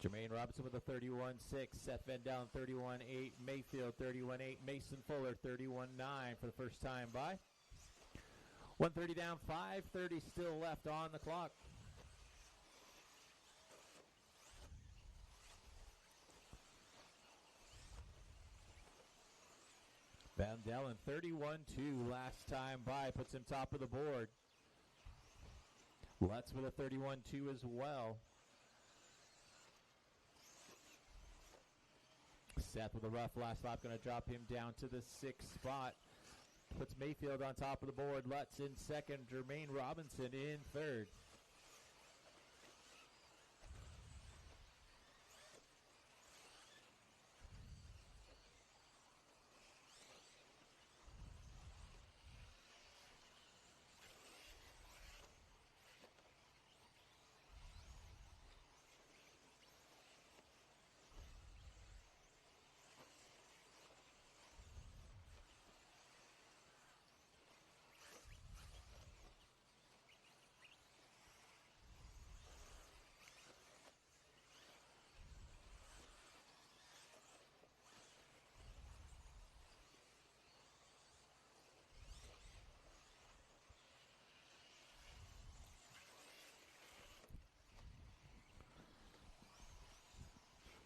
Jermaine Robinson with a 31-6. Seth Van Dalen 31-8. Mayfield 31-8. Mason Fuller 31-9 for the first time by. 1:30 down, 5:30 still left on the clock. Van Dalen 31-2 last time by, puts him top of the board. Lutz with a 31-2 as well. Seth with a rough last lap, going to drop him down to the 6th spot. Puts Mayfield on top of the board. Lutz in second. Jermaine Robinson in third.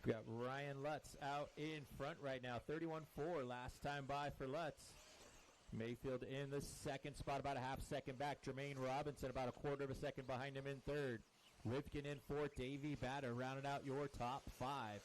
We got Ryan Lutz out in front right now. 31-4 last time by for Lutz. Mayfield in the second spot, about a half second back. Jermaine Robinson about a quarter of a second behind him in third. Rivkin in fourth. Davey Batter rounding out your top 5.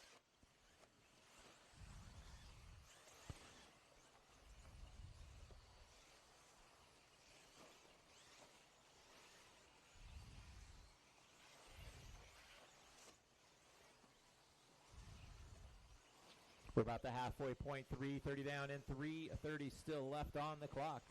We're about the halfway point, 3:30 down and 3:30 still left on the clock.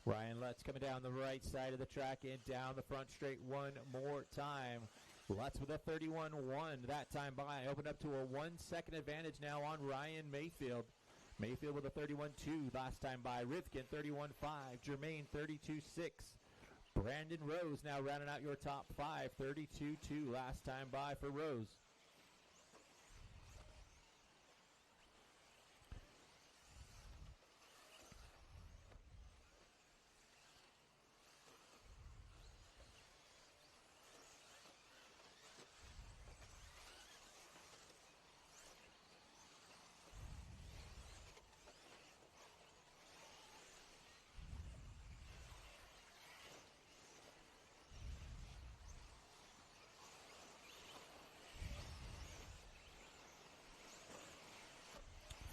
Ryan Lutz coming down the right side of the track and down the front straight one more time. Lutz with a 31-1 that time by. Opened up to a 1 second advantage now on Ryan Mayfield. Mayfield with a 31-2 last time by. Rivkin 31-5. Jermaine 32-6. Brandon Rose now rounding out your top 5, 32-2 last time by for Rose.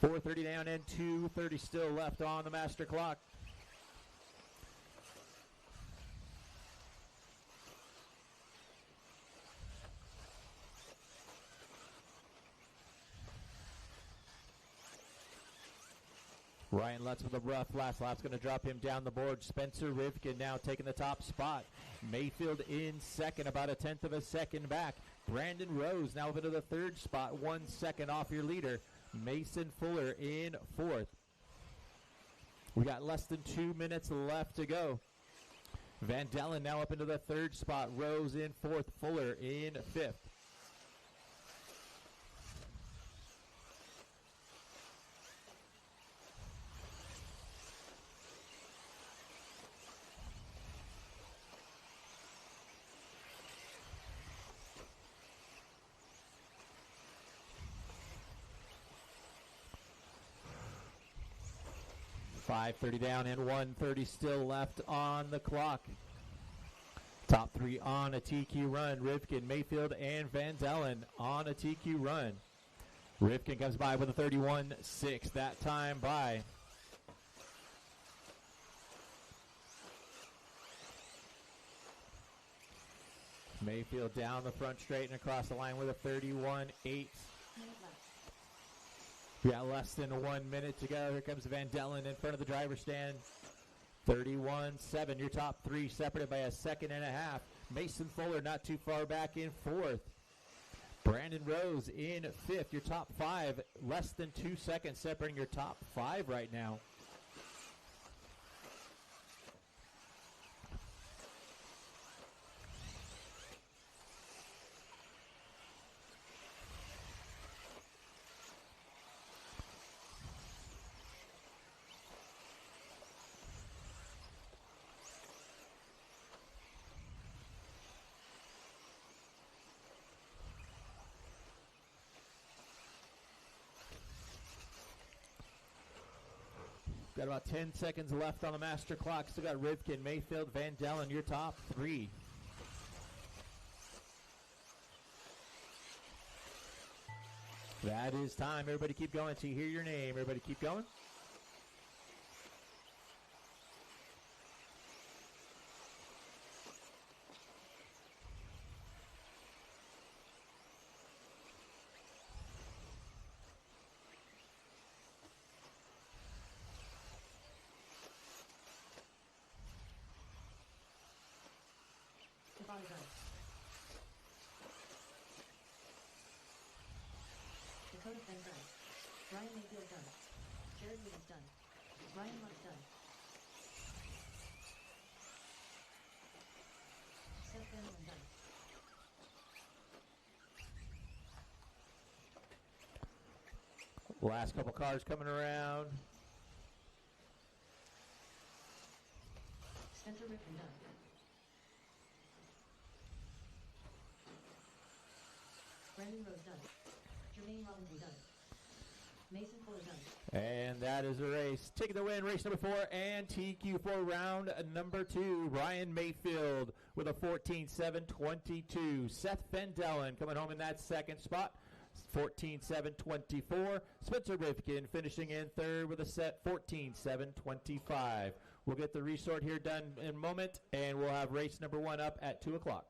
.430 down and 2:30 still left on the master clock. Ryan Lutz with a rough last lap's going to drop him down the board. Spencer Rivkin now taking the top spot. Mayfield in second, about a 1/10 of a second back. Brandon Rose now up into the third spot, 1 second off your leader. Mason Fuller in fourth. We got less than 2 minutes left to go. Van Dalen now up into the third spot. Rose in fourth. Fuller in fifth. .530 down and 1:30 still left on the clock. Top 3 on a TQ run. Rivkin, Mayfield, and Van Dalen on a TQ run. Rivkin comes by with a 31-6 that time by. Mayfield down the front straight and across the line with a 31-8. We got less than 1 minute to go. Here comes Van Dalen in front of the driver's stand. 31-7. Your top 3 separated by a second and a half. Mason Fuller not too far back in fourth. Brandon Rose in fifth. Your top 5 less than 2 seconds separating your top 5 right now. Got about 10 seconds left on the master clock. Still got Rivkin, Mayfield, Van Dellen, your top three. That is time. Everybody keep going until you hear your name. Everybody keep going. Dakota Fenn done. Ryan Mayfield done. Jared Williams done. Ryan Lutz done. Seth Van done. Last couple cars coming around. Spencer Rickman done. Brandon Rose done. Jermaine Robinson done. Mason Fuller done. And that is the race. Taking the win, race number 4 and TQ for round number 2. Ryan Mayfield with a 14.722. Seth Van Dellen coming home in that second spot. 14.724. Spencer Rivkin finishing in third with a set 14.725. We'll get the resort here done in a moment, and we'll have race number 1 up at 2 o'clock.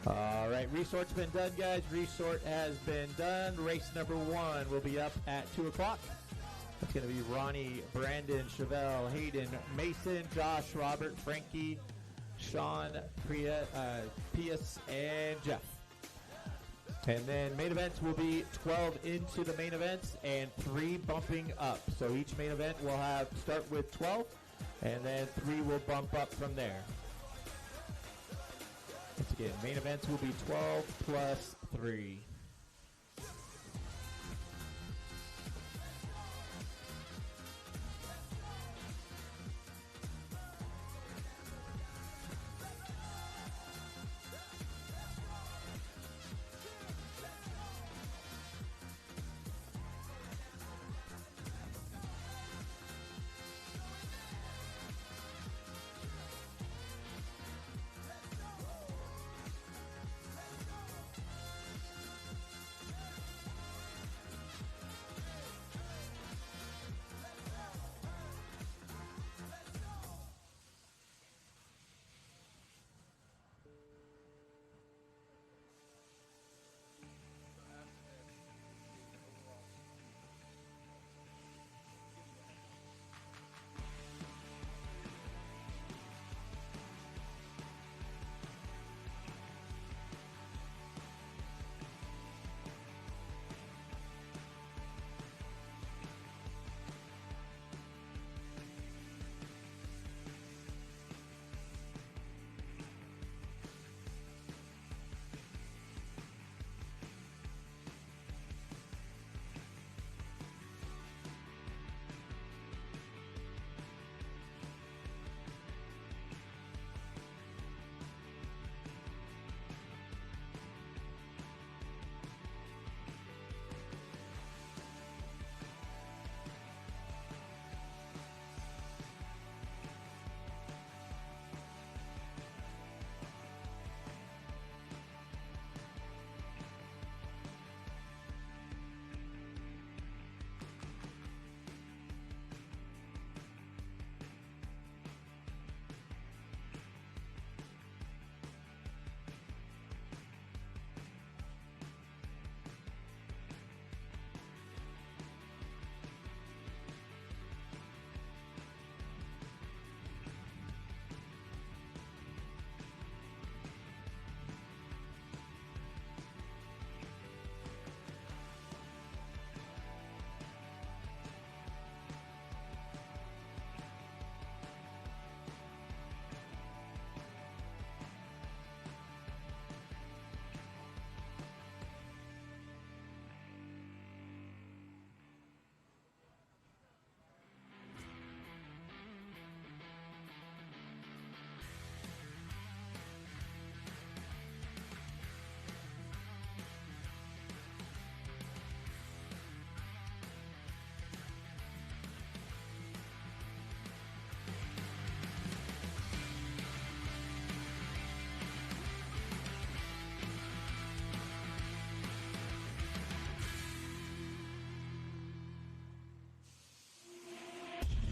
All right, resort's been done, guys. Resort has been done. Race number 1 will be up at 2 o'clock. It's going to be Ronnie, Brandon, Chevelle, Hayden, Mason, Josh, Robert, Frankie, Sean, Pius, and Jeff. And then main events will be 12 into the main events and 3 bumping up. So each main event will start with 12, and then 3 will bump up from there. Once again, main events will be 12 plus 3.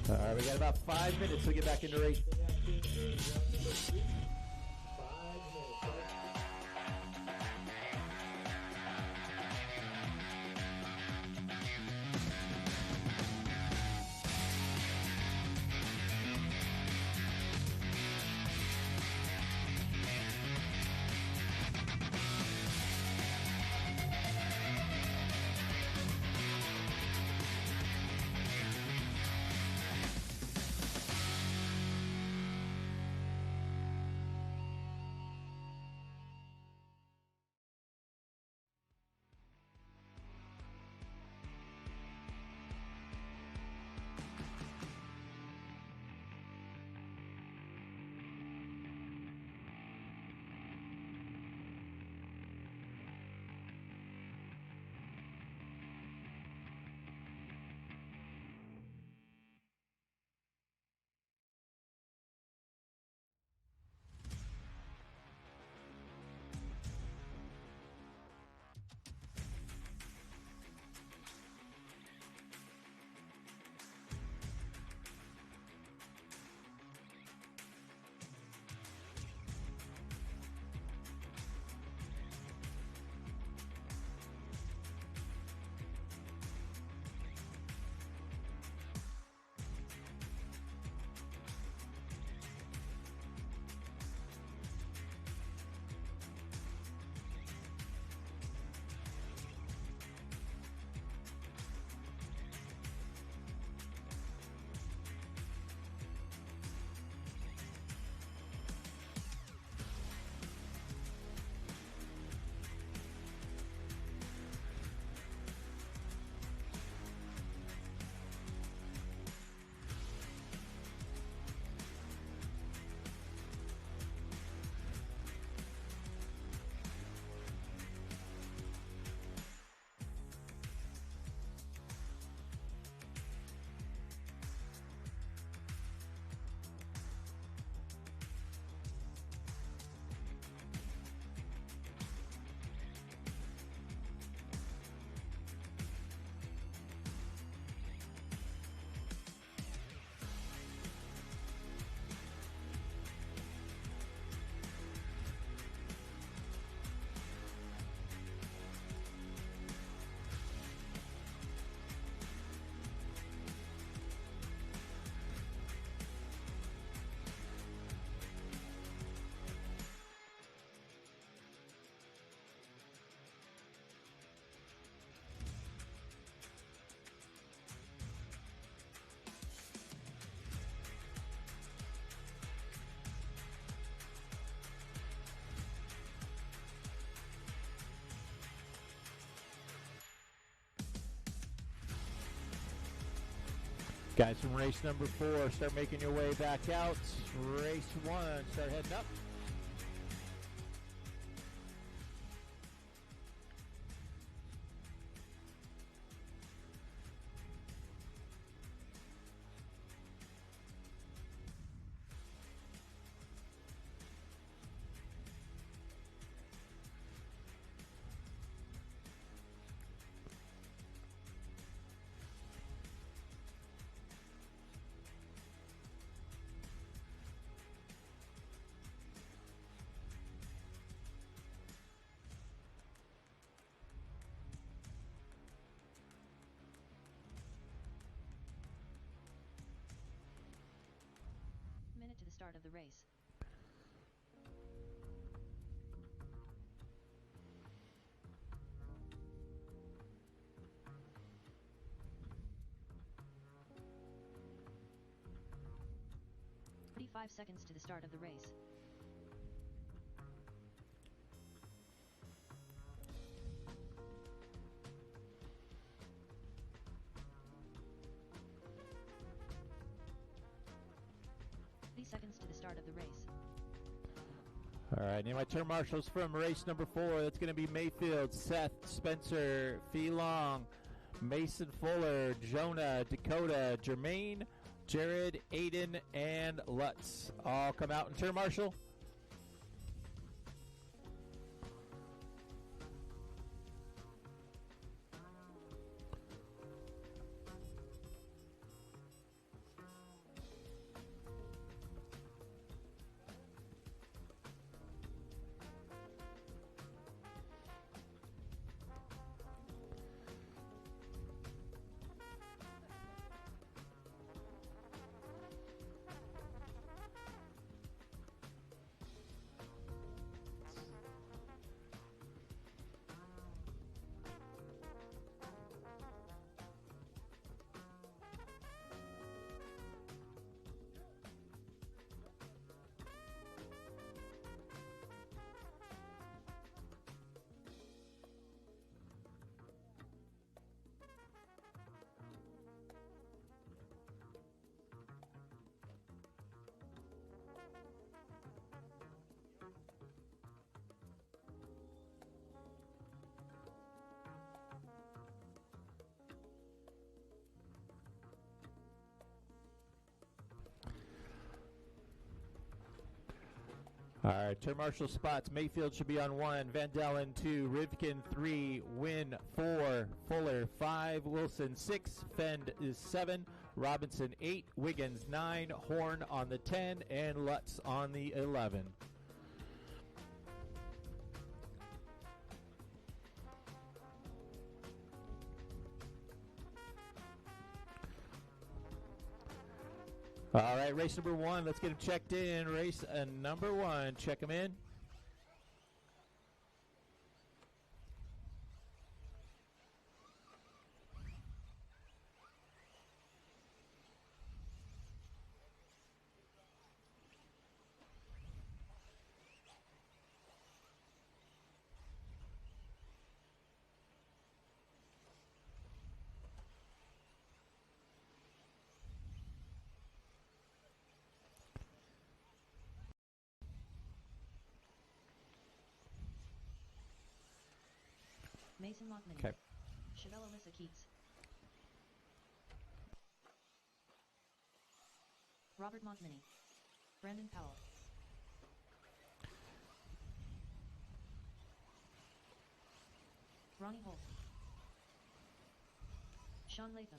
All right, we got about 5 minutes to get back into race. Guys from race number 4, start making your way back out. Race 1, start heading up. Minute to the start of the race. Five seconds to the start of the race. Seconds to the start of the race. All right, now my turn marshals from race number 4. That's going to be Mayfield, Seth, Spencer, Fee Long, Mason Fuller, Jonah, Dakota, Jermaine, Jared, Aiden, and Lutz. All come out and turn marshal. All right, turn marshal spots. Mayfield should be on 1, Van Dellen 2, Rivkin 3, Wynn 4, Fuller 5, Wilson 6, Fend is 7, Robinson 8, Wiggins 9, Horn on the 10, and Lutz on the 11. All right, race number 1. Let's get him checked in. Race number 1. Check him in. Mason Lockman. Okay. Chevelle Alyssa Keats. Robert Montminy. Brandon Powell. Ronnie Holt. Sean Latham.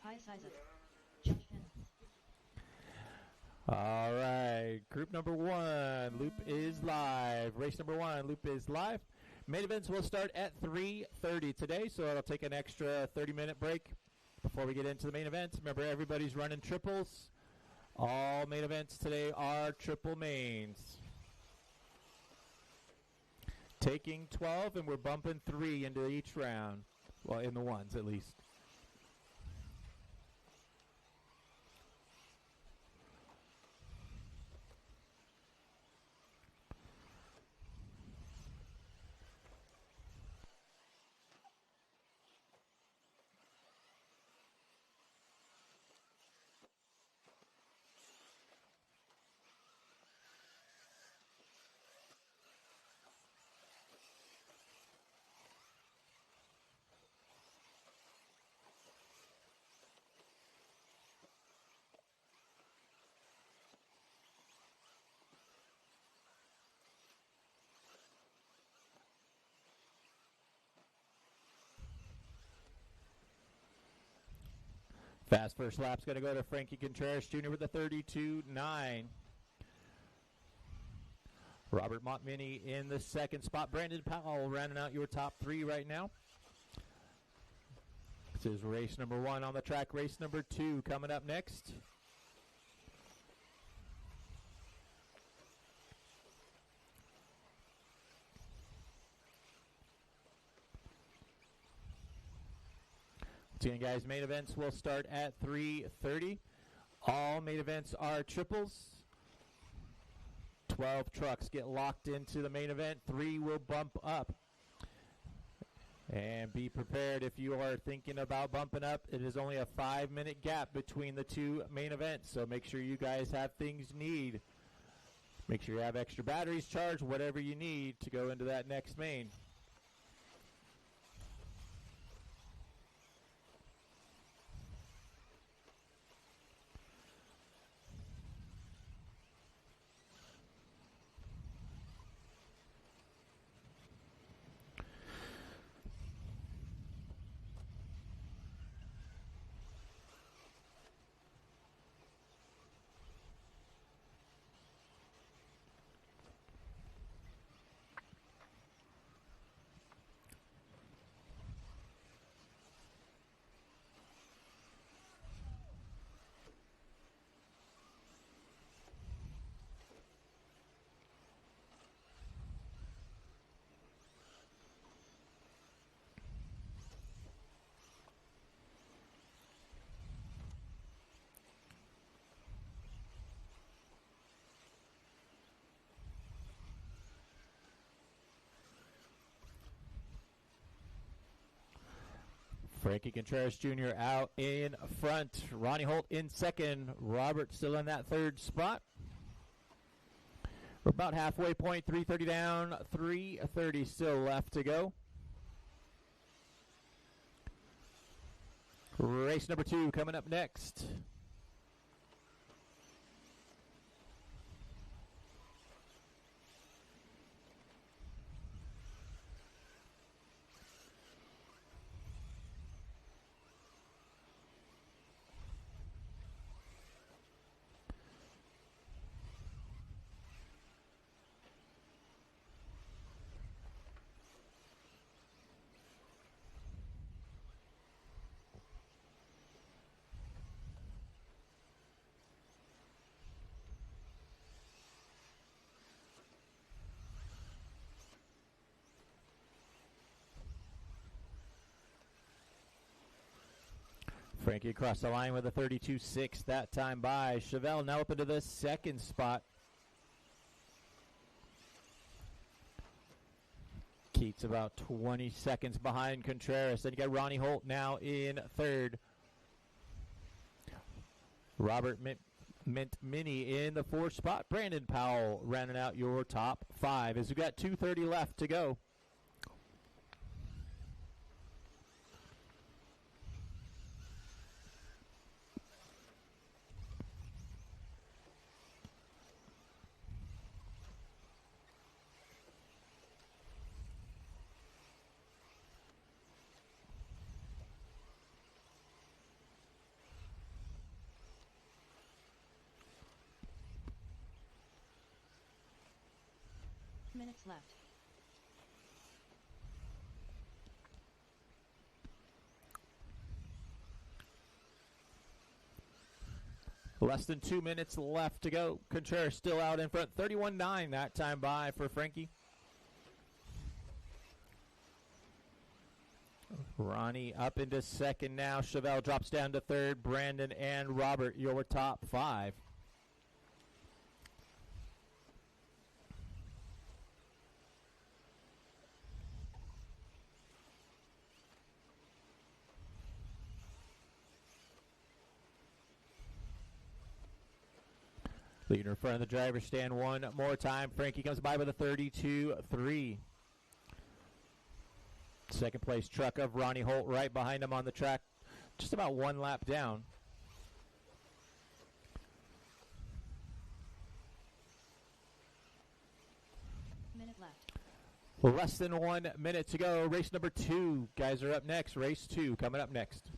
Pius Isaac. Josh Penn. All right, group number 1, loop is live. Race number 1, loop is live. Main events will start at 3:30 today, so it'll take an extra 30-minute break before we get into the main events. Remember, everybody's running triples. All main events today are triple mains. Taking 12, and we're bumping 3 into each round. Well, in the ones, at least. Fast first lap's going to go to Frankie Contreras Jr. with a 32.9. Robert Montminy in the second spot. Brandon Powell rounding out your top 3 right now. This is race number 1 on the track. Race number 2 coming up next. Again, guys, main events will start at 3:30. All main events are triples. 12 trucks get locked into the main event. 3 will bump up. And be prepared if you are thinking about bumping up. It is only a 5-minute gap between the 2 main events, so make sure you guys have things you need. Make sure you have extra batteries charged, whatever you need to go into that next main. Frankie Contreras Jr. out in front. Ronnie Holt in second. Robert still in that third spot. We're about halfway point. 3:30 down. 3:30 still left to go. Race number 2 coming up next. Frankie across the line with a 32.6 that time by Chevelle. Now up into the second spot. Keats about 20 seconds behind Contreras. Then you got Ronnie Holt now in third. Robert Mint Mini in the fourth spot. Brandon Powell rounding out your top 5 as we've got 2:30 left to go. Minutes left. Less than 2 minutes left to go. Contreras still out in front. 31.9 that time by for Frankie. Ronnie up into second now. Chevelle drops down to third. Brandon and Robert, your top 5. Leader in front of the driver's stand one more time. Frankie comes by with a 32.3. Second place truck of Ronnie Holt right behind him on the track. Just about one lap down. Minute left. Less than 1 minute to go. Race number 2. Guys are up next. Race 2 coming up next.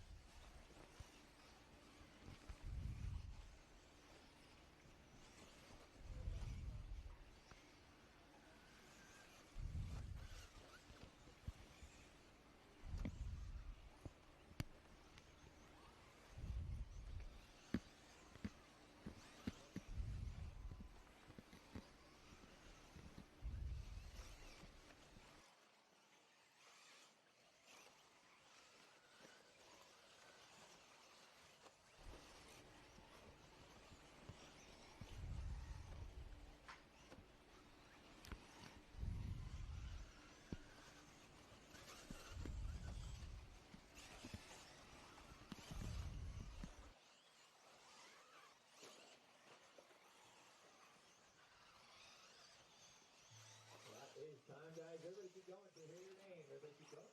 Time, guys. Everybody keep going to hear your name. Everybody keep going.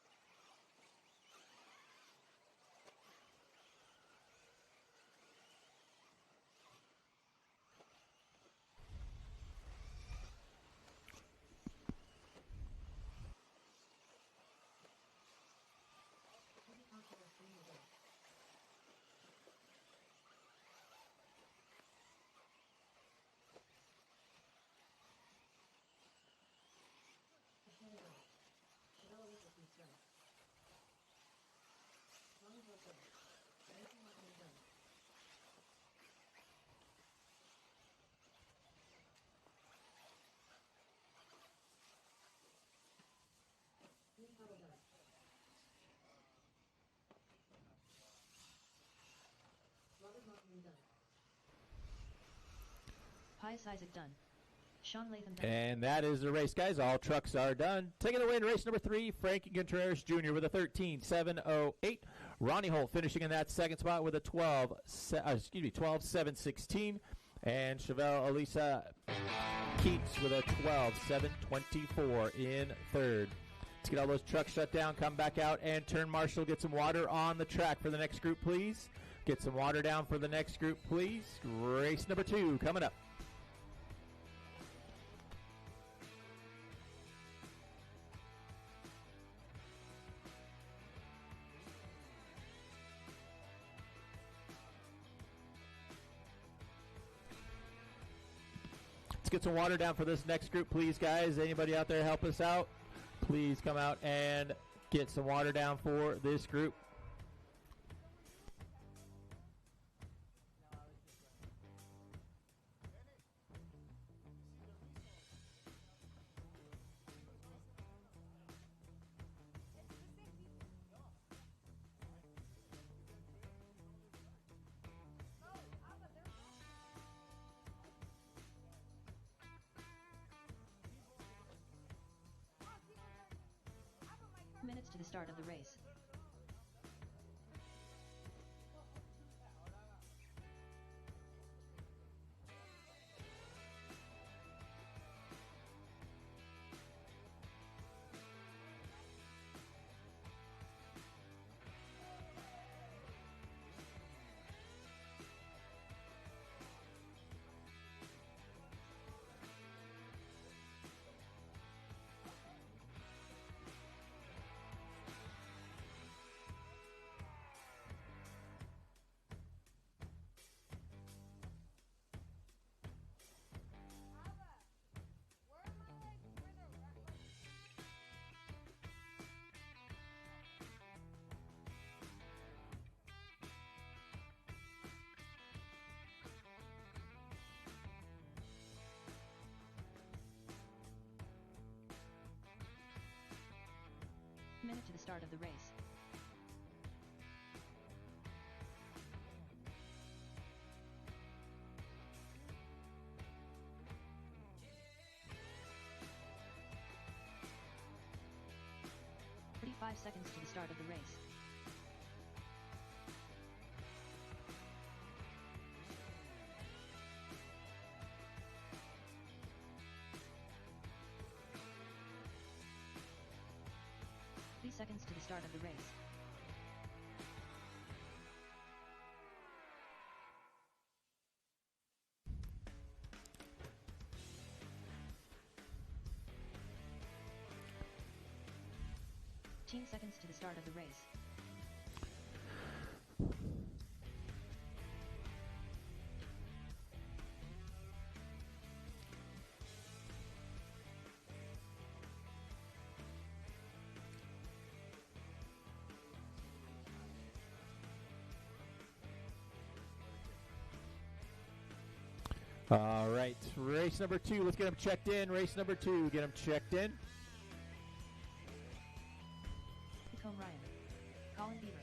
Pius Isaac done. Sean Latham done. And that is the race, guys. All trucks are done. Taking away in race number 3, Frankie Contreras Jr. with a 13.708. Ronnie Holt finishing in that second spot with a 12.716. And Chevelle Elisa Keats with a 12.724 in third. Let's get all those trucks shut down, come back out, and turn marshal. Get some water on the track for the next group, please. Get some water down for the next group, please. Race number 2 coming up. Let's get some water down for this next group, please, guys. Anybody out there help us out? Please come out and get some water down for this group. Minutes to the start of the race. Minute to the start of the race. Five seconds to the start of the race. Seconds to the start of the race. Seconds to the start of the race. All right, race number 2. Let's get them checked in. Race number 2, get them checked in. Cone Ryan, Colin Beaver,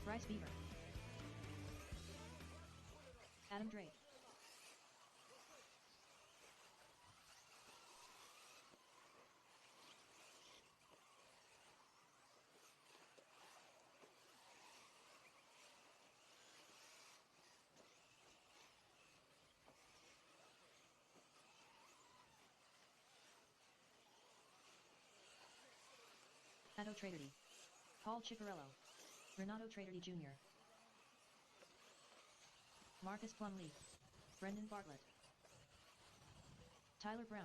Bryce Beaver, Adam Drake, Renato Traderty, Paul Ciccarello, Renato Traderty Jr., Marcus Plumlee, Brendan Bartlett, Tyler Brown.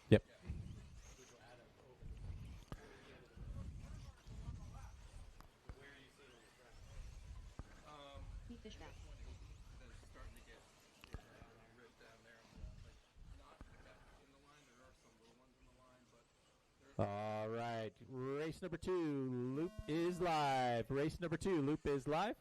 Yep. Pete Fishback. All right, race number 2, loop is live. Race number 2, loop is live.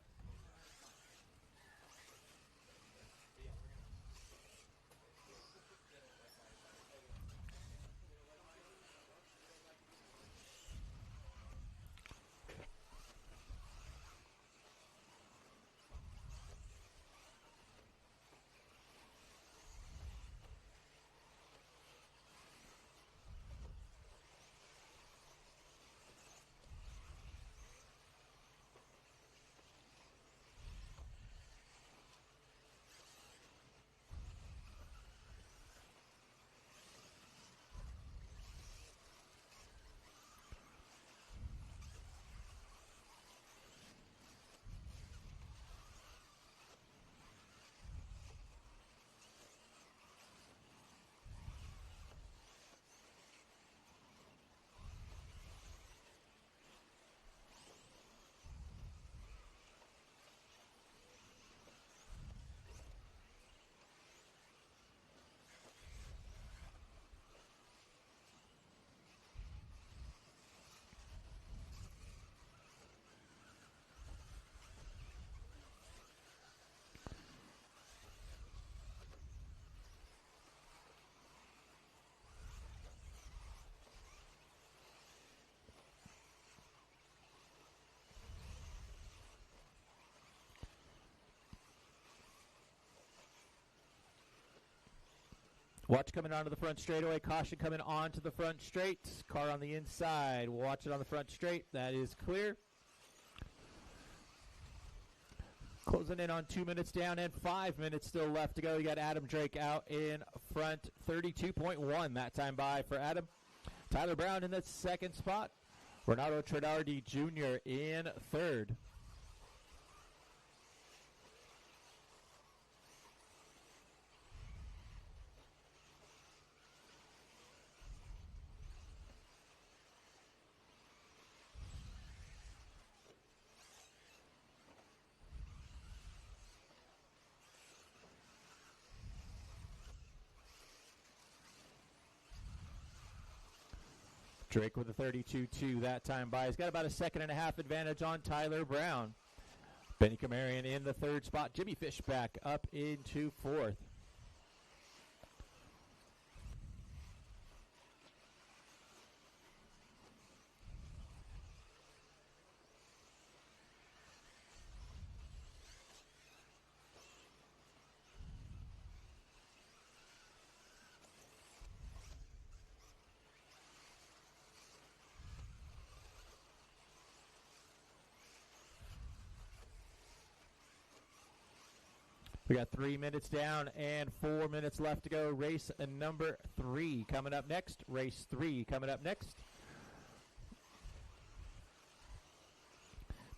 Watch coming onto the front straightaway. Caution coming onto the front straight. Car on the inside. Watch it on the front straight. That is clear. Closing in on 2 minutes down and 5 minutes still left to go. You got Adam Drake out in front. 32.1 that time by for Adam. Tyler Brown in the second spot. Renato Truggy Jr. in third. Drake with a 32.2 that time by. He's got about a second and a half advantage on Tyler Brown. Benny Kamarian in the third spot. Jimmy Fishback up into fourth. We got 3 minutes down and 4 minutes left to go. Race number 3 coming up next. Race 3 coming up next.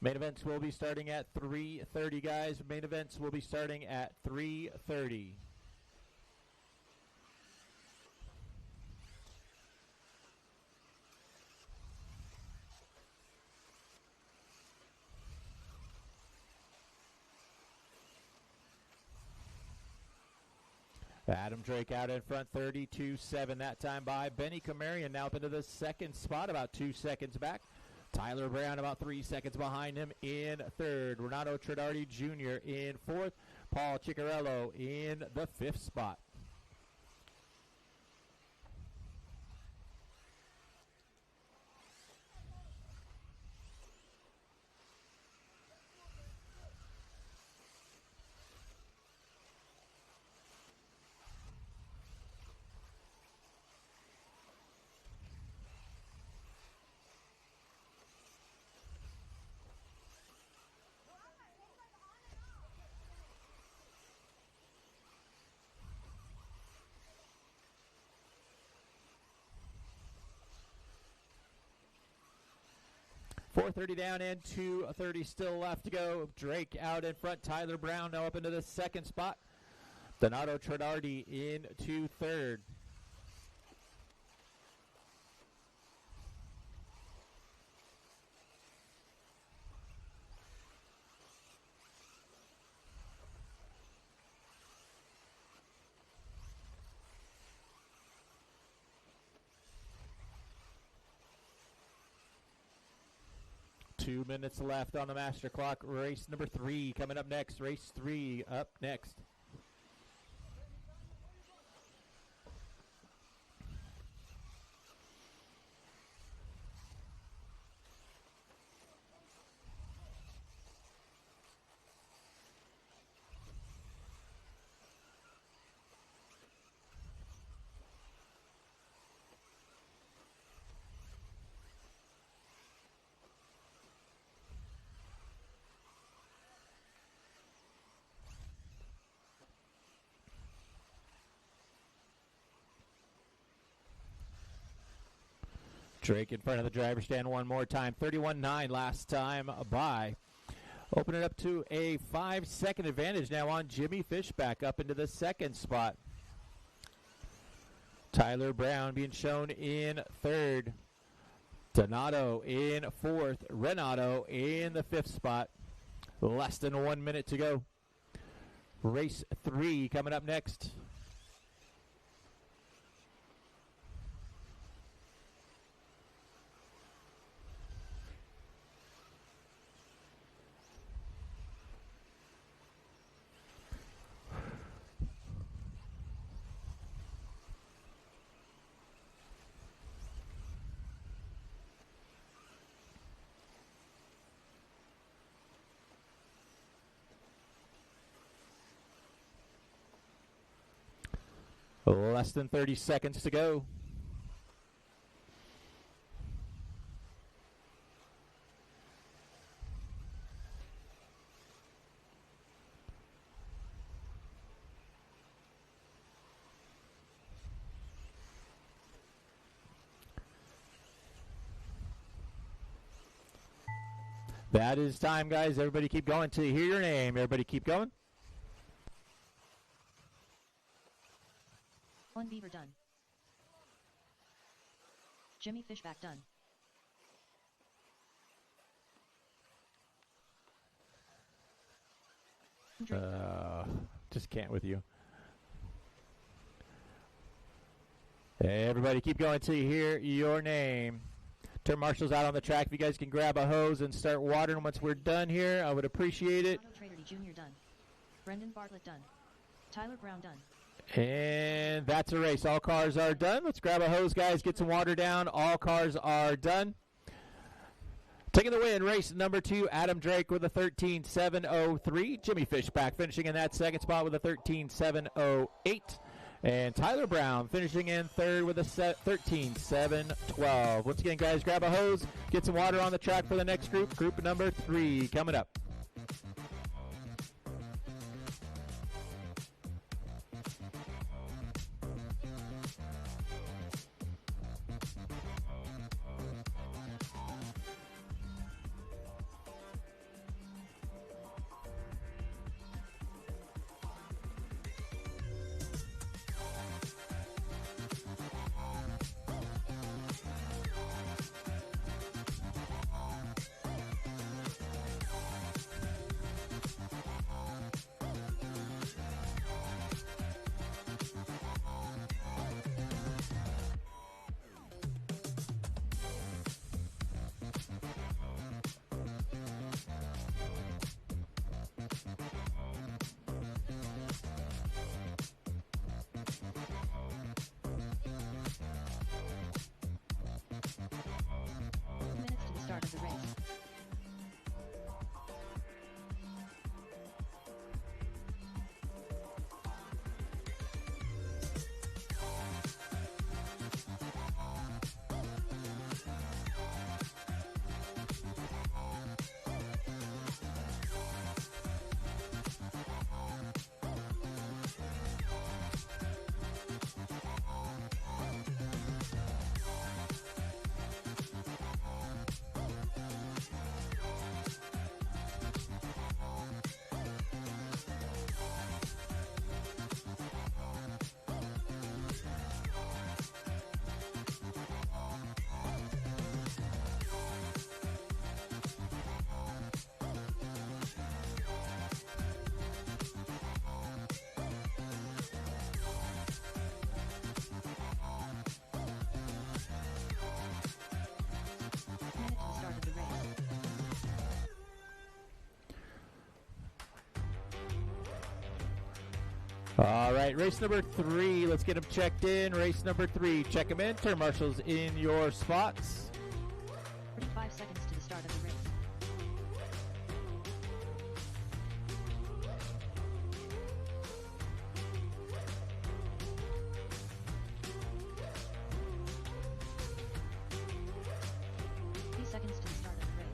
Main events will be starting at 3:30, guys. Main events will be starting at 3:30. Adam Drake out in front, 32.7 that time by. Benny Kamarian now up into the second spot, about 2 seconds back. Tyler Brown about 3 seconds behind him in third. Renato Truggy Jr. in fourth. Paul Ciccarello in the fifth spot. .430 down and 2:30 still left to go. Drake out in front. Tyler Brown now up into the second spot. Renato Truggy into third. Two minutes left on the master clock. Race number 3 coming up next. Race 3 up next. Drake in front of the driver's stand one more time. 31.9 last time by. Open it up to a 5-second advantage now on Jimmy Fishback up into the second spot. Tyler Brown being shown in third. Donato in fourth. Renato in the fifth spot. Less than 1 minute to go. Race 3 coming up next. Less than 30 seconds to go. That is time, guys. Everybody keep going till you hear your name. Everybody keep going. One beaver done. Jimmy Fishback done. Just can't with you. Everybody keep going till you hear your name. Turn marshals out on the track. If you guys can grab a hose and start watering once we're done here, I would appreciate it. Auto Trader Jr. done. Brendan Bartlett done. Tyler Brown done. And that's a race. All cars are done. Let's grab a hose, guys. Get some water down. All cars are done. Taking the win, race number 2, Adam Drake with a 13.703. Jimmy Fishback finishing in that second spot with a 13.708. And Tyler Brown finishing in third with a 13.712. Once again, guys, grab a hose, get some water on the track for the next group. Group number 3 coming up. Start of the race. All right, race number 3. Let's get them checked in. Race number 3. Check them in. Turn marshals in your spots. 35 seconds to the start of the race. Seconds to the start of the race.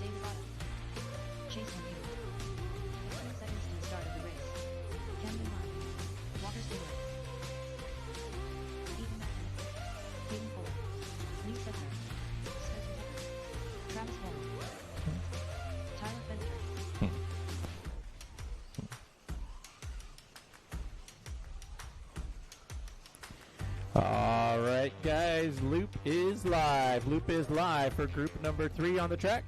David Otto. Chase O'Neill. 15 seconds to the start of the race. Camden Ryan. Walker Stewart. Ethan Matthews. Hayden Fuller. Lee Sedgwick. Spencer Tucker. Travis Wallen. Tyler Fenster. All right, guys, Loop is live. Loop is live for group number 3 on the track.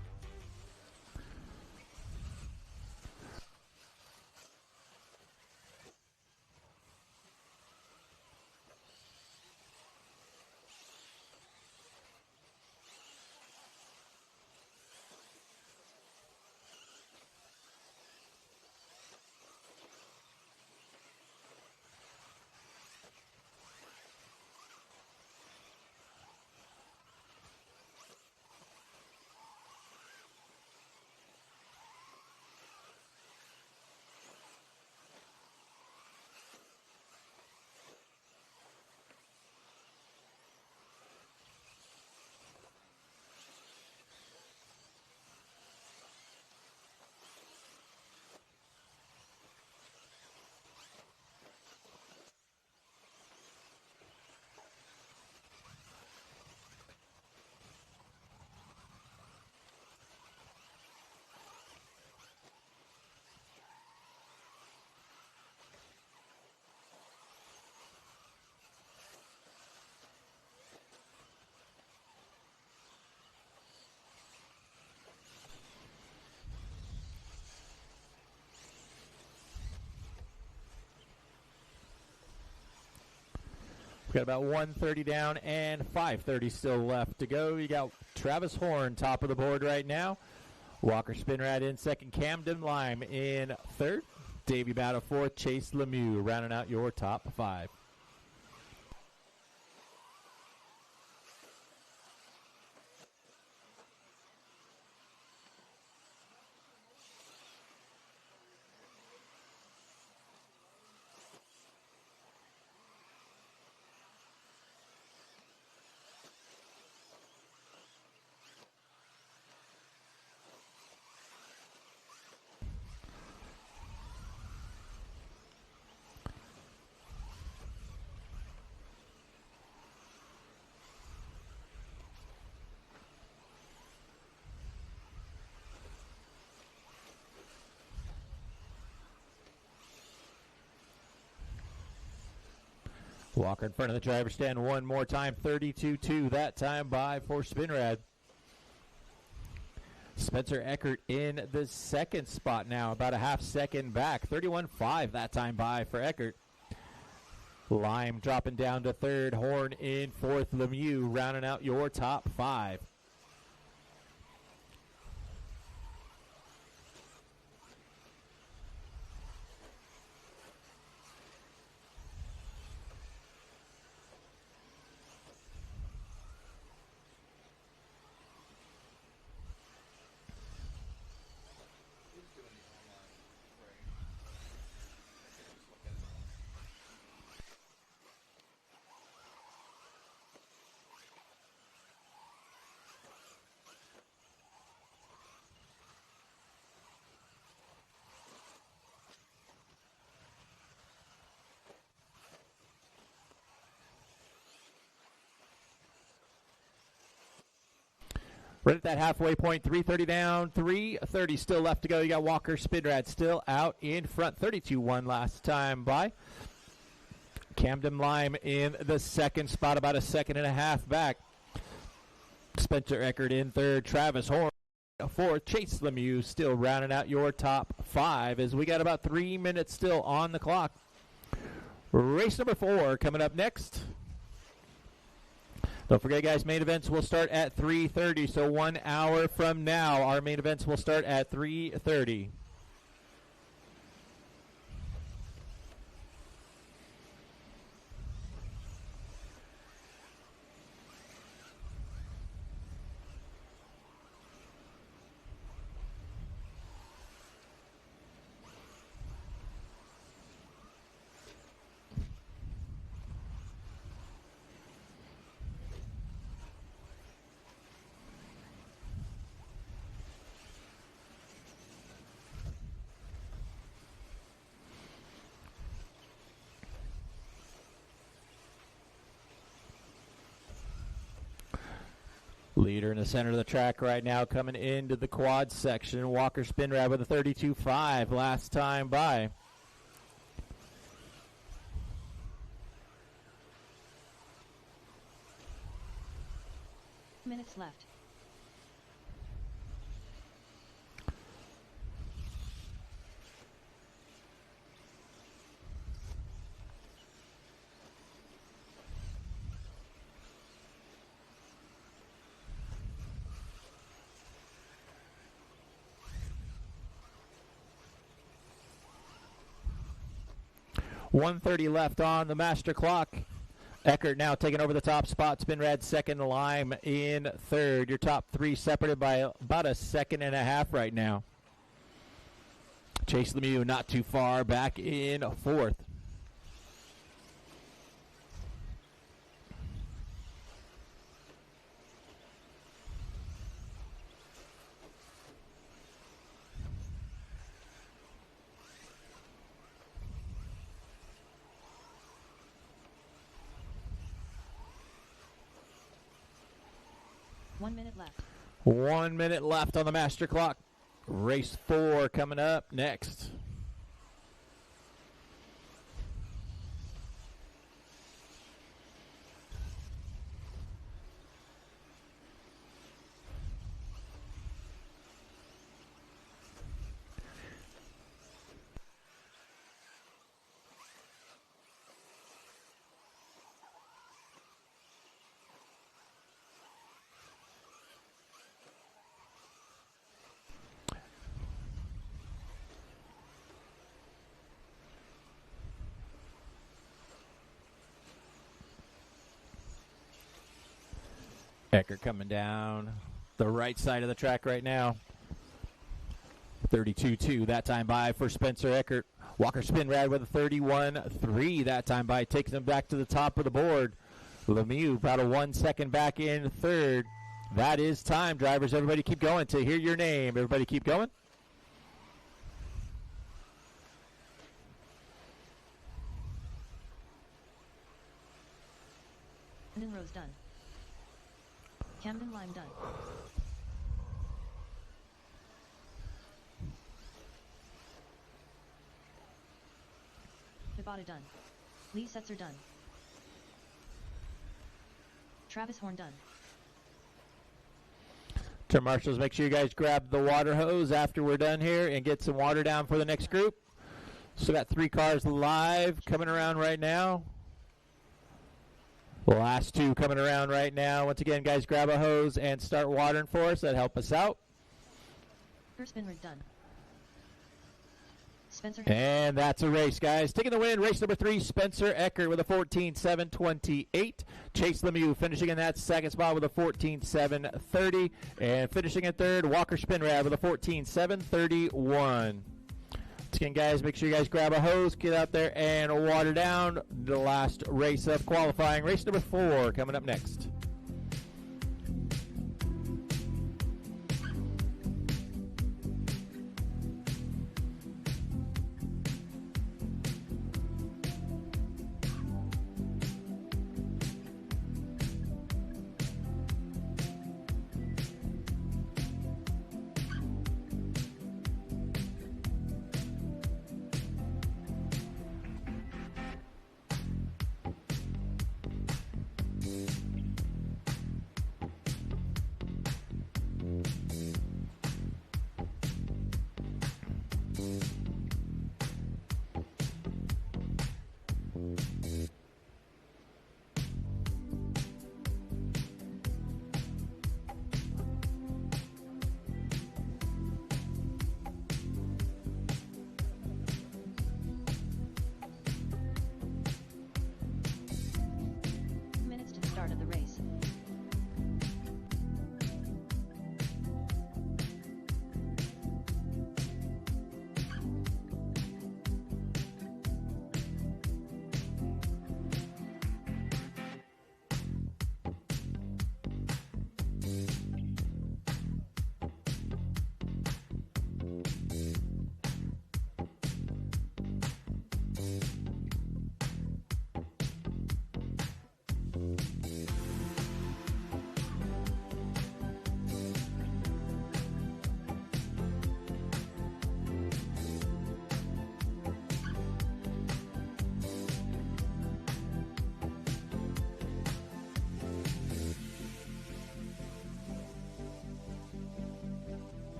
We've got about 1:30 down and 5:30 still left to go. You got Travis Horn top of the board right now. Walker Spinrad in second. Camden Lime in third. Davey Battle fourth. Chase Lemieux rounding out your top five. Walker in front of the driver's stand one more time. 32-2 that time by for Spinrad. Spencer Eckert in the second spot now, about a half second back. 31-5 that time by for Eckert. Lime dropping down to third. Horn in fourth. Lemieux rounding out your top five. Right at that halfway point, 3:30 down, 3:30 still left to go. You got Walker Spinrad still out in front, 32-1 last time by. Camden Lime in the second spot, about a second and a half back. Spencer Eckert in third. Travis Horn fourth. Chase Lemieux still rounding out your top five as we got about 3 minutes still on the clock. Race number 4 coming up next. Don't forget, guys, main events will start at 3:30, so 1 hour from now, our main events will start at 3:30. Leader in the center of the track right now coming into the quad section. Walker Spinrad with a 32.5 last time by. Minutes left. .130 left on the master clock. Eckert now taking over the top spot. Spinrad second, Lime in third. Your top three separated by about a second and a half right now. Chase Lemieux not too far back in fourth. Left. 1 minute left on the master clock. Race 4 coming up next. Eckert coming down the right side of the track right now. 32-2 that time by for Spencer Eckert. Walker Spinrad with a 31-3 that time by, takes him back to the top of the board. Lemieux about a 1 second back in third. That is time, drivers. Everybody keep going to hear your name. Everybody keep going. Camden Rose done. Camden Lime done. Hibata done. Lee Setzer done. Travis Horn done. Turn marshals, make sure you guys grab the water hose after we're done here and get some water down for the next group. Still got 3 cars live coming around right now. The last 2 coming around right now. Once again, guys, grab a hose and start watering for us. That'll help us out. First spin rig done. Spencer. And that's a race, guys. Taking the win, race number 3, Spencer Eckert with a 14.728. Chase Lemieux finishing in that second spot with a 14.730. And finishing in third, Walker Spinrad with a 14.731. Again, guys, make sure you guys grab a hose, get out there and water down. The last race of qualifying, race number 4, coming up next.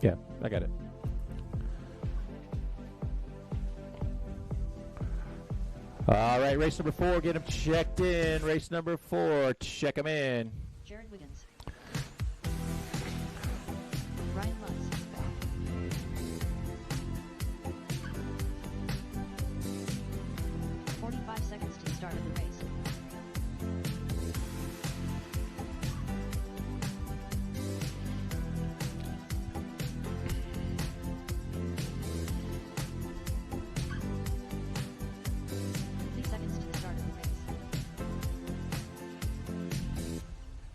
Yeah, I got it. All right, race number 4, get them checked in. Race number 4, check them in. Jared Wiggins. Ryan Lutz. 45 seconds to the start of the race.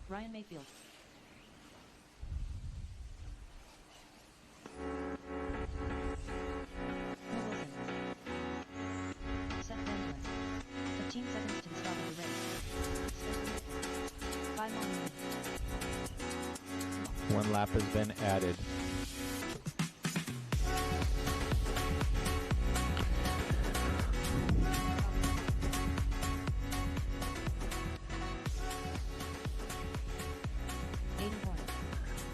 Ryan Mayfield. Will Wilson. Seth Benjamin. 15 seconds to the start of the race. 5 more minutes. 1 lap has been added.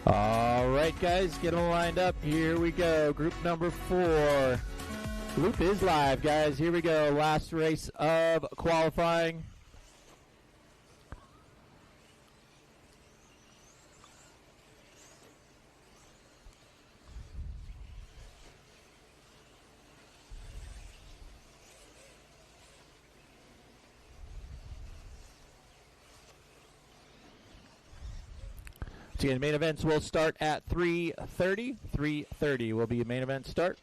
All right, guys, get them lined up. Here we go. Group number 4. Loop is live, guys. Here we go. Last race of qualifying. So again, main events will start at 3:30. 3:30 will be main event start.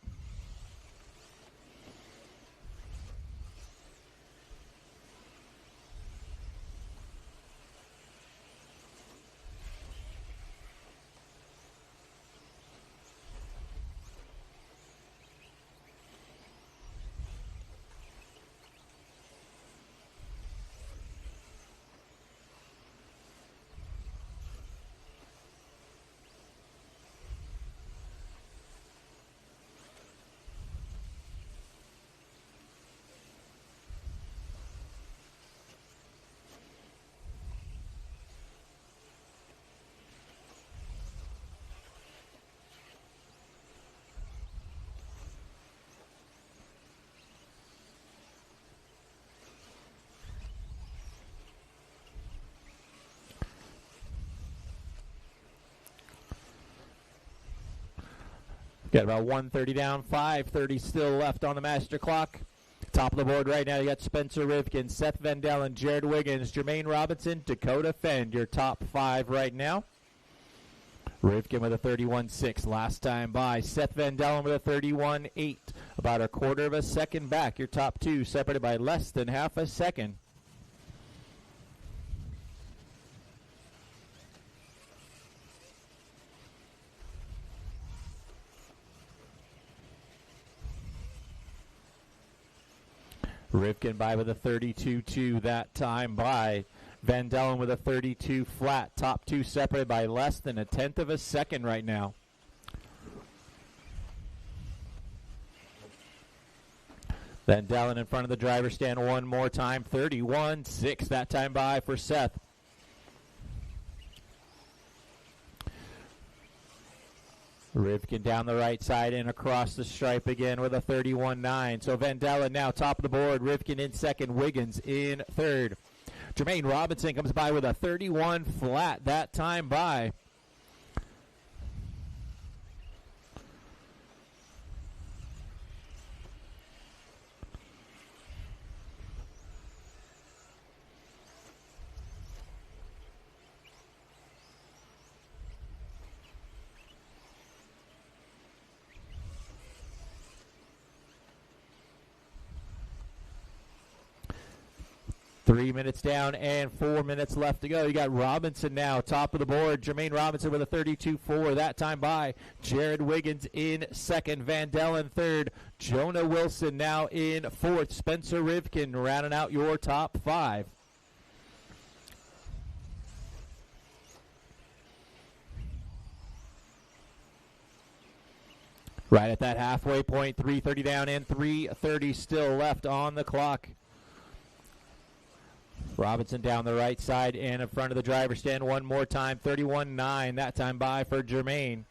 Got about 1:30 down, 5:30 still left on the master clock. Top of the board right now, you got Spencer Rivkin, Seth Vendel, and Jared Wiggins, Jermaine Robinson, Dakota Fend, your top 5 right now. Rivkin with a 31.6 last time by. Seth Vendel with a 31.8, about a quarter of a second back. Your top 2 separated by less than half a second. Rivkin by with a 32.2 that time by. Van Dellen with a 32 flat. Top 2 separated by less than a tenth of a second right now. Van Dellen in front of the driver's stand one more time. 31.6 that time by for Seth. Rivkin down the right side and across the stripe again with a 31.9. So Vandella now top of the board. Rivkin in second. Wiggins in third. Jermaine Robinson comes by with a 31 flat that time by. Three minutes down and 4 minutes left to go. You got Robinson now, top of the board. Jermaine Robinson with a 32.4 that time by. Jared Wiggins in second. Vandell in third. Jonah Wilson now in fourth. Spencer Rivkin rounding out your top 5. Right at that halfway point, 3:30 down and 3:30 still left on the clock. Robinson down the right side and in front of the driver's stand one more time. 31.9 that time by for Jermaine.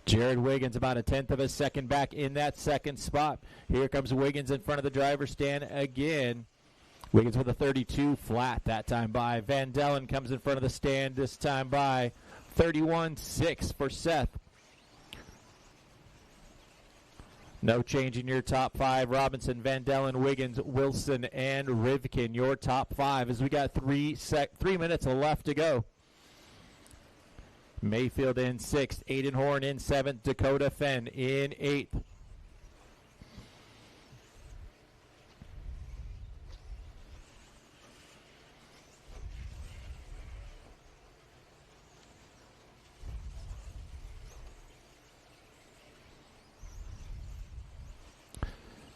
Jared Wiggins about a tenth of a second back in that second spot. Here comes Wiggins in front of the driver's stand again. Wiggins with a 32 flat that time by. Van Dellen comes in front of the stand this time by. 31.6 for Seth. No change in your top 5. Robinson, Van Dellen, Wiggins, Wilson, and Rivkin. Your top 5 as we got 3 minutes left to go. Mayfield in 6th. Aiden Horn in 7th. Dakota Fenn in 8th.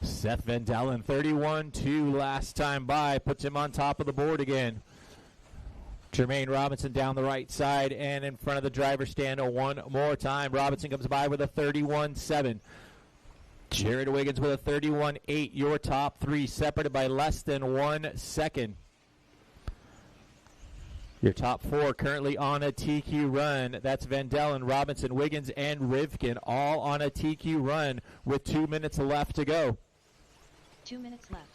Seth Van Dellen, 31.2 last time by, puts him on top of the board again. Jermaine Robinson down the right side and in front of the driver's stand one more time. Robinson comes by with a 31.7. Jared Wiggins with a 31.8. Your top 3 separated by less than 1 second. Your top 4 currently on a TQ run. That's Van Dellen, Robinson, Wiggins, and Rivkin all on a TQ run with 2 minutes left to go. 2 minutes left.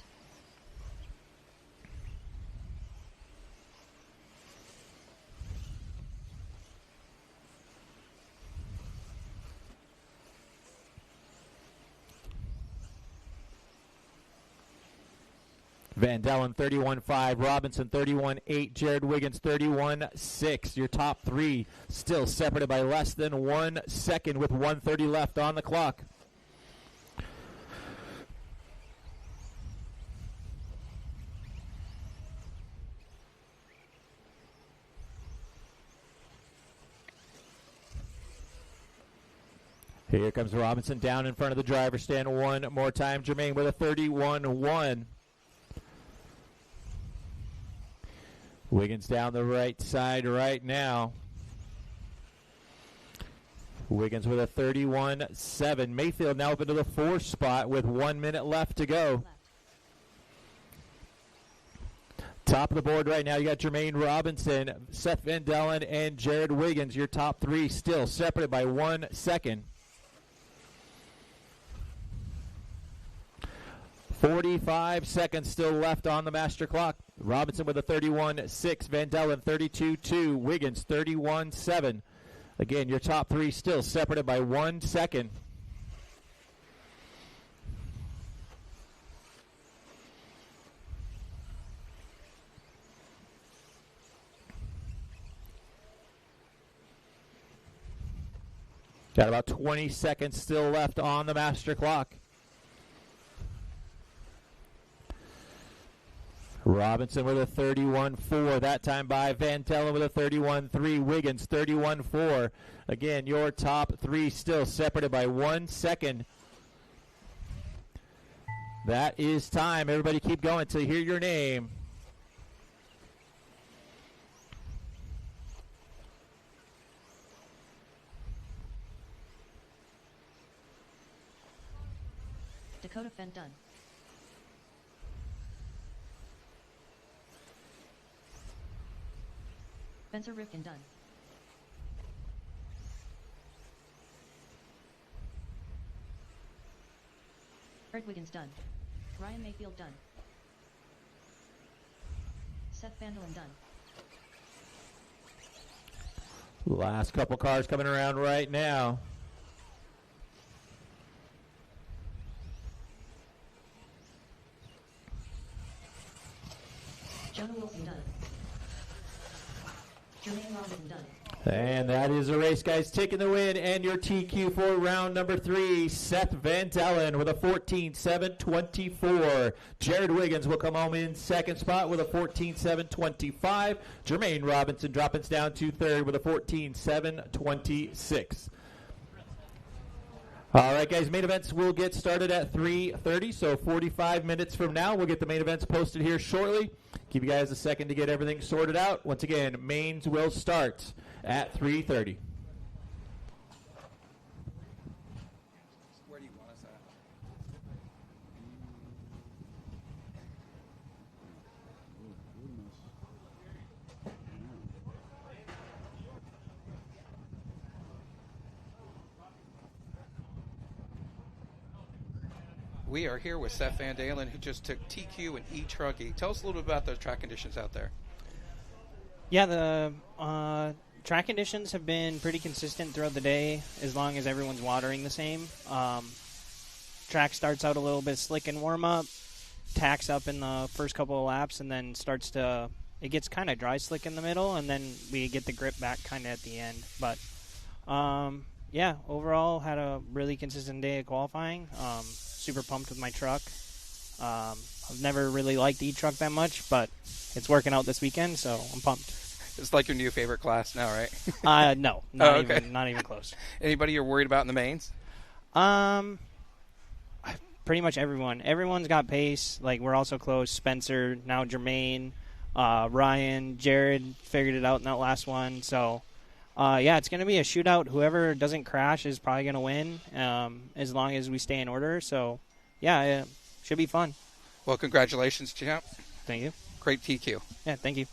Van Dellen 31-5, Robinson 31-8, Jared Wiggins 31-6. Your top three still separated by less than 1 second with 1:30 left on the clock. Here comes Robinson down in front of the driver's stand one more time. Jermaine with a 31-1. Wiggins down the right side right now. Wiggins with a 31-7. Mayfield now up into the 4th spot with 1 minute left to go. Top of the board right now, you got Jermaine Robinson, Seth Van Dellen, and Jared Wiggins. Your top three still separated by 1 second. 45 seconds still left on the master clock. Robinson with a 31-6, Van Dellen 32-2, Wiggins 31-7. Again, your top three still separated by 1 second. Got about 20 seconds still left on the master clock. Robinson with a 31-4, that time by Van Dellen with a 31-3, Wiggins 31-4. Again, your top three still separated by 1 second. That is time. Everybody keep going until you hear your name. Dakota Fenn done. Spencer Rifkin done. Jared Wiggins done. Ryan Mayfield done. Seth Van Dellen done. Last couple cars coming around right now. Jonah Wilson done. Jermaine Robinson done. And that is a race, guys. Taking the win and your TQ for round number 3. Seth Van Dellen with a 14-7-24. Jared Wiggins will come home in second spot with a 14-7-25. Jermaine Robinson dropping down to third with a 14-7-26. All right, guys, main events will get started at 3:30, so 45 minutes from now. We'll get the main events posted here shortly. Give you guys a second to get everything sorted out. Once again, mains will start at 3:30. Where do you want us at? We are here with Seth Van Dellen, who just took TQ and Truggy. Tell us a little bit about those track conditions out there. Yeah, the track conditions have been pretty consistent throughout the day as long as everyone's watering the same. Track starts out a little bit slick and warm up, tacks up in the first couple of laps, and then it gets kind of dry slick in the middle, and then we get the grip back kind of at the end. But yeah, overall had a really consistent day of qualifying. Super pumped with my truck. I've never really liked the e-truck that much, but it's working out this weekend, so I'm pumped. It's like your new favorite class now, right? No, Oh, okay. not even close. Anybody you're worried about in the mains? Pretty much everyone. Everyone's got pace. Like, we're also close. Spencer, now Jermaine, Ryan, Jared figured it out in that last one. So, yeah, it's going to be a shootout. Whoever doesn't crash is probably going to win, as long as we stay in order. So, yeah, it should be fun. Well, congratulations, champ. Thank you. Great TQ. Yeah, thank you.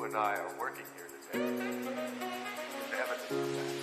you and I are working here today is evidence of that.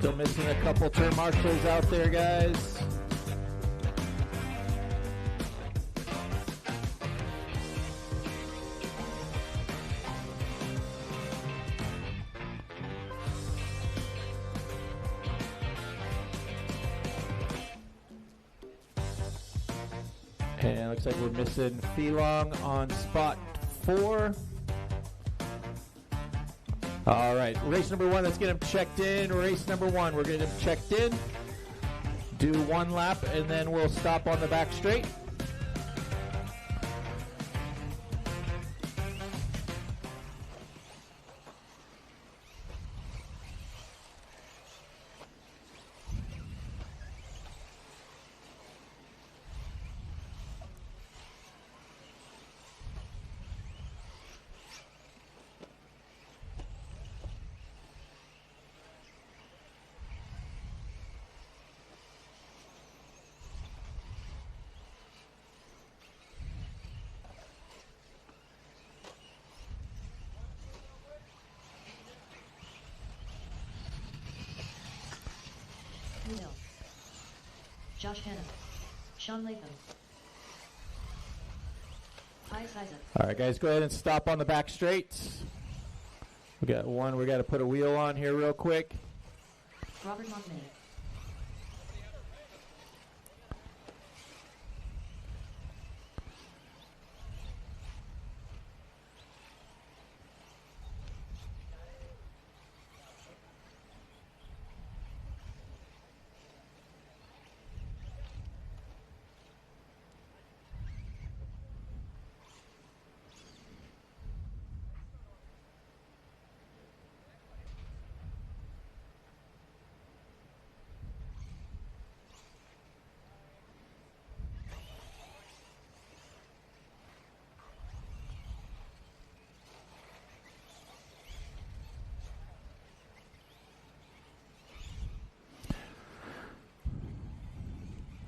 Still missing a couple turn marshals out there, guys. And looks like we're missing Felong on spot 4. All right, race number 1, let's get him checked in. Race number 1, we're getting him checked in. Do 1 lap, and then we'll stop on the back straight. Hill. Josh Hanna. Sean Latham. Ice Isaac. All right, guys, go ahead and stop on the back straight. We got one we got to put a wheel on here real quick. Robert Montmany.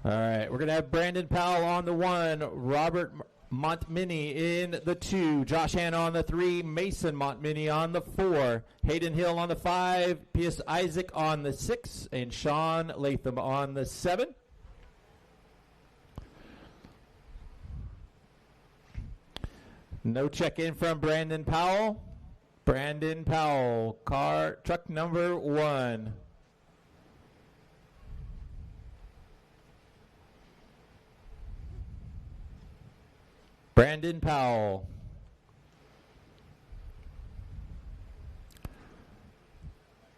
All right, we're going to have Brandon Powell on the 1, Robert Montminy in the 2, Josh Hanna on the 3, Mason Montminy on the 4, Hayden Hill on the 5, P.S. Isaac on the 6, and Sean Latham on the 7. No check-in from Brandon Powell. Brandon Powell, truck number 1. Brandon Powell.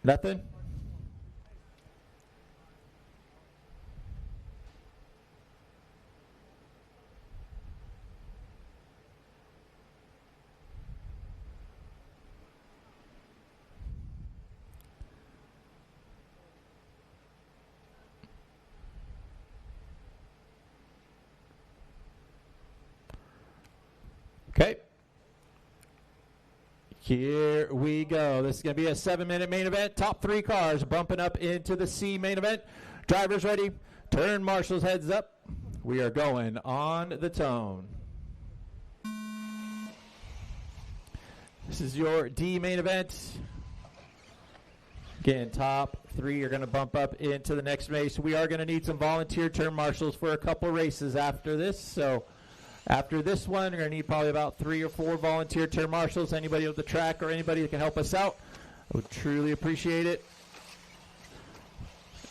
Nothing? Okay. Here we go. This is going to be a 7-minute main event. Top 3 cars bumping up into the C main event. Drivers ready. Turn marshals heads up. We are going on the tone. This is your D main event. Again, top 3 are going to bump up into the next race. We are going to need some volunteer turn marshals for a couple races after this. So after this one, we're going to need probably about 3 or 4 volunteer turn marshals. Anybody at the track or anybody that can help us out, I would truly appreciate it.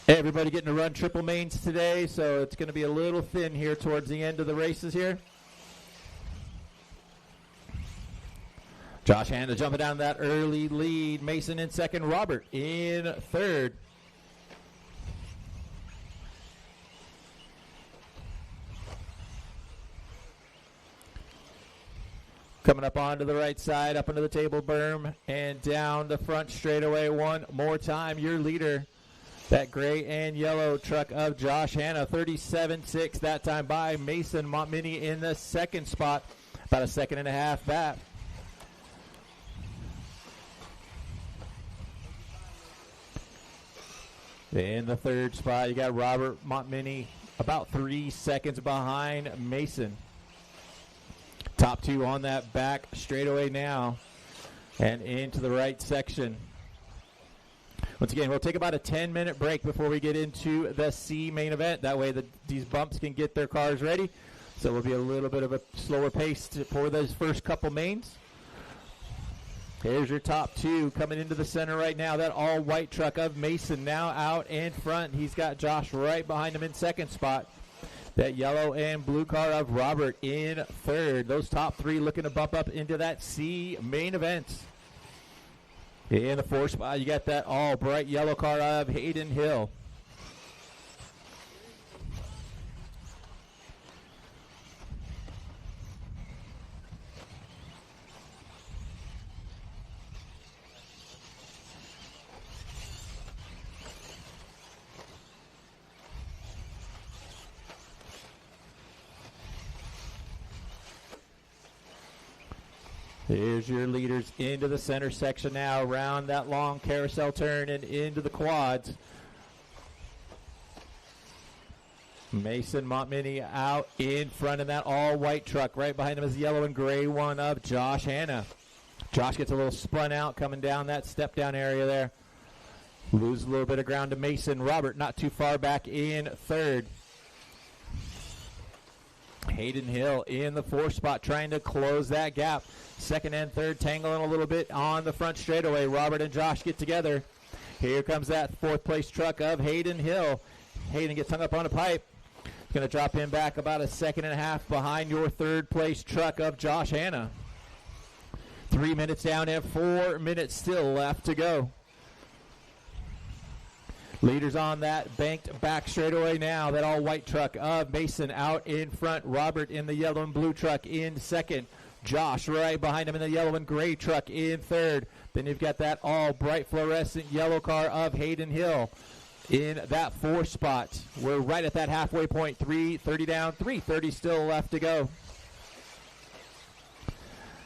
Everybody getting to run triple mains today, so it's going to be a little thin here towards the end of the races here. Josh Hanna jumping down that early lead. Mason in second. Robert in third. Coming up onto the right side, up into the table berm, and down the front straightaway one more time. Your leader, that gray and yellow truck of Josh Hanna, 37.6 that time by Mason Montminy in the second spot, about a second and a half back. In the third spot, you got Robert Montminy about 3 seconds behind Mason. Top 2 on that back straightaway now and into the right section. Once again, we'll take about a 10-minute break before we get into the C main event. That way these bumps can get their cars ready. So it will be a little bit of a slower pace for those first couple mains. Here's your top two coming into the center right now. That all-white truck of Mason now out in front. He's got Josh right behind him in second spot. That yellow and blue car of Robert in third. Those top three looking to bump up into that C main event. In the fourth spot, you got that all-bright yellow car of Hayden Hill. Here's your leaders into the center section now, around that long carousel turn and into the quads. Mason Montminy out in front of that all-white truck. Right behind him is the yellow and gray one of Josh Hanna. Josh gets a little spun out coming down that step-down area there. Loses a little bit of ground to Mason. Robert not too far back in third. Hayden Hill in the fourth spot trying to close that gap. Second and third tangling a little bit on the front straightaway. Robert and Josh get together. Here comes that fourth place truck of Hayden Hill. Hayden gets hung up on a pipe. It's going to drop him back about a second and a half behind your third place truck of Josh Hanna. 3 minutes down and 4 minutes still left to go. Leaders on that banked back straightaway now. That all-white truck of Mason out in front. Robert in the yellow and blue truck in second. Josh right behind him in the yellow and gray truck in third. Then you've got that all-bright fluorescent yellow car of Hayden Hill in that fourth spot. We're right at that halfway point. 3:30 down, 3:30 still left to go.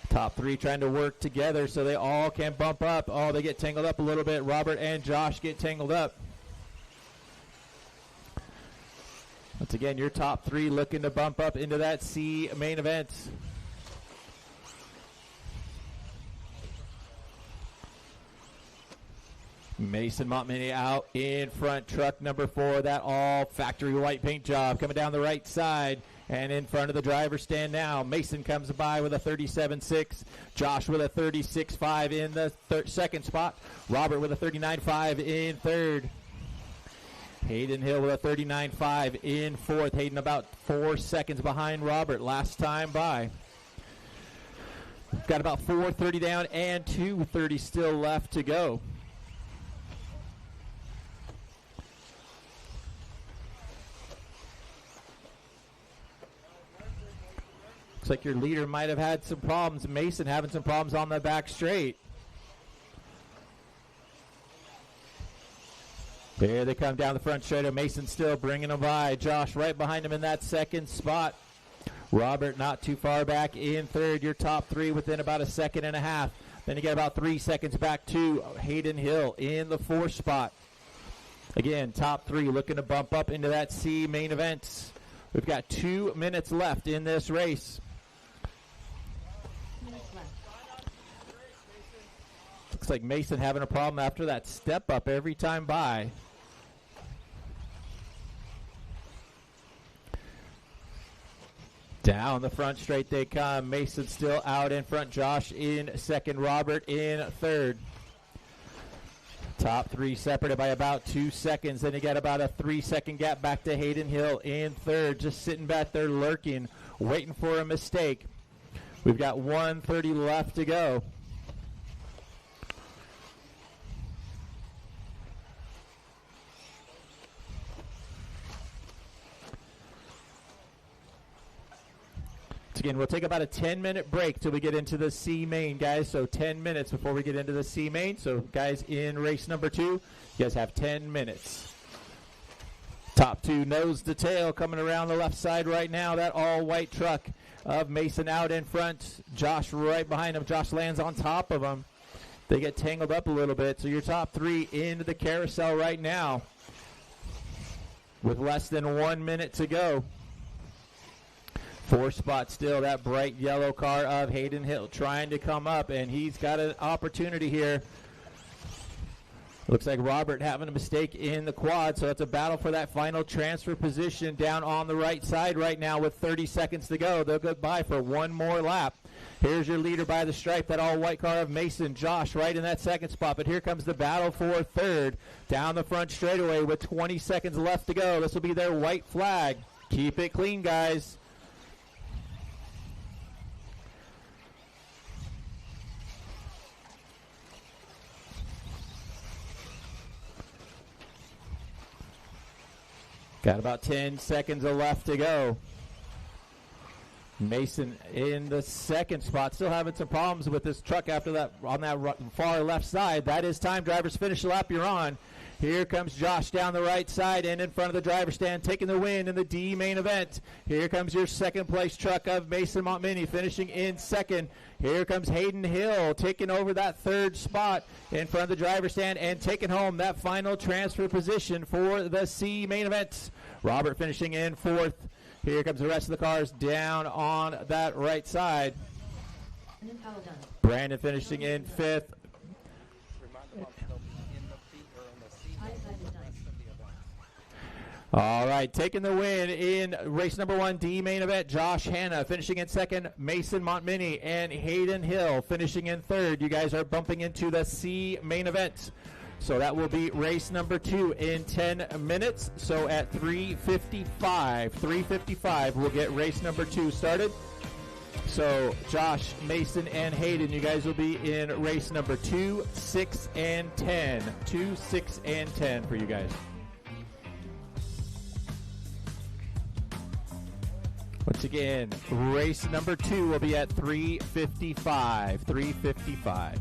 Top three trying to work together so they all can bump up. Oh, they get tangled up a little bit. Robert and Josh get tangled up. Once again, your top three looking to bump up into that C main event. Mason Montminy out in front, truck number 4, that all factory white paint job coming down the right side and in front of the driver's stand now. Mason comes by with a 37.6, Josh with a 36.5 in the second spot, Robert with a 39.5 in third. Hayden Hill with a 39.5 in fourth. Hayden about 4 seconds behind Robert last time by. Got about 4:30 down and 2:30 still left to go. Looks like your leader might have had some problems. Mason having some problems on the back straight. There they come down the front straight. Mason still bringing them by. Josh right behind him in that second spot. Robert not too far back in third. Your top three within about a second and a half. Then you get about 3 seconds back to Hayden Hill in the fourth spot. Again, top three looking to bump up into that C main event. We've got 2 minutes left in this race. Looks like Mason having a problem after that step up every time by. Down the front straight they come. Mason still out in front. Josh in second. Robert in third. Top three separated by about 2 seconds. Then you got about a 3-second gap back to Hayden Hill in third. Just sitting back there lurking, waiting for a mistake. We've got 1:30 left to go. Again, we'll take about a 10-minute break till we get into the C main, guys. So 10 minutes before we get into the C main. So, guys, in race number 2, you guys have 10 minutes. Top two, nose to tail, coming around the left side right now. That all-white truck of Mason out in front. Josh right behind him. Josh lands on top of him. They get tangled up a little bit. So your top three into the carousel right now with less than 1 minute to go. 4 spots still, that bright yellow car of Hayden Hill trying to come up, and he's got an opportunity here. Looks like Robert having a mistake in the quad, so it's a battle for that final transfer position down on the right side right now with 30 seconds to go. They'll go by for one more lap. Here's your leader by the stripe, that all-white car of Mason. Josh right in that second spot, but here comes the battle for third. Down the front straightaway with 20 seconds left to go. This will be their white flag. Keep it clean, guys. Got about 10 seconds left to go. Mason in the second spot, still having some problems with this truck after that on that far left side. That is time. Drivers, finish the lap you're on. Here comes Josh down the right side and in front of the driver's stand, taking the win in the D main event. Here comes your second place truck of Mason Montminy, finishing in second. Here comes Hayden Hill taking over that third spot in front of the driver's stand and taking home that final transfer position for the C main event. Robert finishing in fourth. Here comes the rest of the cars down on that right side. Brandon finishing in fifth. All right, taking the win in race number 1, D main event, Josh Hanna finishing in second, Mason Montminy and Hayden Hill finishing in third. You guys are bumping into the C main event. So that will be race number 2 in 10 minutes. So at 3:55, we'll get race number 2 started. So Josh, Mason, and Hayden, you guys will be in race number 2, 6, and 10. 2, 6, and 10 for you guys. Once again, race number 2 will be at 3:55. 3:55.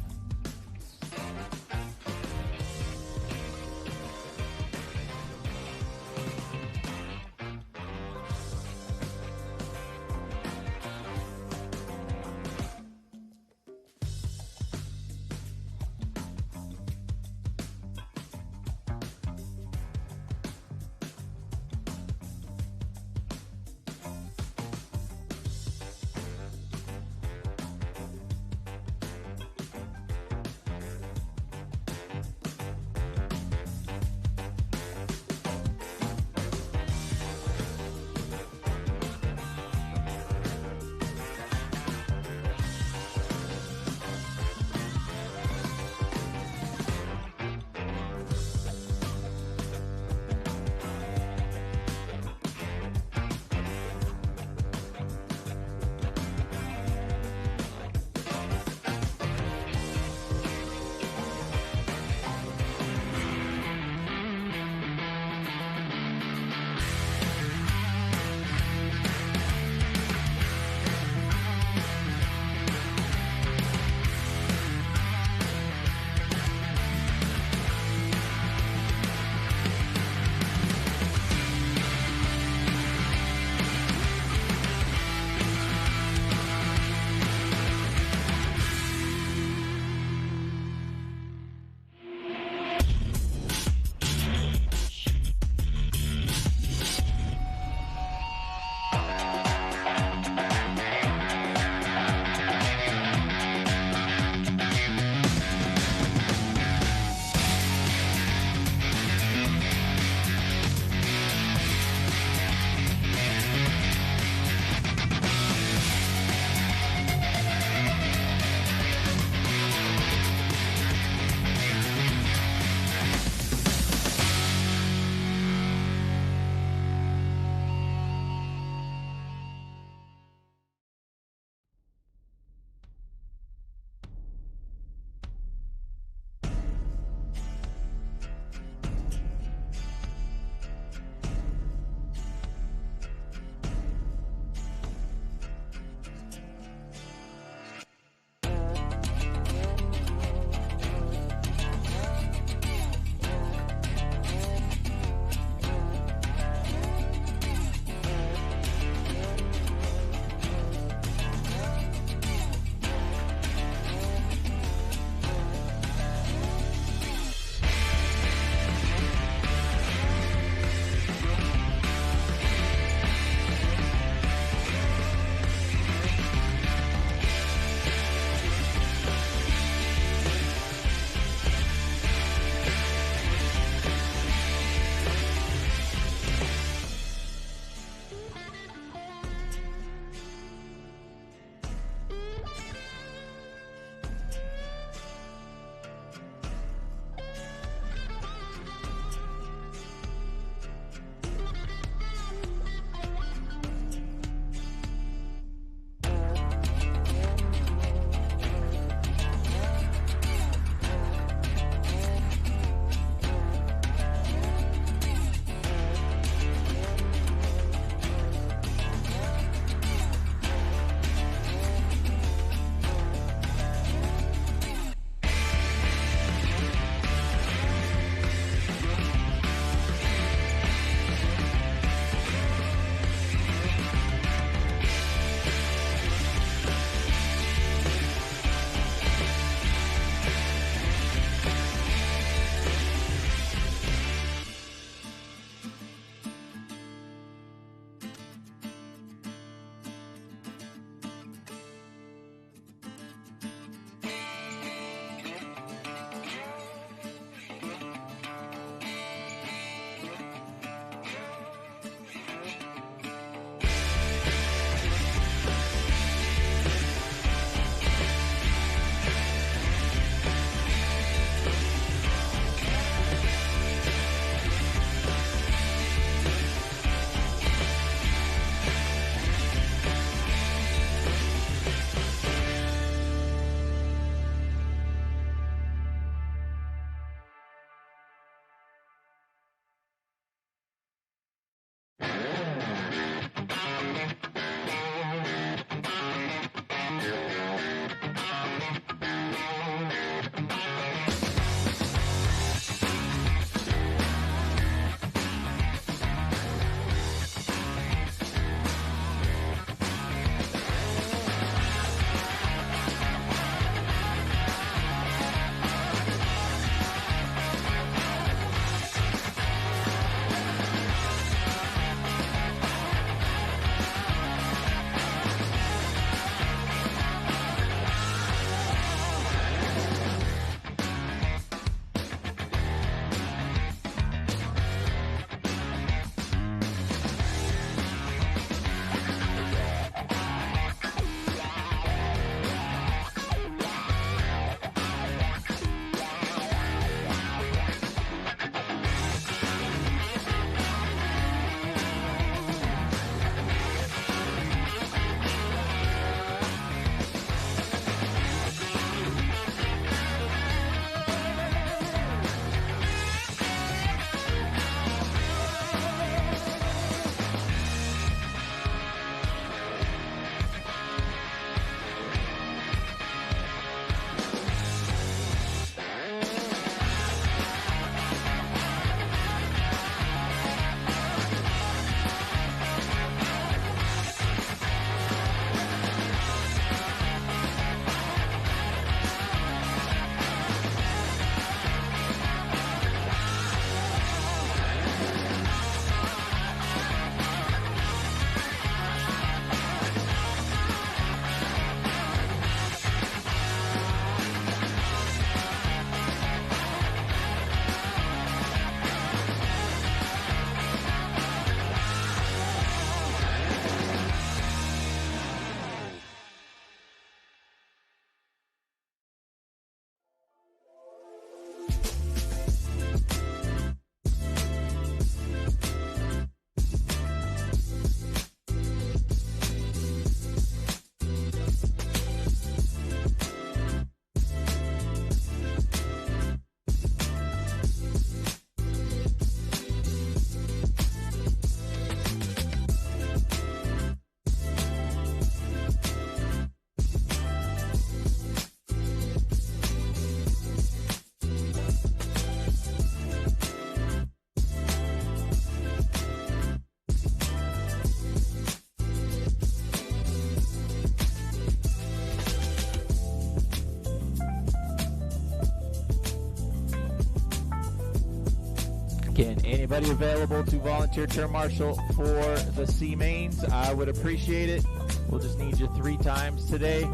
Again, anybody available to volunteer turn marshal for the C mains, I would appreciate it. We'll just need you 3 times today.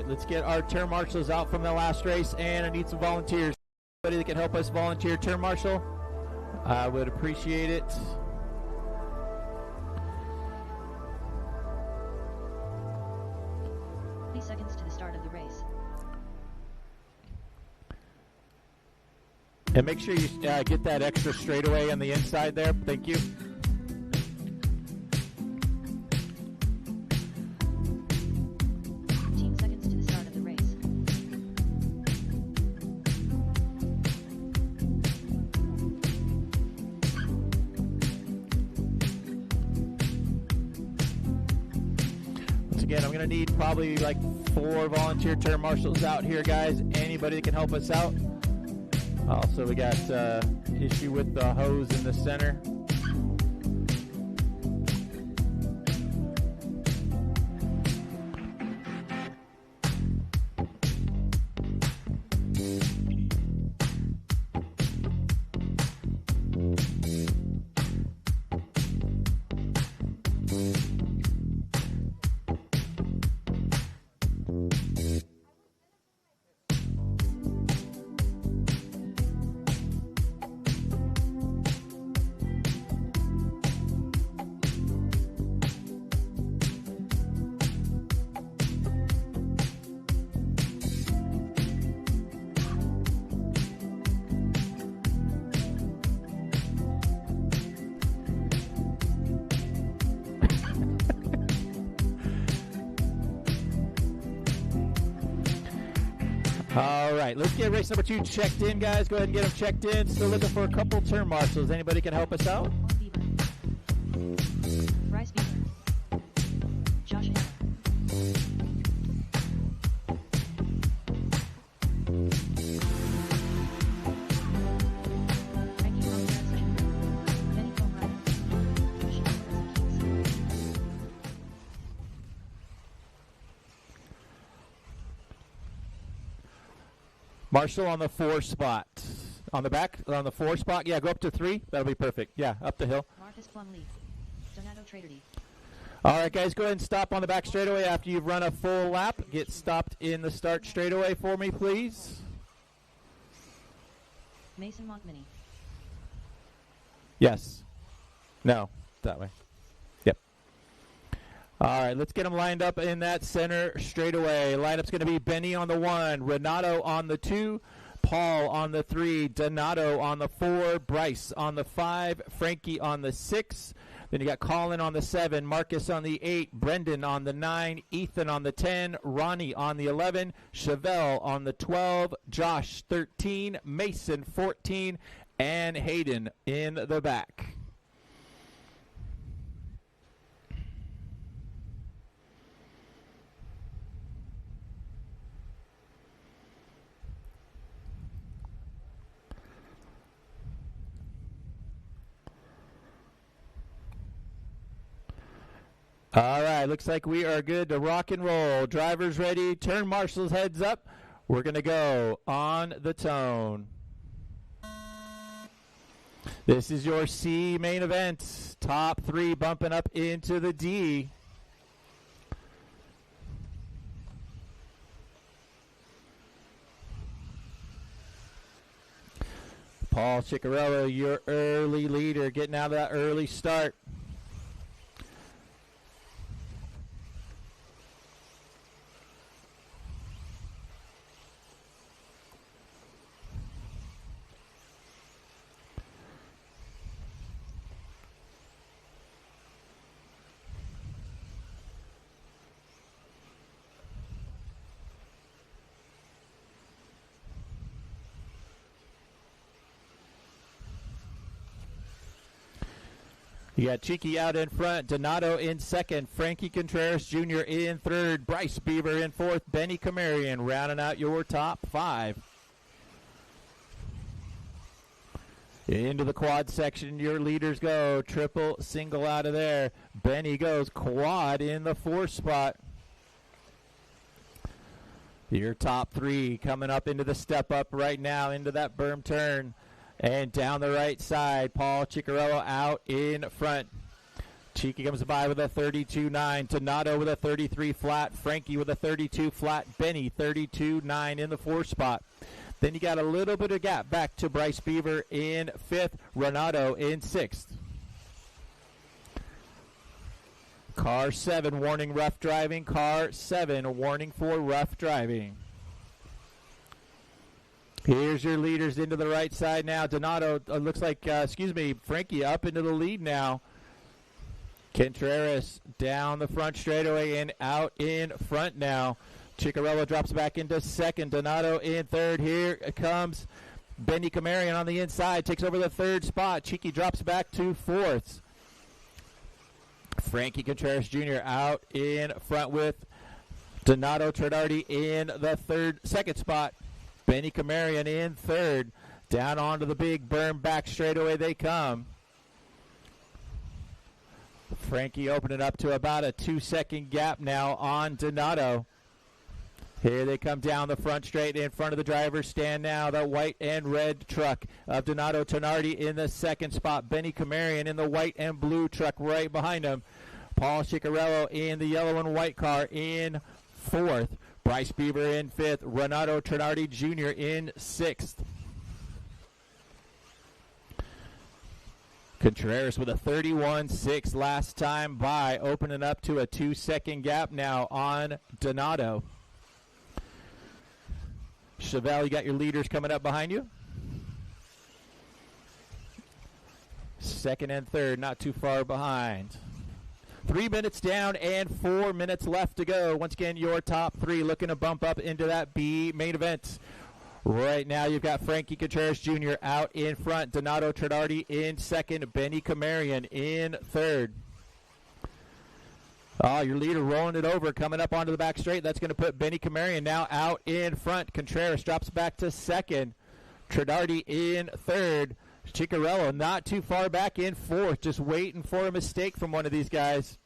Let's get our turn marshals out from the last race, and I need some volunteers. Anybody that can help us volunteer turn marshal, I would appreciate it. Seconds to the start of the race. And make sure you get that extra straightaway on the inside there. Thank you. 15 seconds to the start of the race. Once again, I'm going to need probably like 4 volunteer turn marshals out here, guys. Anybody that can help us out. Also, we got issue with the hose in the center. All right, let's get race number 2 checked in, guys. Go ahead and get them checked in. Still looking for a couple turn marshals. Anybody can help us out? Bryce Beaver. Josh Hammer. Frankie Ramirez Jr. Benny Comrade. Shane Keys. Marshall on the 4 spot. On the back, on the 4 spot. Yeah, go up to 3. That'll be perfect. Yeah, up the hill. Marcus Plumlee. Donato Traderty. All right, guys, go ahead and stop on the back straightaway after you've run a full lap. Get stopped in the start straightaway for me, please. Mason Montminy. Yes. No, that way. Yep. All right, let's get them lined up in that center straightaway. Lineup's going to be Benny on the 1, Renato on the 2, Paul on the 3, Donato on the 4, Bryce on the 5, Frankie on the 6. Then you got Colin on the 7, Marcus on the 8, Brendan on the 9, Ethan on the 10, Ronnie on the 11, Chevelle on the 12, Josh 13, Mason 14, and Hayden in the back. All right, looks like we are good to rock and roll. Drivers ready, turn marshals heads up. We're going to go on the tone. This is your C main event. Top 3 bumping up into the D. Paul Ciccarello, your early leader, getting out of that early start. You got Cheeky out in front, Donato in second, Frankie Contreras Jr. in third, Bryce Beaver in fourth, Benny Camarian rounding out your top 5. Into the quad section, your leaders go. Triple, single out of there. Benny goes quad in the 4th spot. Your top 3 coming up into the step up right now into that berm turn. And down the right side, Paul Ciccarello out in front. Cheeky comes by with a 32.9. Donato with a 33 flat. Frankie with a 32 flat. Benny 32.9 in the 4th spot. Then you got a little bit of gap back to Bryce Beaver in 5th. Renato in 6th. Car 7 warning rough driving. Car 7 warning for rough driving. Here's your leaders into the right side now. Donato looks like, Frankie up into the lead now. Contreras down the front straightaway and out in front now. Ciccarello drops back into second. Donato in third. Here comes Benny Camarian on the inside. Takes over the 3rd spot. Cheeky drops back to 4th. Frankie Contreras Jr. out in front with Donato Trenardi in the 2nd spot. Benny Camarian in 3rd. Down onto the big berm back straightaway they come. Frankie opening up to about a 2-second gap now on Donato. Here they come down the front straight in front of the driver's stand now. The white and red truck of Donato Trenardi in the 2nd spot. Benny Camarian in the white and blue truck right behind him. Paul Ciccarello in the yellow and white car in 4th. Bryce Beaver in 5th. Renato Trenardi Jr. in 6th. Contreras with a 31.6 last time by, opening up to a 2-second gap now on Donato. Chevelle, you got your leaders coming up behind you. 2nd and 3rd, not too far behind. 3 minutes down and 4 minutes left to go. Once again, your top 3 looking to bump up into that B main event. Right now, you've got Frankie Contreras Jr. out in front. Donato Trenardi in 2nd. Benny Camarian in 3rd. Oh, your leader rolling it over, coming up onto the back straight. That's going to put Benny Camarian now out in front. Contreras drops back to 2nd. Trenardi in 3rd. Ciccarello not too far back in 4th, just waiting for a mistake from one of these guys.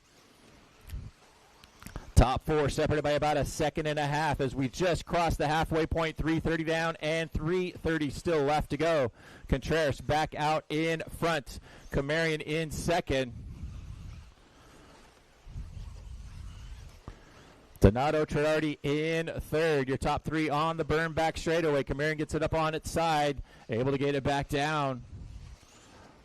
Top 4 separated by about a 1.5 seconds as we just crossed the halfway point. 3:30 down and 3:30 still left to go. Contreras back out in front. Camarian in 2nd. Donato Trenardi in 3rd. Your top 3 on the berm back straightaway. Camarian gets it up on its side, able to get it back down.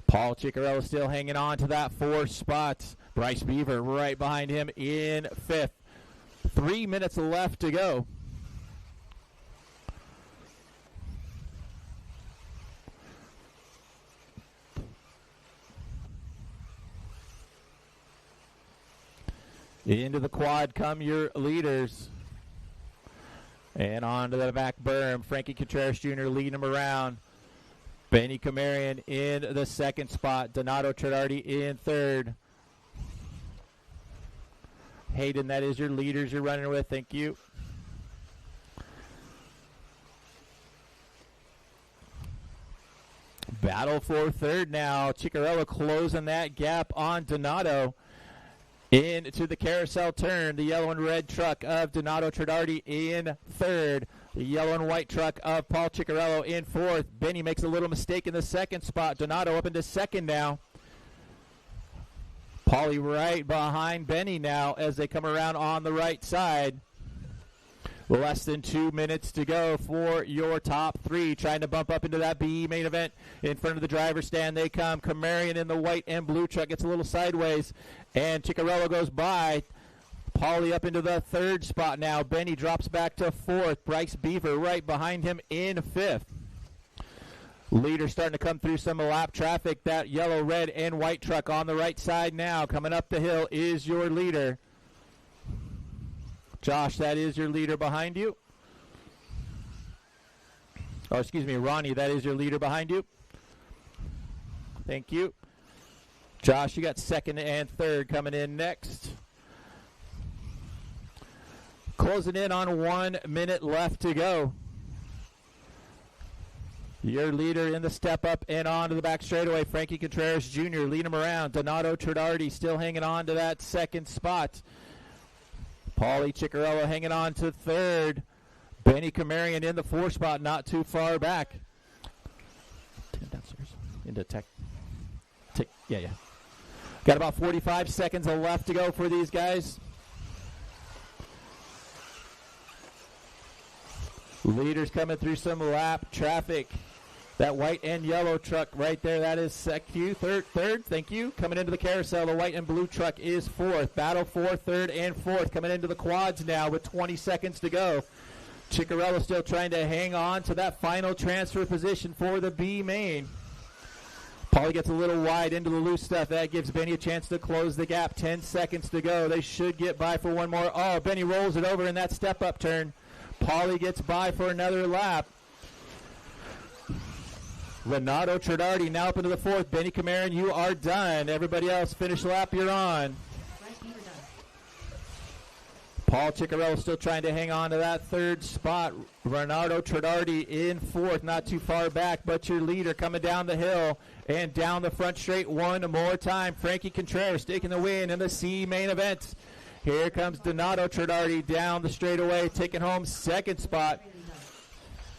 Paul Ciccarello still hanging on to that 4th spot. Bryce Beaver right behind him in 5th. 3 minutes left to go. Into the quad come your leaders. And onto the back berm. Frankie Contreras Jr. leading him around. Benny Camarian in the 2nd spot. Donato Trenardi in 3rd. Hayden, that is your leaders you're running with. Thank you. Battle for 3rd now. Ciccarello closing that gap on Donato. Into the carousel turn, the yellow and red truck of Donato Trenardi in 3rd. The yellow and white truck of Paul Ciccarello in 4th. Benny makes a little mistake in the 2nd spot. Donato up into 2nd now. Paulie right behind Benny now as they come around on the right side. Less than 2 minutes to go for your top three. Trying to bump up into that B main event. In front of the driver's stand they come. Camarian in the white and blue truck gets a little sideways. And Ciccarello goes by. Paulie up into the third spot now. Benny drops back to fourth. Bryce Beaver right behind him in fifth. Leader starting to come through some lap traffic. That yellow, red, and white truck on the right side now. Coming up the hill is your leader. Josh, that is your leader behind you. Oh, excuse me, Ronnie, that is your leader behind you. Thank you. Josh, you got second and third coming in next. Closing in on 1 minute left to go. Your leader in the step up and on to the back straightaway. Frankie Contreras Jr. leading him around. Donato Truggy still hanging on to that second spot. Paulie Ciccarello hanging on to third. Benny Camarian in the fourth spot, not too far back. Downstairs. Into tech. Yeah. Got about 45 seconds left to go for these guys. Leaders coming through some lap traffic. That white and yellow truck right there, that is third, thank you. Coming into the carousel, the white and blue truck is fourth. Battle for third and fourth. Coming into the quads now with 20 seconds to go. Ciccarello still trying to hang on to that final transfer position for the B main. Paulie gets a little wide into the loose stuff. That gives Benny a chance to close the gap. 10 seconds to go. They should get by for one more. Oh, Benny rolls it over in that step-up turn. Paulie gets by for another lap. Renato Truggy now up into the fourth. Benny Camarian, you are done. Everybody else, finish lap, you're on. Paul Ciccarello still trying to hang on to that third spot. Renato Truggy in fourth, not too far back, but your leader coming down the hill and down the front straight one more time. Frankie Contreras taking the win in the C main event. Here comes Donato Truggy down the straightaway, taking home second spot.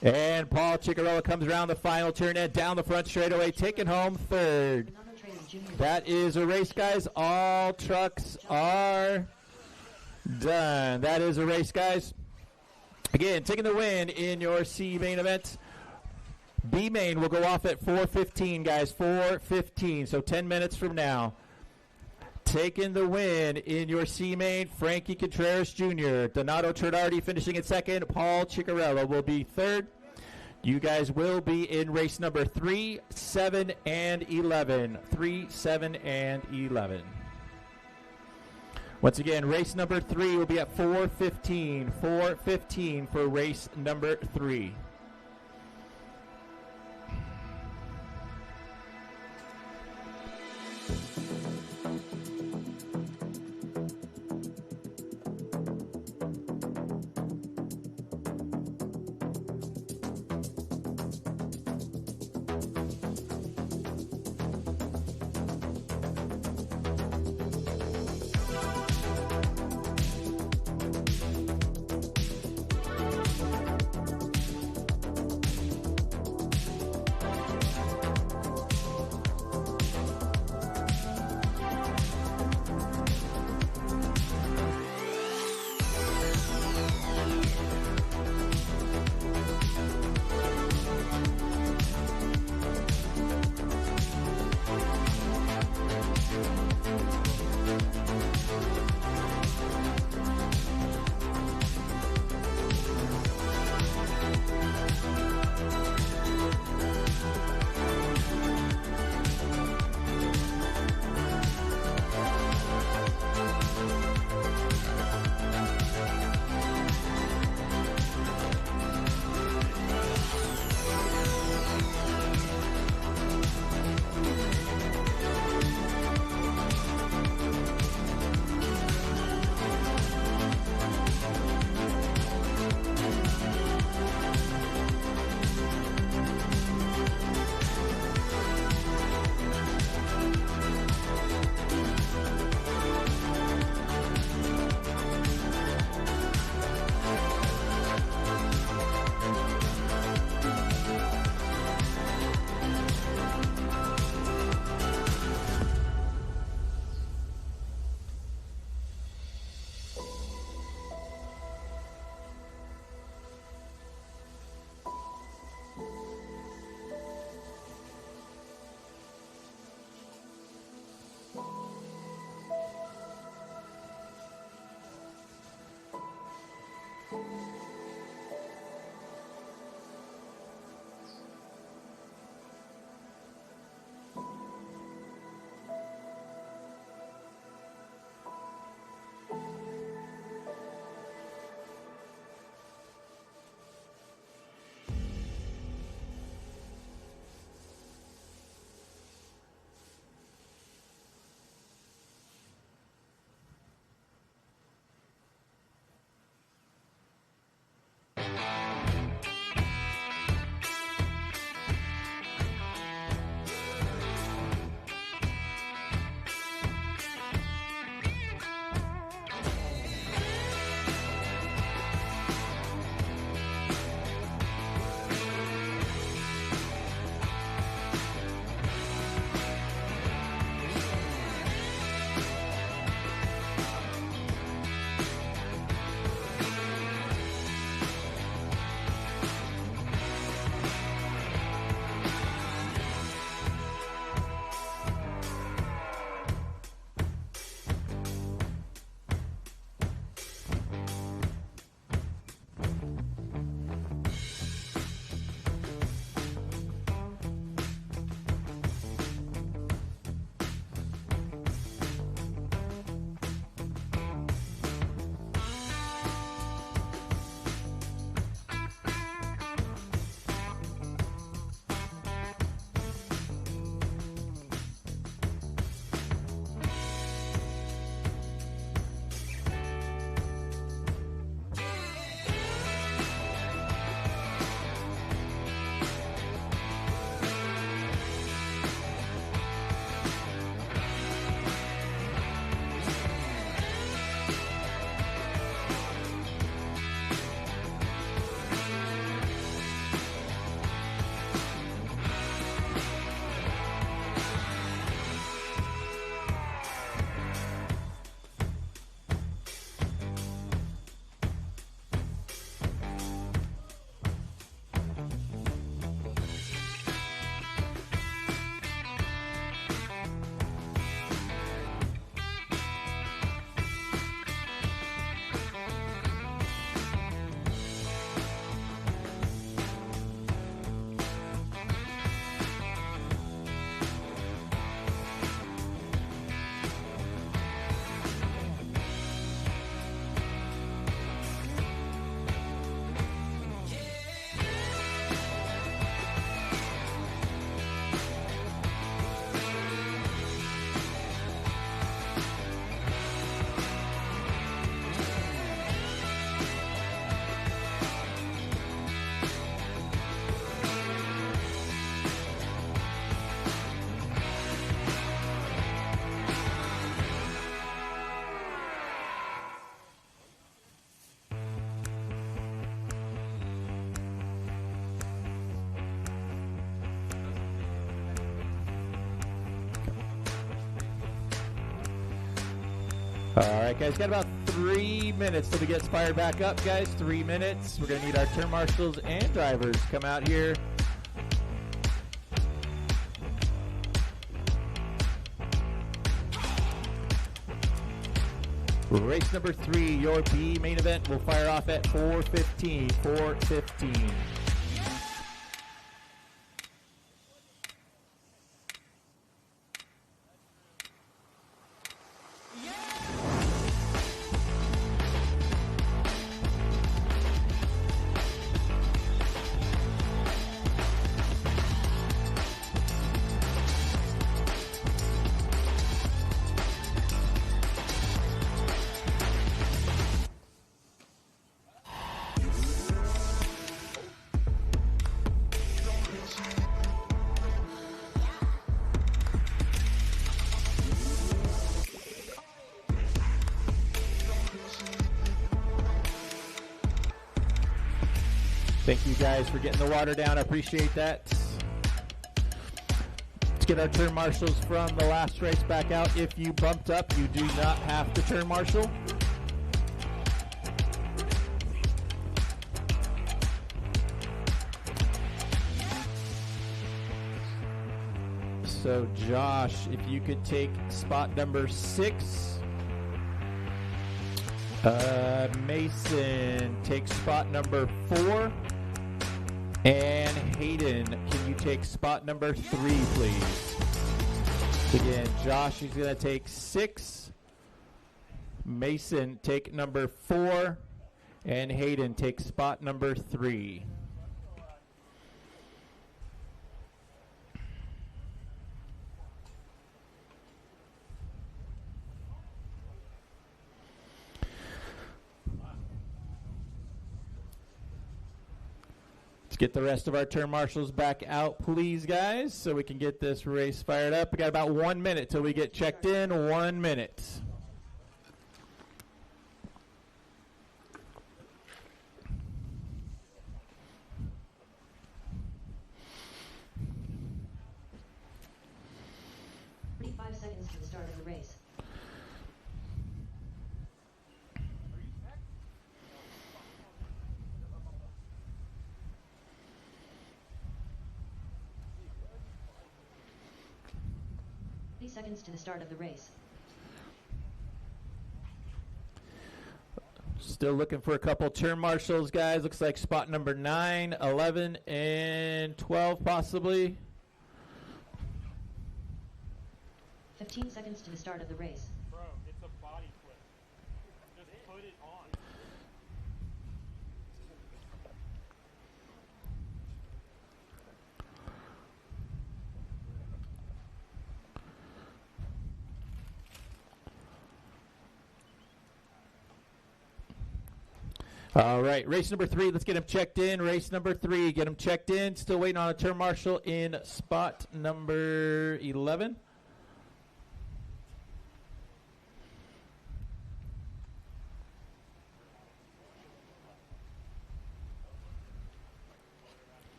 And Paul Ciccarello comes around the final turn and down the front straightaway, taking home third. That is a race, guys. All trucks are done. That is a race, guys. Again, taking the win in your C main event. B main will go off at 4:15, guys. 4:15, so 10 minutes from now. Taking the win in your C main, Frankie Contreras Jr. Donato Truggy finishing in second. Paul Ciccarello will be third. You guys will be in race number 3, 7, and 11. 3, 7, and 11. Once again, race number 3 will be at 4:15. 4:15 for race number 3. right, guys, got about 3 minutes till we get fired back up, guys. 3 minutes. We're going to need our turn marshals and drivers to come out here. Race number 3, your B main event, will fire off at 4:15. 4:15. Thank you guys for getting the water down. I appreciate that. Let's get our turn marshals from the last race back out. If you bumped up, you do not have to turn marshal. So Josh, if you could take spot number 6. Mason, take spot number 4. And Hayden, can you take spot number 3, please? Again, Josh is going to take 6. Mason, take number 4. And Hayden, take spot number 3. Get the rest of our turn marshals back out, please, guys, so we can get this race fired up. We got about 1 minute till we get checked in. 1 minute. Seconds to the start of the race. Seconds to the start of the race. Still looking for a couple turn marshals, guys. Looks like spot number 9, 11, and 12 possibly. 15 seconds to the start of the race. Bro, it's a body flip. Just put it on. All right, race number 3. Let's get him checked in. Race number 3, get him checked in. Still waiting on a turn marshal in spot number 11.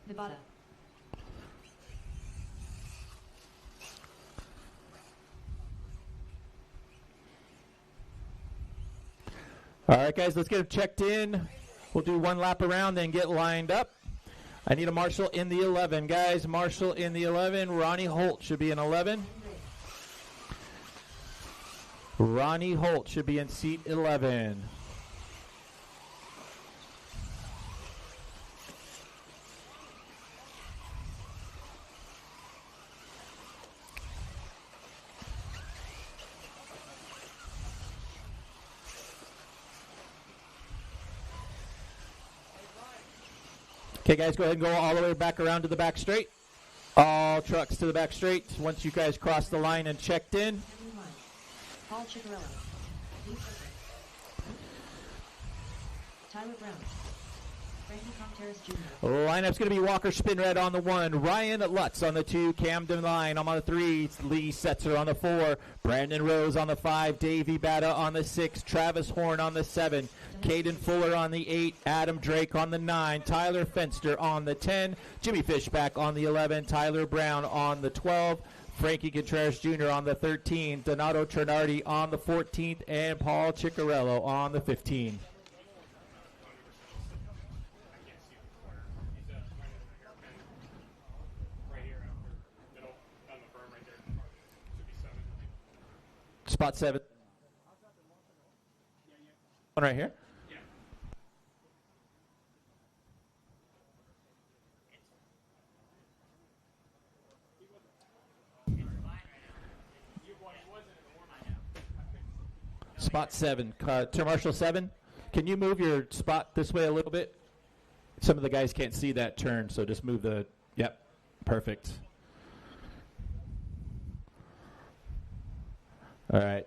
Nevada. All right, guys, let's get him checked in. We'll do one lap around, then get lined up. I need a marshal in the 11, guys. Marshal in the 11. Ronnie Holt should be in 11. Ronnie Holt should be in seat 11. Okay, guys, go ahead and go all the way back around to the back straight. All trucks to the back straight. Once you guys cross the line and checked in. Paul Ciccarello. Lee Tucker. Tyler Brown. Frankie Contreras Jr. Lineup's going to be Walker Spinrad on the 1, Ryan Lutz on the 2, Camden Line on the 3, Lee Setzer on the 4, Brandon Rose on the 5, Davey Bata on the 6, Travis Horn on the 7, Caden Fuller on the 8, Adam Drake on the 9, Tyler Fenster on the 10, Jimmy Fishback on the 11, Tyler Brown on the 12, Frankie Contreras Jr. on the 13, Donato Trinardi on the 14th, and Paul Ciccarello on the 15. Spot 7. One right here. Spot 7. Turn Marshal 7. Can you move your spot this way a little bit? Some of the guys can't see that turn, so just move the. Yep. Perfect. All right.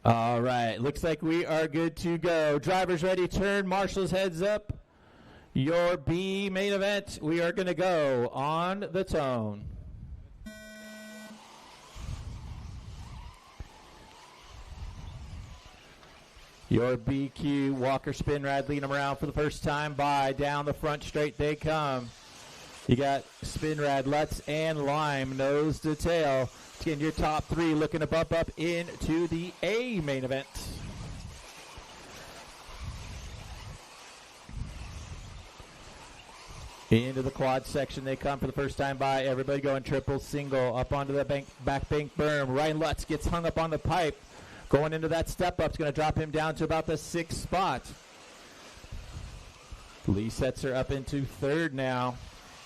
All right. Looks like we are good to go. Drivers ready. Turn. Marshals heads up. Your B main event. We are going to go on the tone. Your BQ, Walker Spinrad leading them around for the first time by. Down the front straight they come. You got Spinrad, Lutz, and Lime, nose to tail. Again, your top 3 looking to bump up into the A main event. Into the quad section they come for the first time by. Everybody going triple, single, up onto the back bank berm. Ryan Lutz gets hung up on the pipe. Going into that step up, it's going to drop him down to about the 6th spot. Lee Setzer up into 3rd now.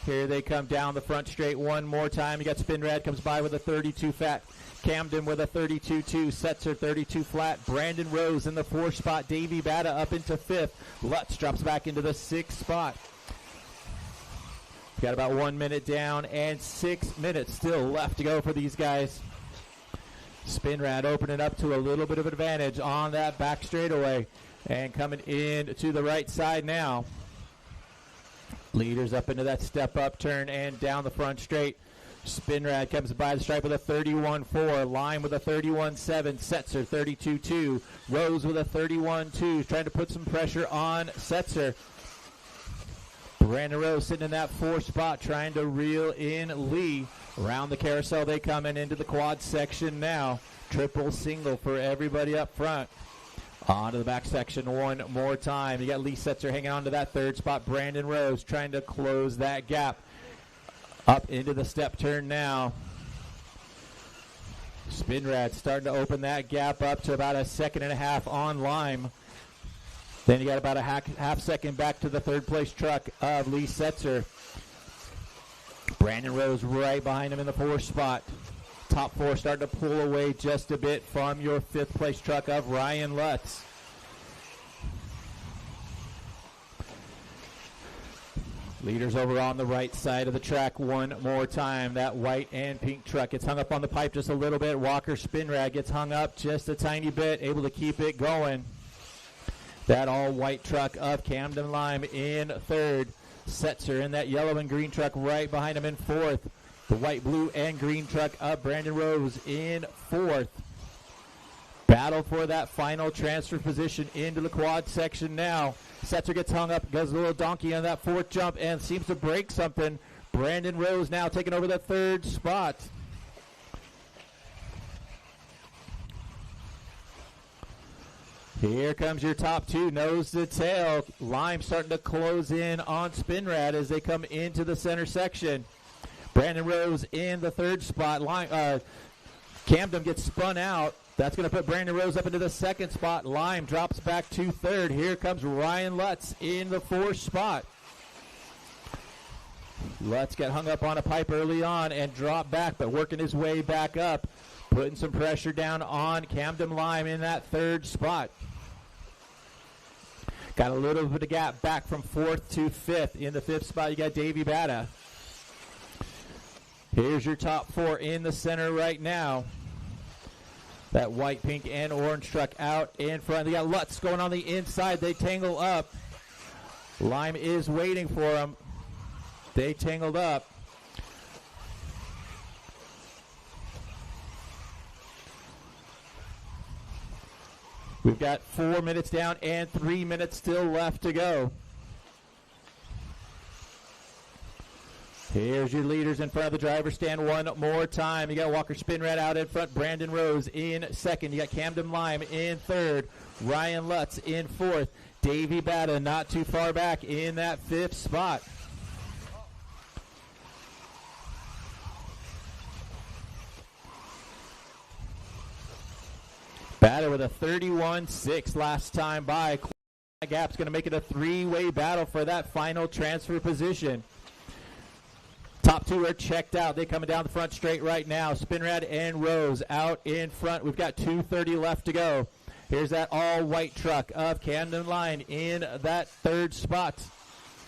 Here they come down the front straight one more time. You got Spinrad comes by with a 32 fat. Camden with a 32-2. Setzer 32 flat. Brandon Rose in the 4th spot. Davey Bata up into 5th. Lutz drops back into the 6th spot. Got about 1 minute down and 6 minutes still left to go for these guys. Spinrad opening up to a little bit of advantage on that back straightaway. And coming in to the right side now. Leaders up into that step-up turn and down the front straight. Spinrad comes by the stripe with a 31-4. Lime with a 31-7. Setzer 32-2. Rose with a 31-2. Trying to put some pressure on Setzer. Brandon Rose sitting in that 4th spot trying to reel in Lee. Around the carousel they come and into the quad section now. Triple single for everybody up front. On to the back section one more time. You got Lee Setzer hanging on to that 3rd spot. Brandon Rose trying to close that gap. Up into the step turn now. Spinrad starting to open that gap up to about a 1.5 on Lime. Then you got about a half second back to the 3rd place truck of Lee Setzer. Brandon Rose right behind him in the 4th spot. Top 4 starting to pull away just a bit from your 5th place truck of Ryan Lutz. Leaders over on the right side of the track one more time. That white and pink truck gets hung up on the pipe just a little bit. Walker Spinrad gets hung up just a tiny bit, able to keep it going. That all-white truck of Camden Lime in 3rd. Setzer in that yellow and green truck right behind him in 4th. The white, blue, and green truck of Brandon Rose in 4th. Battle for that final transfer position into the quad section now. Setzer gets hung up, goes a little donkey on that 4th jump, and seems to break something. Brandon Rose now taking over the 3rd spot. Here comes your top 2, nose to tail. Lime starting to close in on Spinrad as they come into the center section. Brandon Rose in the 3rd spot. Camden gets spun out. That's going to put Brandon Rose up into the 2nd spot. Lime drops back to 3rd. Here comes Ryan Lutz in the 4th spot. Lutz got hung up on a pipe early on and dropped back, but working his way back up. Putting some pressure down on Camden Lime in that 3rd spot. Got a little bit of gap back from 4th to 5th. In the 5th spot, you got Davey Bata. Here's your top 4 in the center right now. That white, pink, and orange truck out in front. They got Lutz going on the inside. They tangle up. Lime is waiting for them. They tangled up. We've got 4 minutes down and 3 minutes still left to go. Here's your leaders in front of the driver's stand one more time. You got Walker Spinrad out in front. Brandon Rose in second. You got Camden Lime in third. Ryan Lutz in fourth. Davey Bata not too far back in that 5th spot. Bata with a 31-6 last time by. Gap's going to make it a 3-way battle for that final transfer position. Top 2 are checked out. They're coming down the front straight right now. Spinrad and Rose out in front. We've got 2:30 left to go. Here's that all-white truck of Camden Line in that 3rd spot.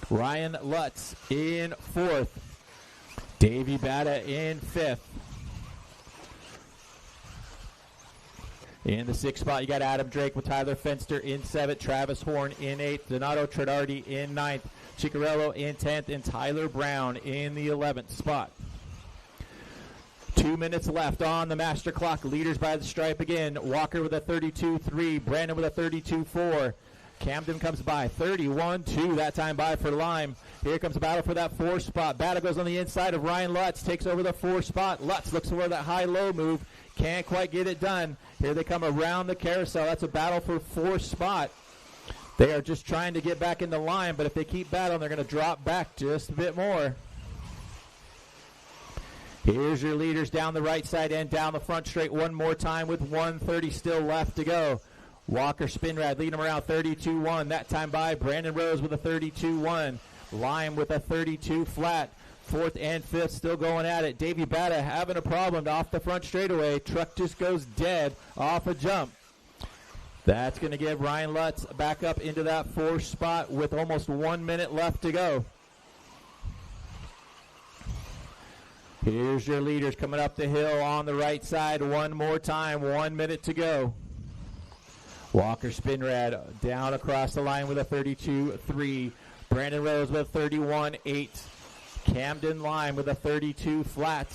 Ryan Lutz in 4th. Davey Bata in 5th. In the 6th spot, you got Adam Drake with Tyler Fenster in 7th. Travis Horn in 8th. Donato Tradardi in 9th. Ciccarello in 10th, and Tyler Brown in the 11th spot. 2 minutes left on the master clock. Leaders by the stripe again. Walker with a 32-3. Brandon with a 32-4. Camden comes by 31-2 that time by for Lime. Here comes a battle for that 4 spot. Battle goes on the inside of Ryan Lutz. Takes over the 4 spot. Lutz looks for that high-low move. Can't quite get it done. Here they come around the carousel. That's a battle for 4 spot. They are just trying to get back in the line, but if they keep battling, they're going to drop back just a bit more. Here's your leaders down the right side and down the front straight one more time with 1:30 still left to go. Walker Spinrad leading them around 32-1. That time by Brandon Rose with a 32-1. Lime with a 32 flat. 4th and 5th still going at it. Davey Bata having a problem off the front straightaway. Truck just goes dead off a jump. That's going to give Ryan Lutz back up into that 4th spot with almost 1 minute left to go. Here's your leaders coming up the hill on the right side one more time. 1 minute to go. Walker Spinrad down across the line with a 32-3. Brandon Rose with a 31-8. Camden Lime with a 32 flat.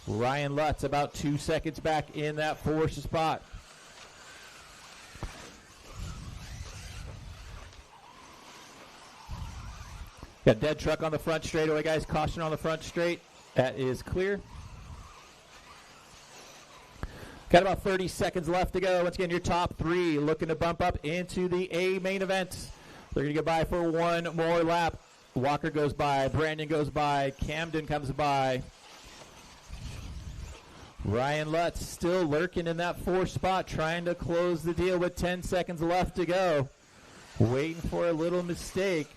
Ryan Lutz about 2 seconds back in that 4th spot. Got a dead truck on the front straightaway, guys. Caution on the front straight. That is clear. Got about 30 seconds left to go. Once again, your top 3 looking to bump up into the A main event. They're going to go by for one more lap. Walker goes by. Brandon goes by. Camden comes by. Ryan Lutz still lurking in that 4th spot, trying to close the deal with 10 seconds left to go. Waiting for a little mistake.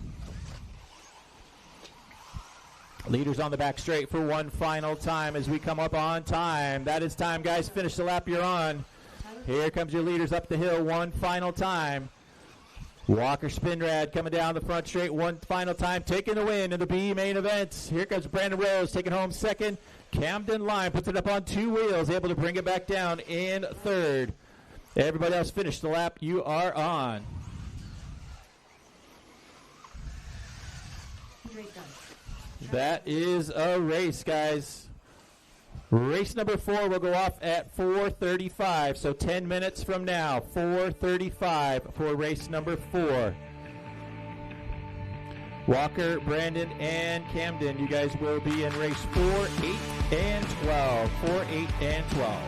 Leaders on the back straight for one final time as we come up on time. That is time, guys. Finish the lap you're on. Here comes your leaders up the hill one final time. Walker Spinrad coming down the front straight one final time, taking the win in the B main event. Here comes Brandon Rose taking home 2nd. Camden Lime puts it up on 2 wheels, able to bring it back down in 3rd. Everybody else finish the lap you are on. That is a race, guys. Race number 4 will go off at 4:35, so 10 minutes from now, 4:35 for race number 4. Walker, Brandon, and Camden, you guys will be in race 4, 8, and 12. 4, 8, and 12.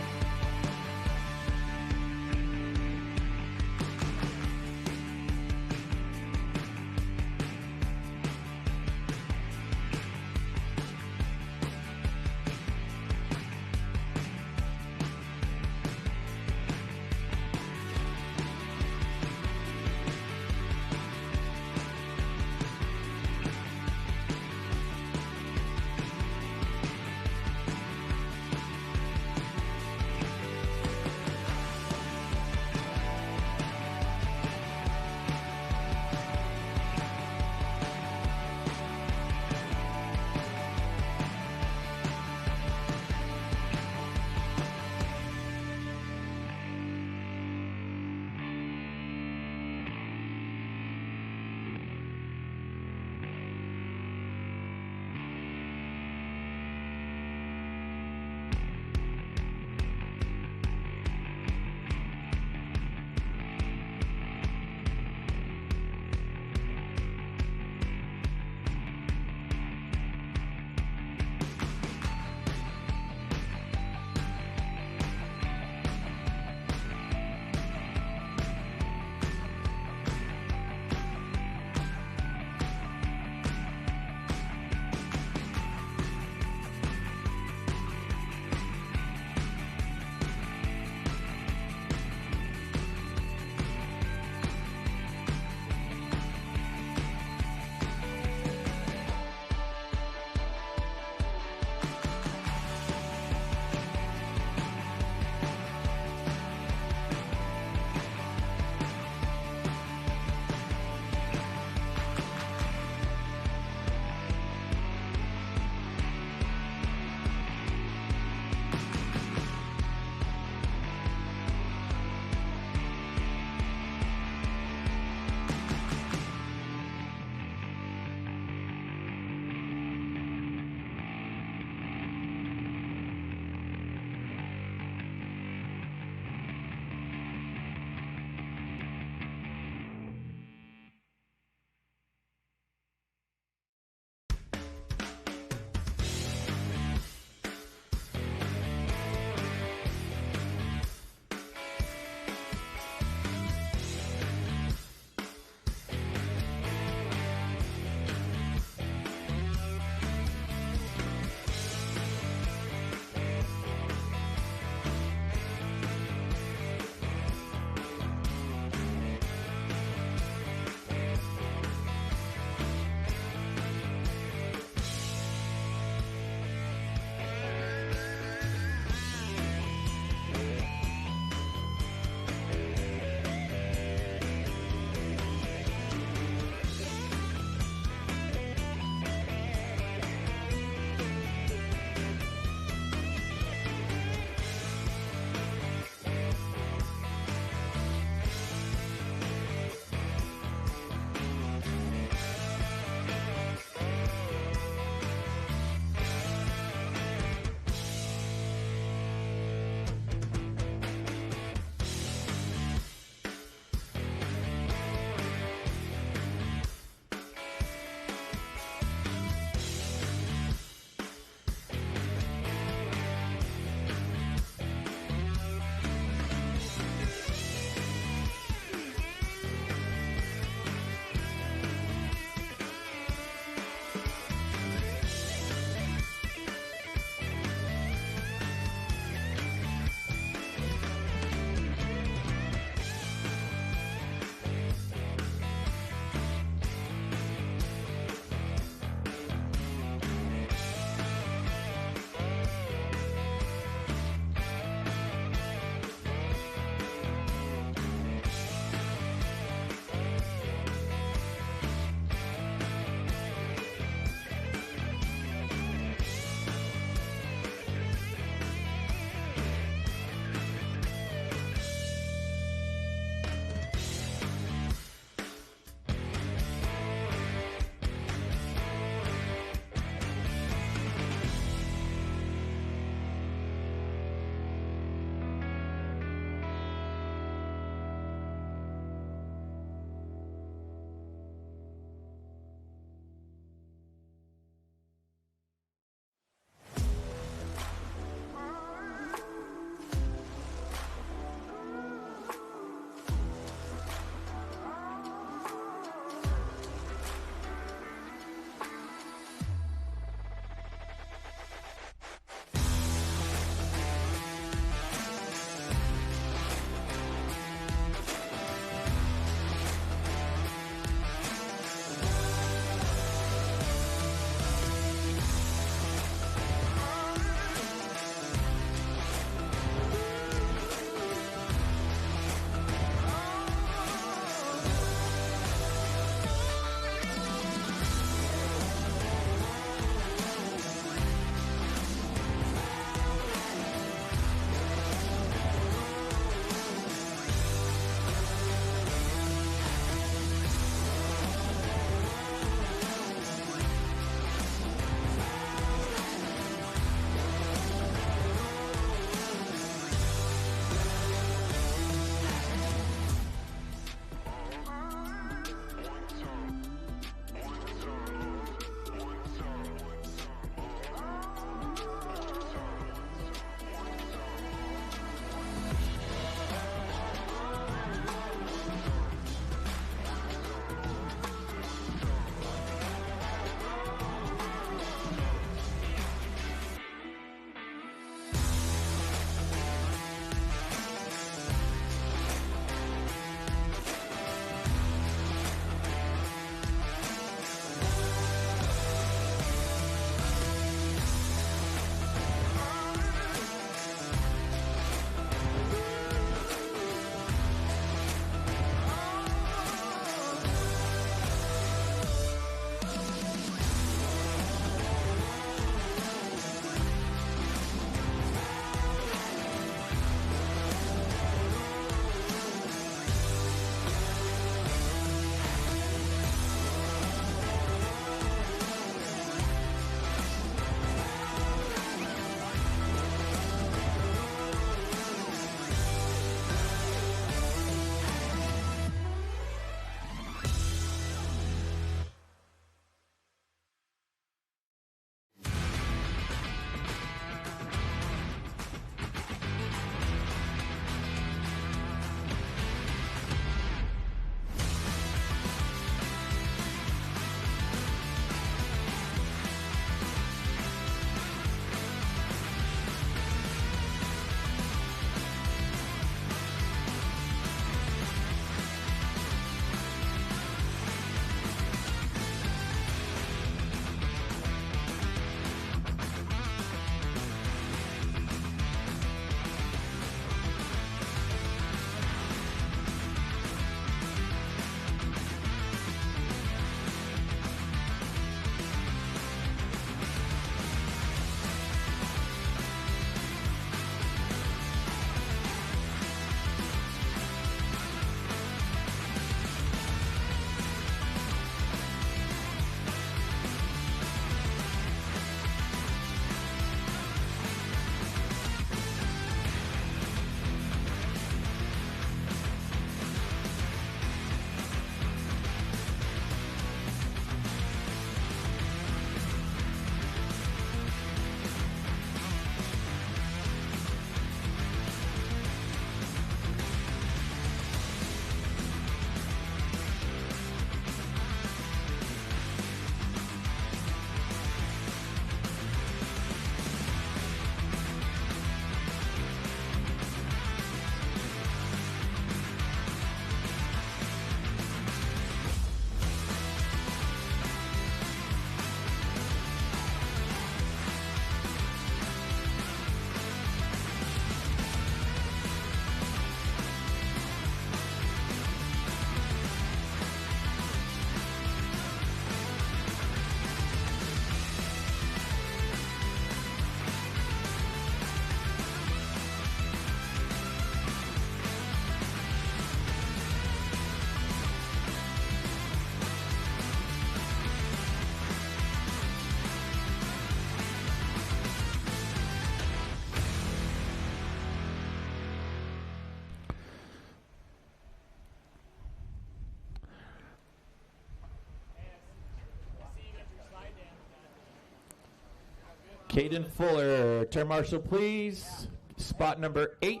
Caden Fuller, turn marshal, please. Spot number 8.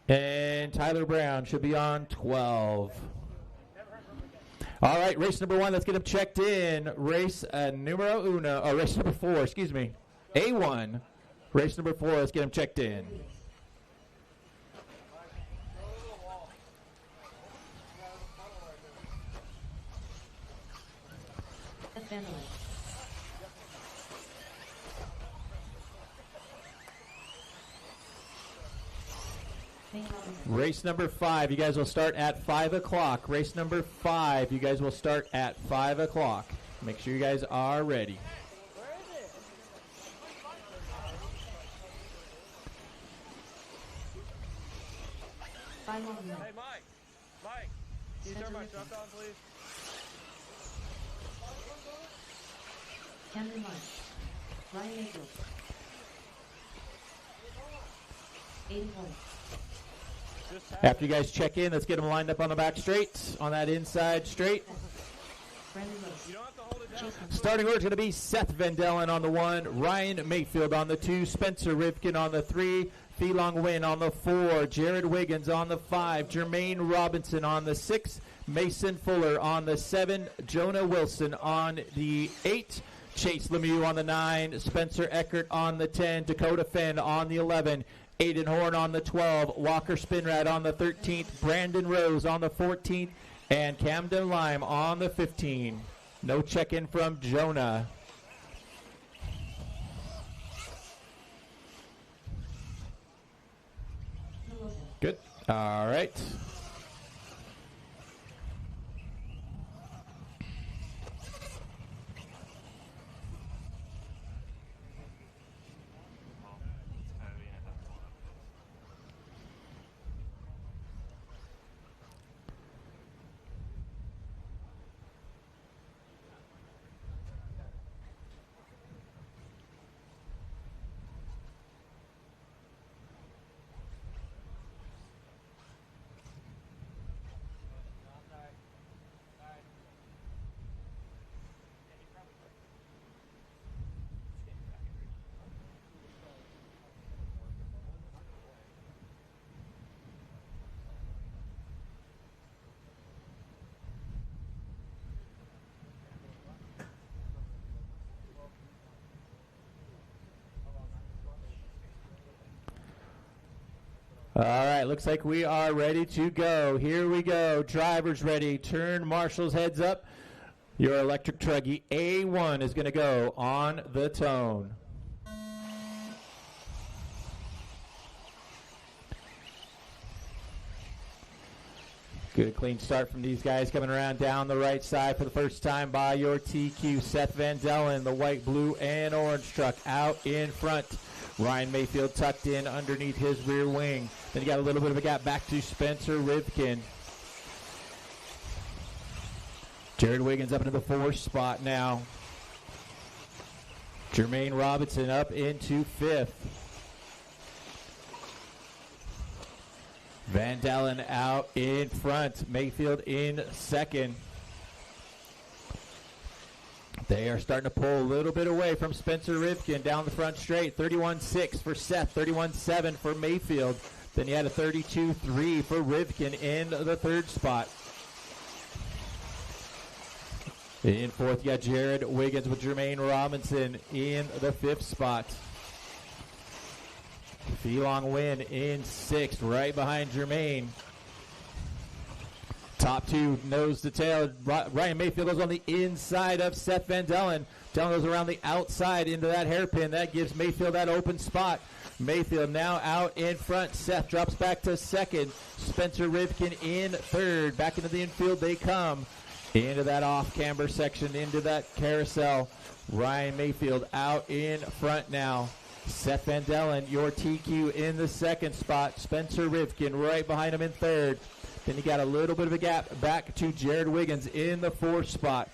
And Tyler Brown should be on 12. All right, race number 1, let's get him checked in. Race race number 4, excuse me. A1, race number 4, let's get him checked in. Race number 5, you guys will start at 5 o'clock. Race number 5, you guys will start at 5 o'clock. Make sure you guys are ready. Hey, Mike. Mike, can you turn my truck on, please? Camden Mike. Ryan Mayfield. 80 points. After you guys check in, let's get them lined up on the back straight, on that inside straight. Brandon Rose. You don't have to hold it down. Starting order is going to be Seth Vandellen on the 1, Ryan Mayfield on the 2, Spencer Rivkin on the 3, Fee Long Win on the 4, Jared Wiggins on the 5, Jermaine Robinson on the 6, Mason Fuller on the 7, Jonah Wilson on the 8, Chase Lemieux on the 9, Spencer Eckert on the 10, Dakota Fenn on the 11, Aiden Horn on the 12, Walker Spinrad on the 13th, Brandon Rose on the 14th, and Camden Lime on the 15. No check-in from Jonah. Good. All right. All right, looks like we are ready to go. Here we go. Drivers ready. Turn marshals heads up. Your electric Truggy A1 is going to go on the tone. Good clean start from these guys coming around down the right side for the first time by your TQ. Seth Vandellen, the white, blue, and orange truck out in front. Ryan Mayfield tucked in underneath his rear wing. Then you got a little bit of a gap back to Spencer Rivkin. Jared Wiggins up into the 4th spot now. Jermaine Robinson up into 5th. Vandellen out in front. Mayfield in 2nd. They are starting to pull a little bit away from Spencer Rivkin down the front straight. 31.6 for Seth, 31.7 for Mayfield. Then you had a 32.3 for Rivkin in the 3rd spot. In 4th, you got Jared Wiggins with Jermaine Robinson in the 5th spot. Felong Win in 6th, right behind Jermaine. Top 2, nose to tail. Ryan Mayfield goes on the inside of Seth Vandellen. Dellen goes around the outside into that hairpin. That gives Mayfield that open spot. Mayfield now out in front. Seth drops back to 2nd. Spencer Rivkin in 3rd. Back into the infield they come. Into that off-camber section, into that carousel. Ryan Mayfield out in front now. Seth Vandellen, your TQ in the 2nd spot. Spencer Rivkin right behind him in 3rd. Then you got a little bit of a gap back to Jared Wiggins in the 4th spot.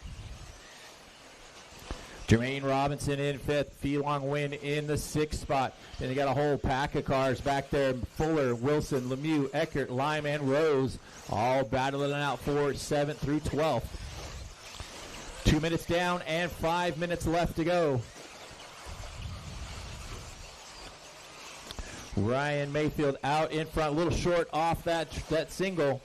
Jermaine Robinson in 5th. Felong Win in the 6th spot. Then you got a whole pack of cars back there. Fuller, Wilson, Lemieux, Eckert, Lime, and Rose all battling it out for 7th through 12th. 2 minutes down and 5 minutes left to go. Ryan Mayfield out in front, a little short off that single.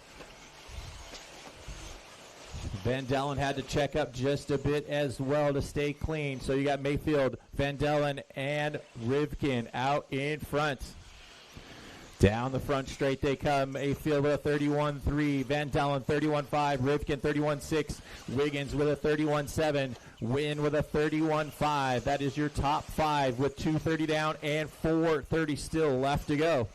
Van Dellen had to check up just a bit as well to stay clean. So you got Mayfield, Van Dellen, and Rivkin out in front. Down the front straight they come. Mayfield with a 31-3. Van Dellen 31-5. Rivkin 31-6. Wiggins with a 31-7. Wynn with a 31-5. That is your top five with 2:30 down and 4:30 still left to go.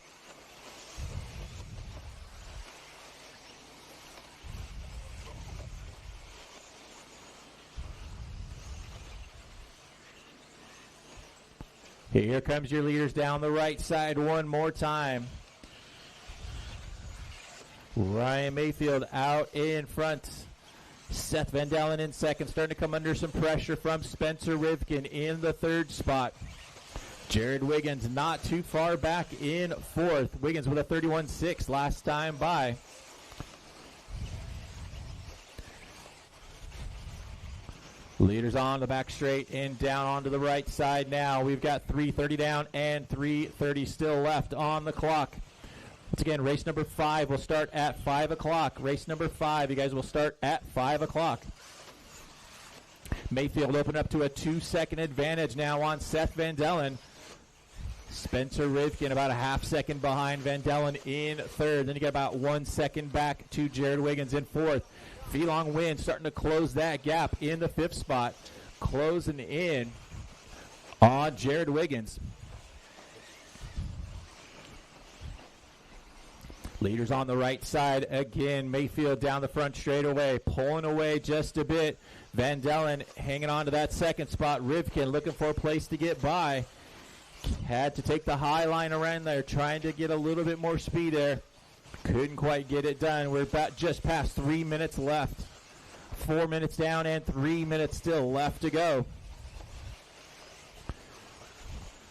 Here comes your leaders down the right side one more time. Ryan Mayfield out in front. Seth Van Dellen in second, starting to come under some pressure from Spencer Rivkin in the third spot. Jared Wiggins not too far back in fourth. Wiggins with a 31-6 last time by. Leaders on the back straight and down onto the right side now. We've got 3:30 down and 3:30 still left on the clock. Once again, race number 5 will start at 5 o'clock. Race number 5, you guys will start at 5 o'clock. Mayfield open up to a 2-second advantage now on Seth Van Dellen. Spencer Rivkin about a half-second behind Van Dellen in third. Then you got about 1 second back to Jared Wiggins in fourth. Felong Wynn starting to close that gap in the fifth spot. Closing in on Jared Wiggins. Leaders on the right side again. Mayfield down the front straightaway, pulling away just a bit. Van Dellen hanging on to that second spot. Rivkin looking for a place to get by. Had to take the high line around there, trying to get a little bit more speed there. Couldn't quite get it done. We're about just past 3 minutes left. 4 minutes down and 3 minutes still left to go.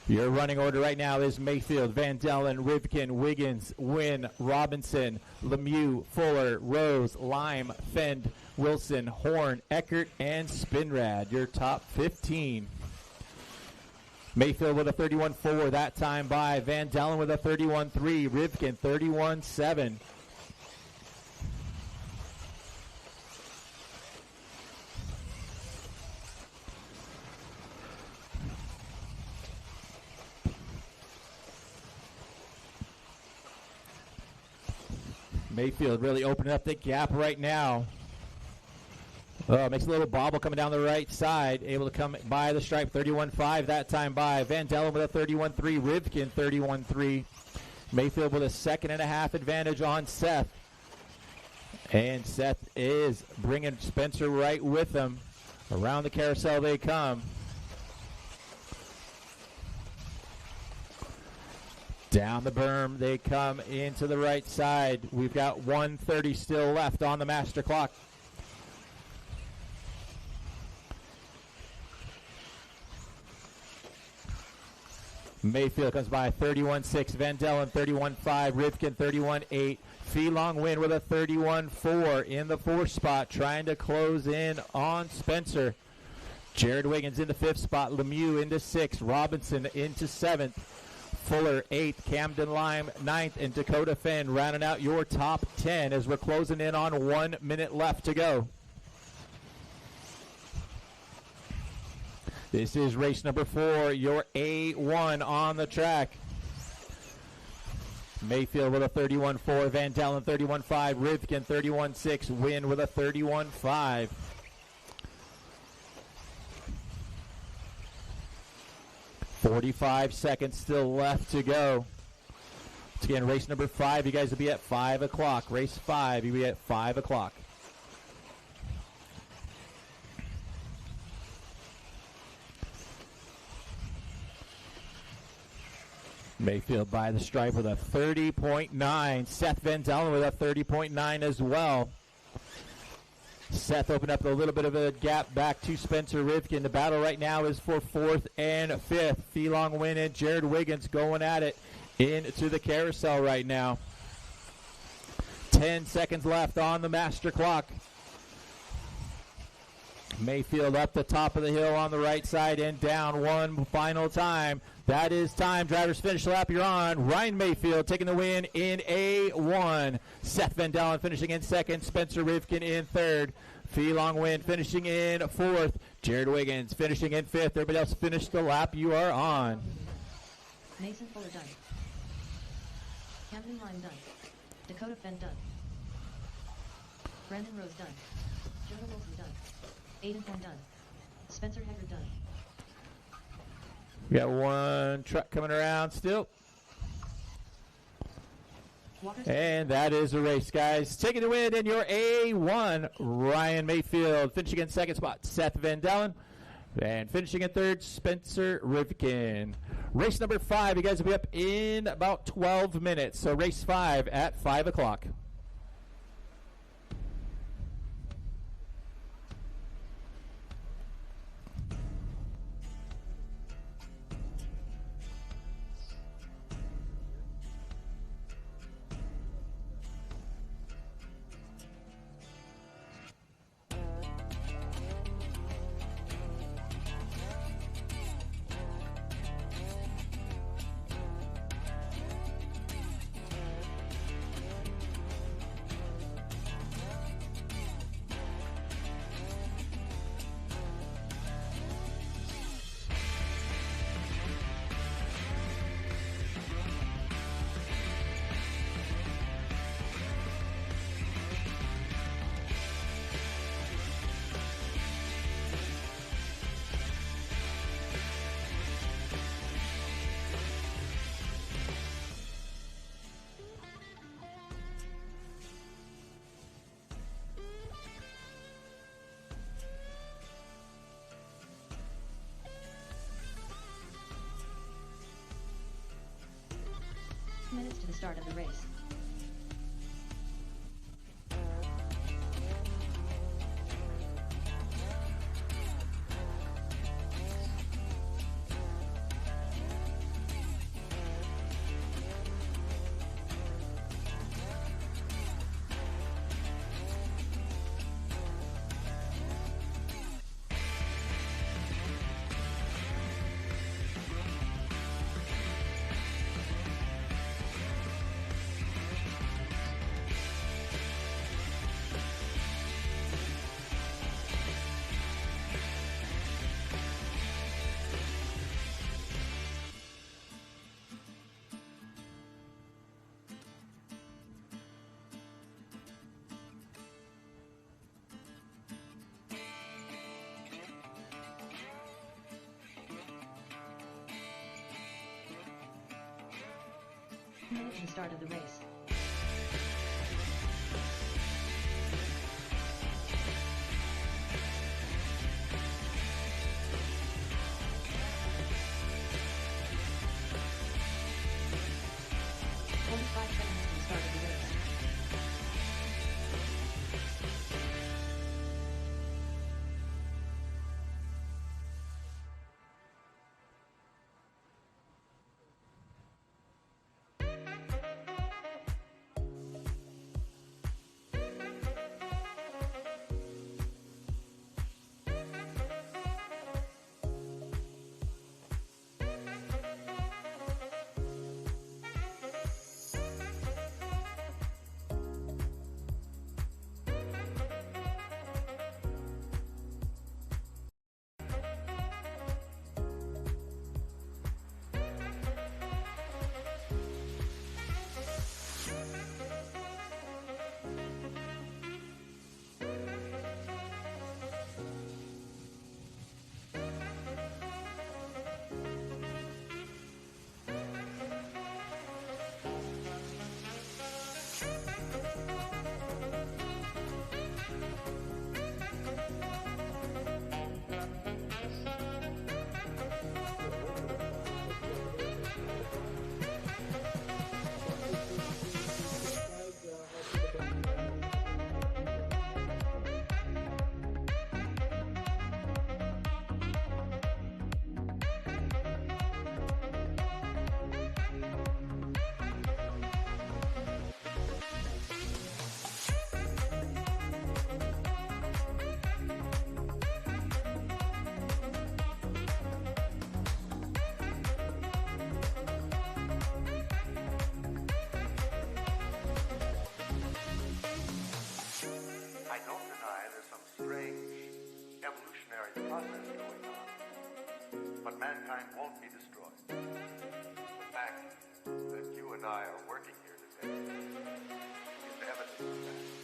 Your running order right now is Mayfield, Van Dellen, Rivkin, Wiggins, Wynn, Robinson, Lemieux, Fuller, Rose, Lime, Fend, Wilson, Horn, Eckert, and Spinrad. Your top 15. Mayfield with a 31-4 that time by. Van Dellen with a 31-3. Rivkin 31-7. Mayfield really opening up the gap right now. Makes a little bobble coming down the right side. Able to come by the stripe. 31-5 that time by. Van Dellen with a 31-3. Rivkin 31-3. Mayfield with a 1.5-second advantage on Seth. And Seth is bringing Spencer right with him. Around the carousel they come. Down the berm they come into the right side. We've got 1:30 still left on the master clock. Mayfield comes by 31-6. Van Dellen 31-5. Rivkin 31-8. Felong Wynn with a 31-4 in the fourth spot, trying to close in on Spencer. Jared Wiggins in the fifth spot. Lemieux into sixth. Robinson into seventh. Fuller 8th, Camden Lime 9th, and Dakota Fenn rounding out your top 10 as we're closing in on 1 minute left to go. This is race number 4, your A1 on the track. Mayfield with a 31-4, Van Dellen 31-5, Rivkin 31-6, Wynn with a 31-5. .45 seconds still left to go. Once again, race number 5, you guys will be at 5 o'clock. Race 5, you'll be at 5 o'clock. Mayfield by the stripe with a 30.9. Seth Van Dellen with a 30.9 as well. Seth opened up a little bit of a gap back to Spencer Rivkin. The battle right now is for 4th and 5th. Felong Wynn and Jared Wiggins going at it into the carousel right now. 10 seconds left on the master clock. Mayfield up the top of the hill on the right side and down one final time. That is time. Drivers finish lap. You're on. Ryan Mayfield taking the win in A1. Seth Van Dalen finishing in second. Spencer Rivkin in third. Fee Long Win finishing in fourth. Jared Wiggins finishing in fifth. Everybody else finished the lap. You are on. Mason Fuller done. Camden Lime done. Dakota Fenn done. Brandon Rose done. Jonah Wilson done. Aiden Horn done. Spencer Hecker done. We got one truck coming around still. Walker's And that is a race, guys. Taking the win in your A1, Ryan Mayfield. Finishing in second spot, Seth Van Dalen. And finishing in third, Spencer Rivkin. Race number 5, you guys will be up in about 12 minutes. So race 5 at 5 o'clock. minutes to the start of the race. Minute to the start of the race. Forty-five seconds to the start of the race. but mankind won't be destroyed. The fact that you and I are working here today is evidence of that.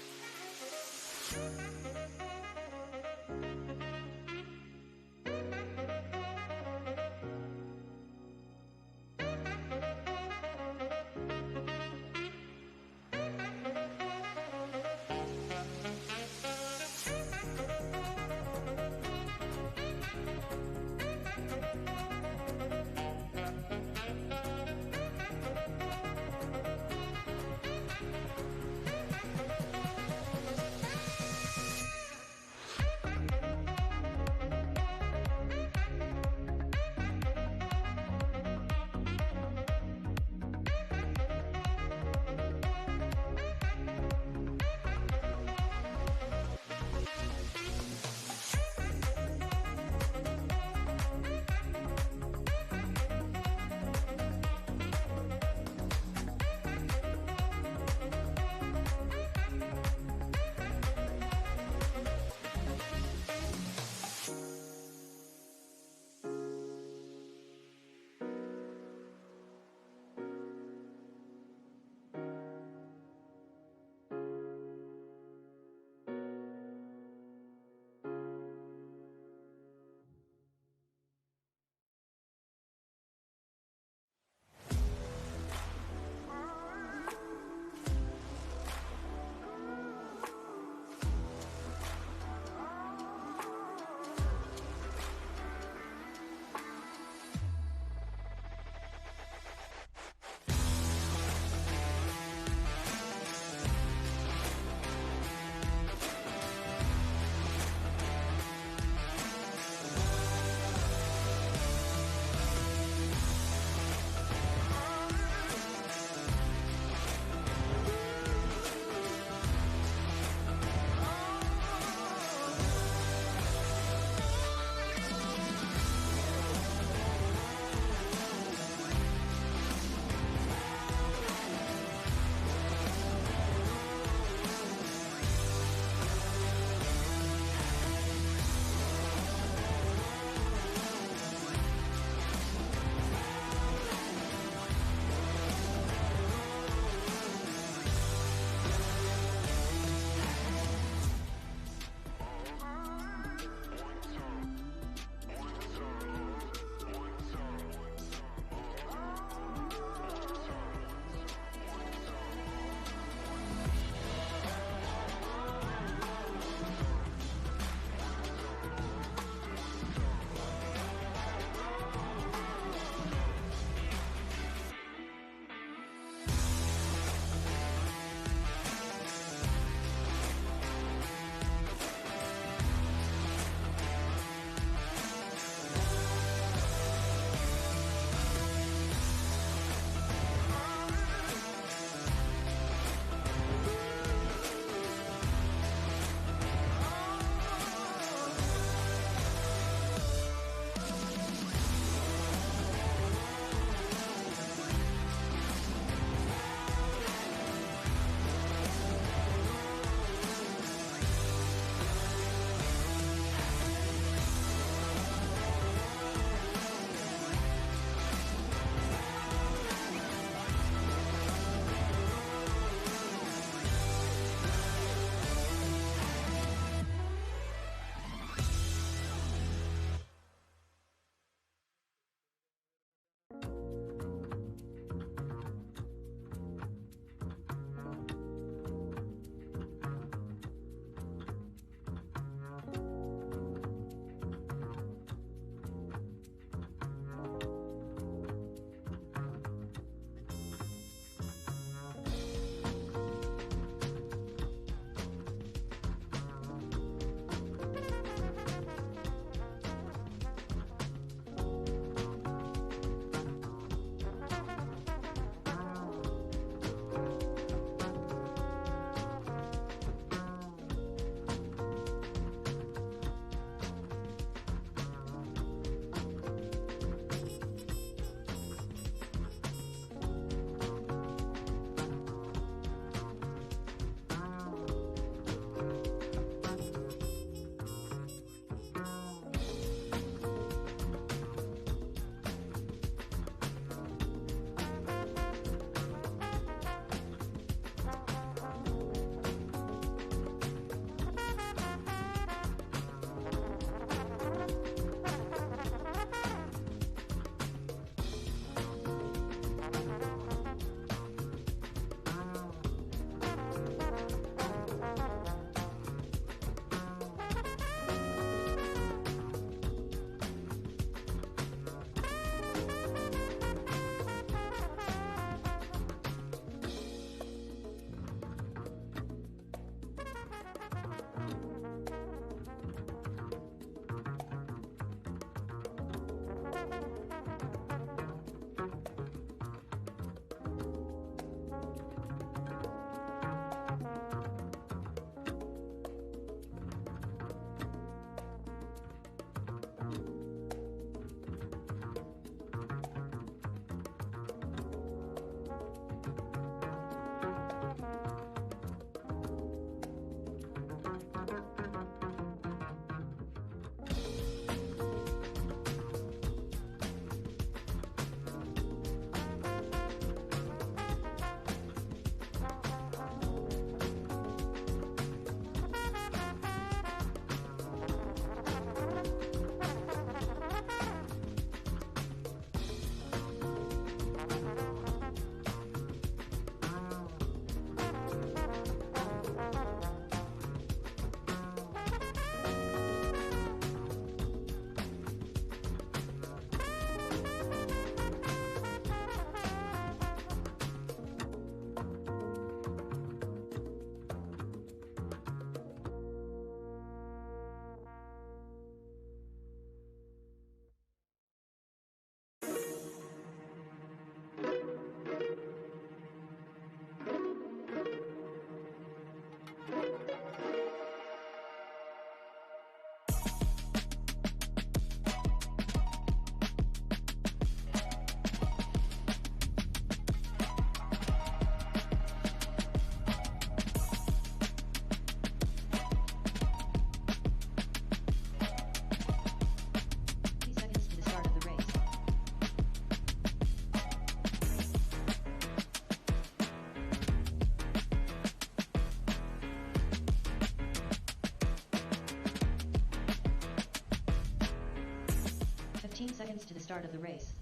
seconds to the start of the race.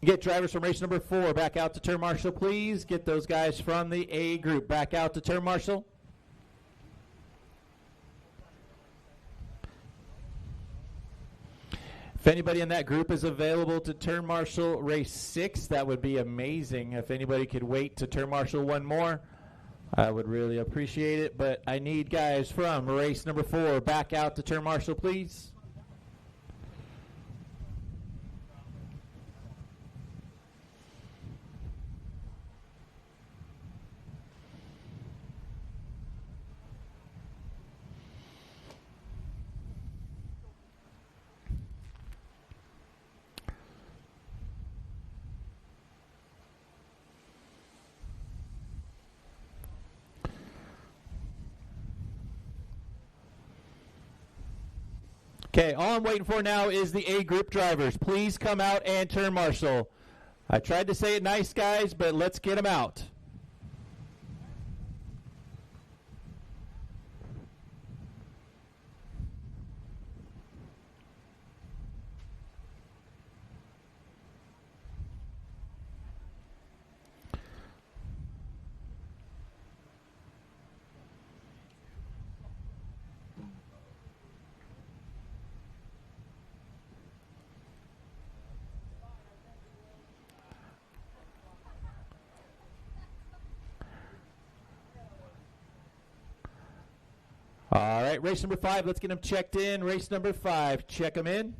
Get drivers from race number 4 back out to turn marshal, please. Get those guys from the A group back out to turn marshal. If anybody in that group is available to turn marshal race 6, that would be amazing. If anybody could wait to turn marshal one more, I would really appreciate it. But I need guys from race number 4 back out to turn marshal, please. Okay, all I'm waiting for now is the A group drivers. Please come out and turn marshal. I tried to say it nice, guys, but let's get them out. All right, race number 5, let's get them checked in. Race number 5, check them in.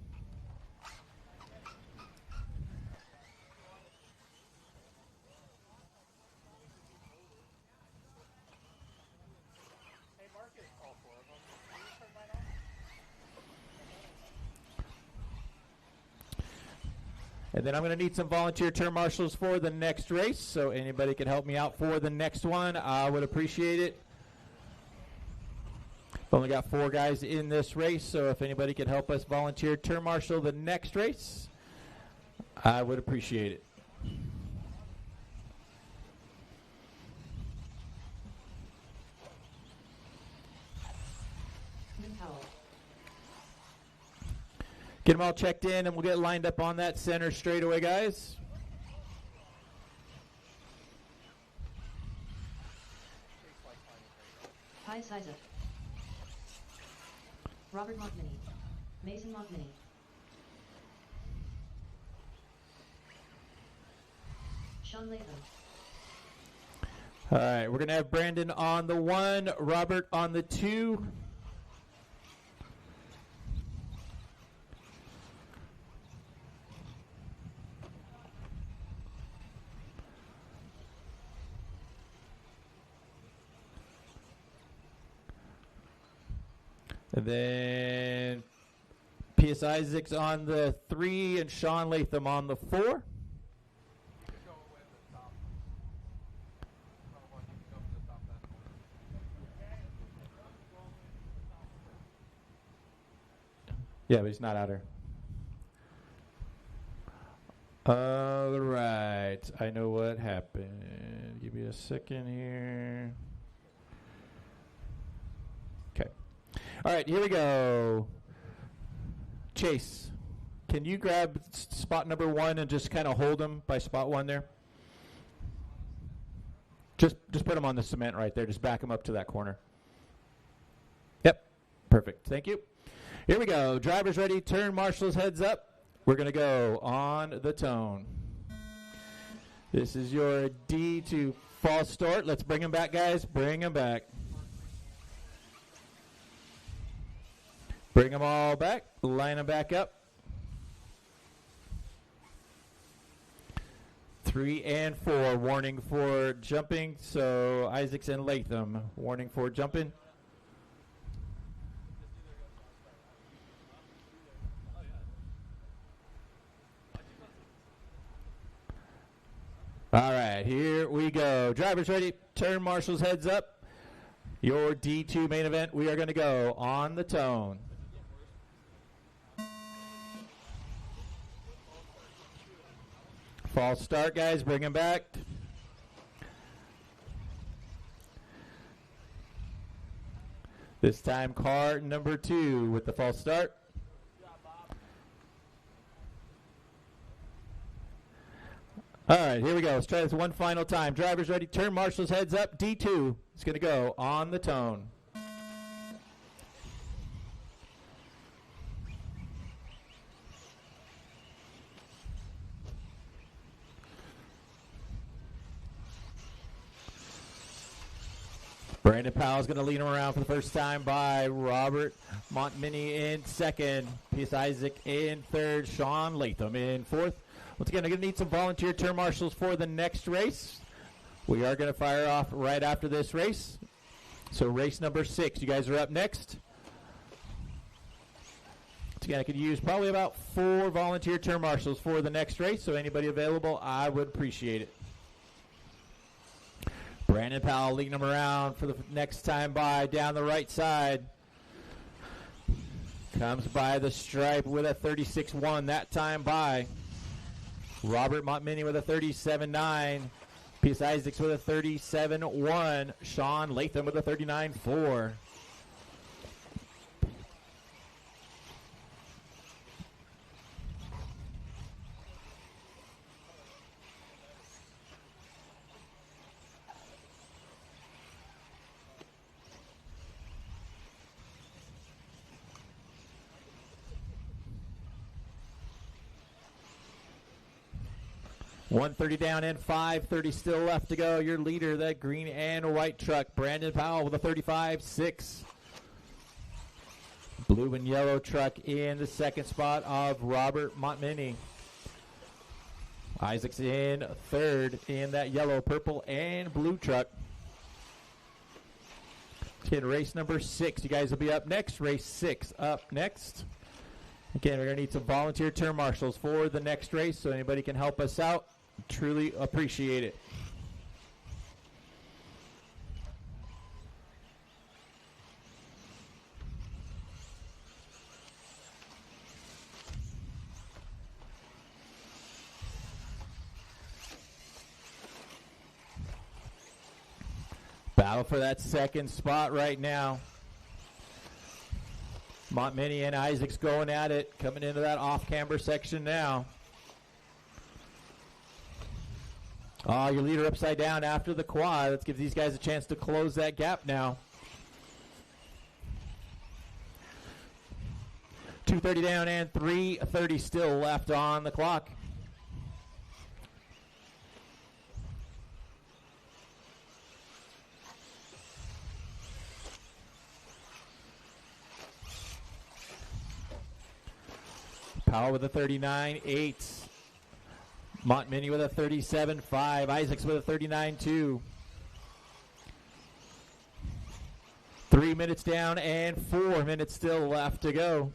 And then I'm going to need some volunteer turn marshals for the next race, so anybody can help me out for the next one, I would appreciate it. Only got 4 guys in this race, so if anybody could help us volunteer turn marshal the next race, I would appreciate it. Get them all checked in, and we'll get lined up on that center straightaway, guys. Hi, Siza. Robert Mockmany. Mason Mockmany. Sean Latham. All right, we're going to have Brandon on the 1, Robert on the 2. And then P.S. Isaac's on the 3 and Sean Latham on the 4. Yeah, but he's not out here. All right. I know what happened. Give me a second here. Okay. All right, here we go. Chase, can you grab spot number 1 and just kind of hold him by spot 1 there? Just put him on the cement right there. Just back him up to that corner. Yep. Perfect. Thank you. Here we go. Drivers ready. Turn marshals heads up. We're going to go on the tone. This is your D2 false start. Let's bring him back, guys. Bring him back. Bring them all back. Line them back up. 3 and 4. Warning for jumping. So Isaacs and Latham. Warning for jumping. All right, here we go. Drivers ready. Turn marshals heads up. Your D2 main event. We are going to go on the tone. False start, guys. Bring him back. This time, car number 2 with the false start. All right, here we go. Let's try this one final time. Drivers ready. Turn marshals heads up. D2 is going to go on the tone. Brandon Powell's going to lead him around for the first time by Robert Montminy in second. P.S. Isaac in third. Sean Latham in fourth. Once again, I'm going to need some volunteer turn marshals for the next race. We are going to fire off right after this race. So race number 6, you guys are up next. Once again, I could use probably about 4 volunteer turn marshals for the next race. So anybody available, I would appreciate it. Brandon Powell leading him around for the next time by down the right side. Comes by the stripe with a 36-1 that time by. Robert Montminy with a 37-9. P.S. Isaacs with a 37-1. Sean Latham with a 39-4. .130 down and 5:30 still left to go. Your leader, that green and white truck, Brandon Powell with a 35-6. Blue and yellow truck in the second spot of Robert Montminy. Isaacs in third in that yellow, purple, and blue truck. In race number 6, you guys will be up next. Race 6 up next. Again, we're going to need some volunteer turn marshals for the next race, so anybody can help us out. Truly appreciate it. Battle for that second spot right now. Montminy and Isaacs going at it, coming into that off-camber section now. Oh, your leader upside down after the quad. Let's give these guys a chance to close that gap now. 2:30 down and 3:30 still left on the clock. Powell with a 39-8. Montminy with a 37-5. Isaacs with a 39-2. 3 minutes down and 4 minutes still left to go.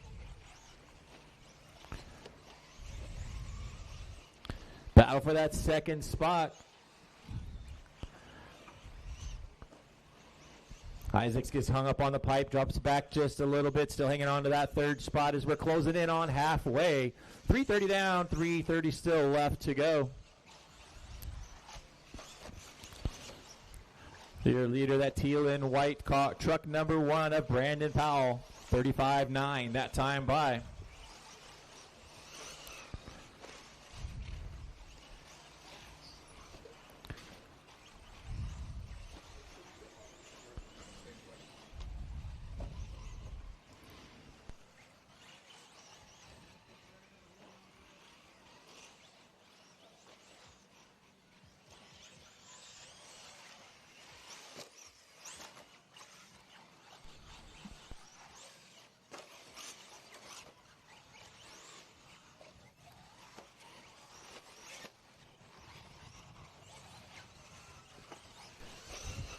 Battle for that second spot. Isaacs gets hung up on the pipe, drops back just a little bit, still hanging on to that third spot as we're closing in on halfway. 3:30 down, 3:30 still left to go. Your leader, that teal and white truck number 1 of Brandon Powell, 35-9 that time by.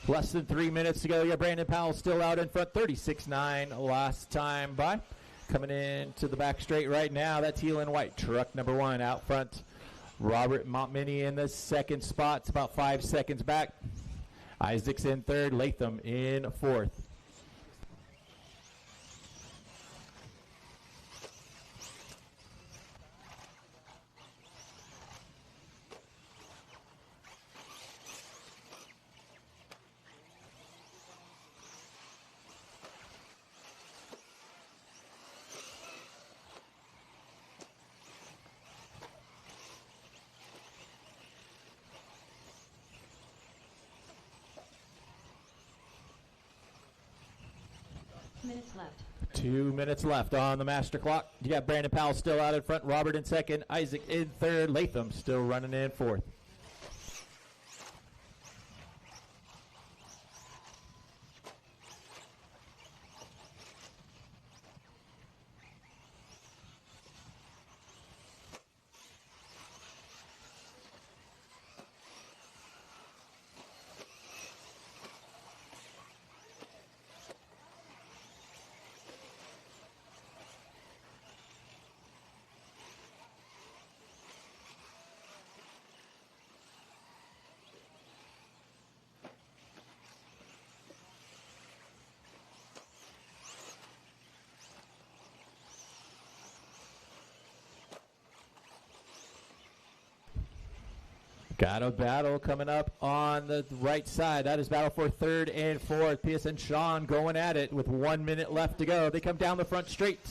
Less than 3 minutes to go. Yeah, Brandon Powell still out in front, 36-9 last time by. Coming in to the back straight right now, that teal and white truck number 1 out front. Robert Montminy in the second spot, about 5 seconds back. Isaacs in third, Latham in fourth. Minutes left. 2 minutes left on the master clock. You got Brandon Powell still out in front, Robert in second, Isaac in third, Latham still running in fourth. Got a battle coming up on the right side. That is battle for third and fourth. P.S. and Sean going at it with 1 minute left to go. They come down the front straight.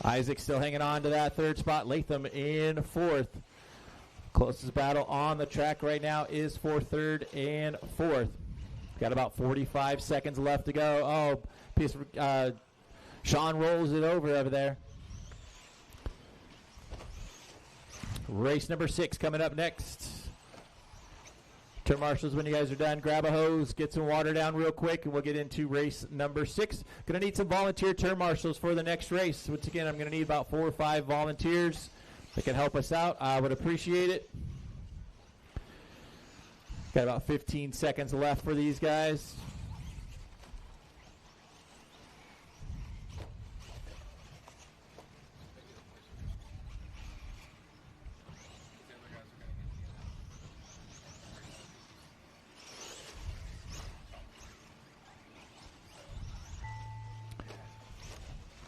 Isaac still hanging on to that third spot. Latham in fourth. Closest battle on the track right now is for third and fourth. Got about 45 seconds left to go. Oh, P.S. Sean rolls it over there. Race number 6 coming up next. Turn marshals, when you guys are done, grab a hose, get some water down real quick, and we'll get into race number 6. Going to need some volunteer turn marshals for the next race. Once again, I'm going to need about 4 or 5 volunteers that can help us out. I would appreciate it. Got about 15 seconds left for these guys.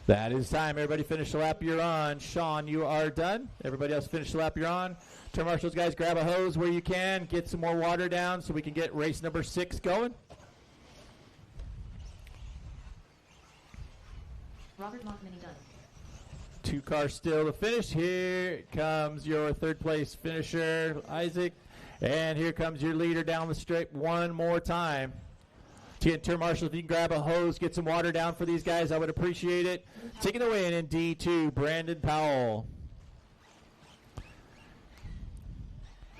That is time. Everybody finish the lap you're on. Sean, you are done. Everybody else finish the lap you're on. Turn marshals, guys, grab a hose where you can. Get some more water down so we can get race number 6 going. Robert Mockman done. 2 cars still to finish. Here comes your third place finisher, Isaac. And here comes your leader down the straight one more time. Turn marshals, if you can grab a hose, get some water down for these guys, I would appreciate it. Taking away in D2, Brandon Powell. They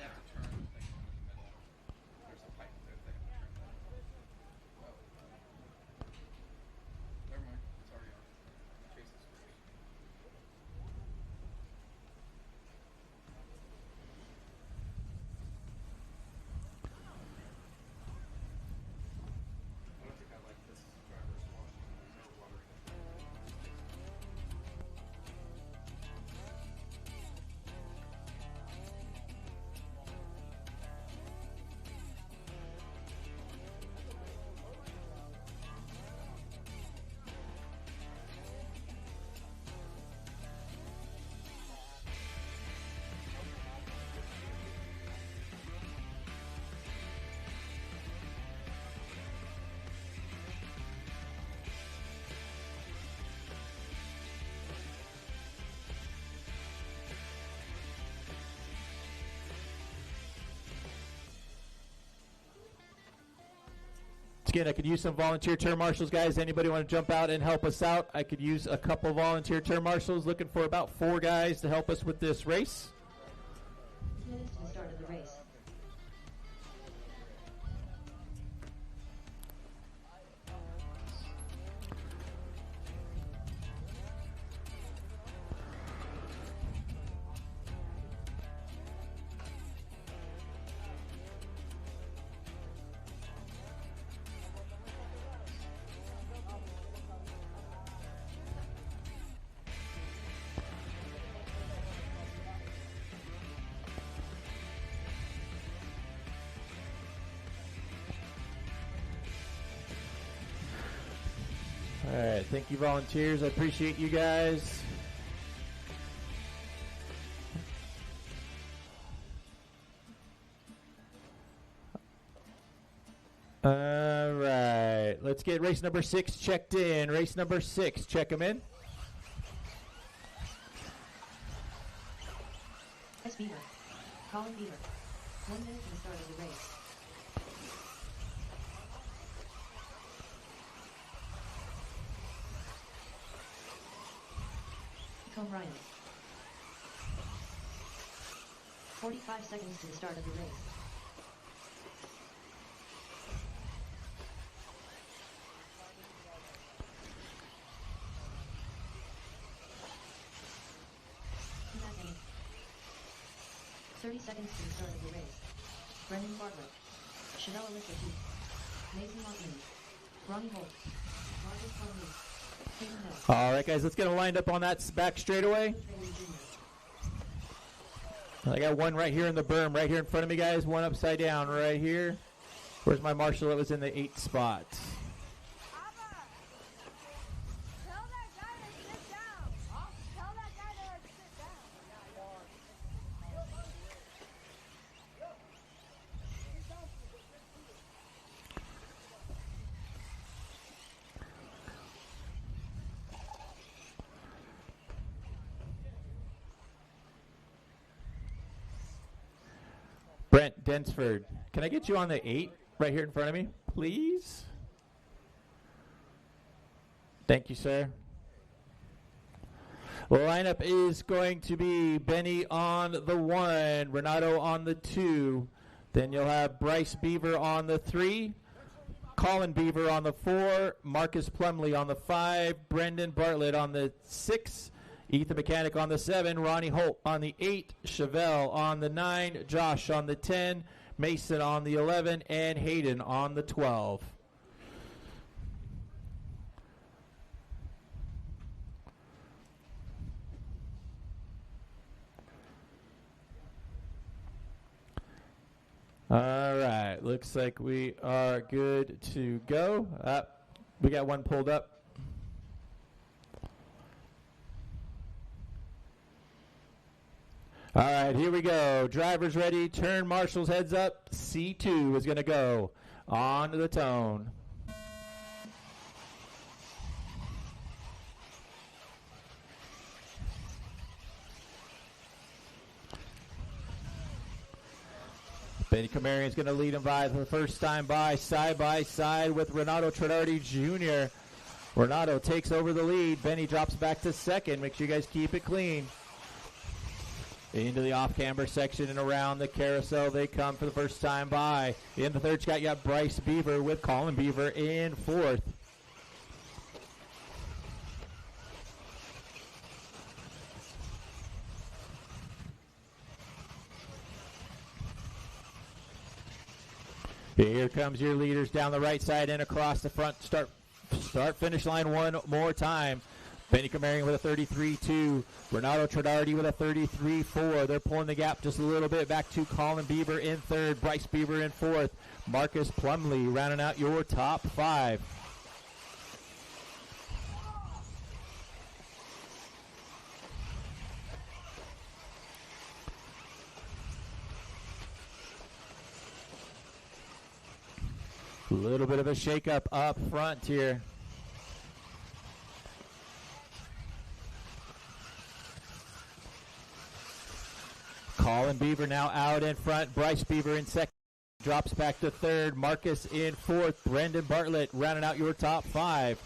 have to turn the thing on in the middle. There's a pipe there. They have to turn that. Oh. Never mind. It's already on. Chase this first. I don't think I like this driver's wash. There's no water in it. Again, I could use some volunteer turn marshals, guys. Anybody want to jump out and help us out? I could use a couple volunteer turn marshals. Looking for about 4 guys to help us with this race. Minutes to the start of the race. All right, thank you, volunteers. I appreciate you guys. All right, let's get race number 6 checked in. Race number 6, check them in. S. Beaver. Colin Beaver. 1 minute to the start of the race. Ryan. 45 seconds to the start of the race. Nothing. 30 seconds to the start of the race. Brendan Bartlett. Chevelle Alyssa Heath. Mason Montgomery. Ronnie Holt. Marcus Plumlee. Hayden Hill. All right, guys, let's get them lined up on that back straightaway. Bailey Jr. I got one right here in the berm, right here in front of me, guys. One upside down right here. Where's my marshal that was in the 8th spot? Tell that guy to sit down. Tell that guy to sit down. Brent Densford. Can I get you on the 8 right here in front of me, please? Thank you, sir. The lineup is going to be Benny on the 1, Renato on the 2. Then you'll have Bryce Beaver on the 3, Colin Beaver on the 4, Marcus Plumlee on the 5, Brendan Bartlett on the 6, Ethan Mechanic on the 7, Ronnie Holt on the 8, Chevelle on the 9, Josh on the 10, Mason on the 11, and Hayden on the 12. All right, looks like we are good to go. We got one pulled up. All right, here we go. Drivers ready. Turn marshals heads up. C2 is going to go on to the tone. Benny Camarian is going to lead him by for the first time by side with Renato Truggy Jr. Renato takes over the lead. Benny drops back to second. Make sure you guys keep it clean. Into the off-camber section and around the carousel they come for the first time by. In the third spot, you got Bryce Beaver with Colin Beaver in 4th. Here comes your leaders down the right side and across the front. Start finish line one more time. Benny Camarian with a 33-2. Renato Truggy with a 33-4. They're pulling the gap just a little bit back to Colin Beaver in 3rd. Bryce Beaver in 4th. Marcus Plumlee rounding out your top 5. A little bit of a shakeup up front here. Colin Beaver now out in front. Bryce Beaver in 2nd. Drops back to 3rd. Marcus in 4th. Brendan Bartlett rounding out your top 5.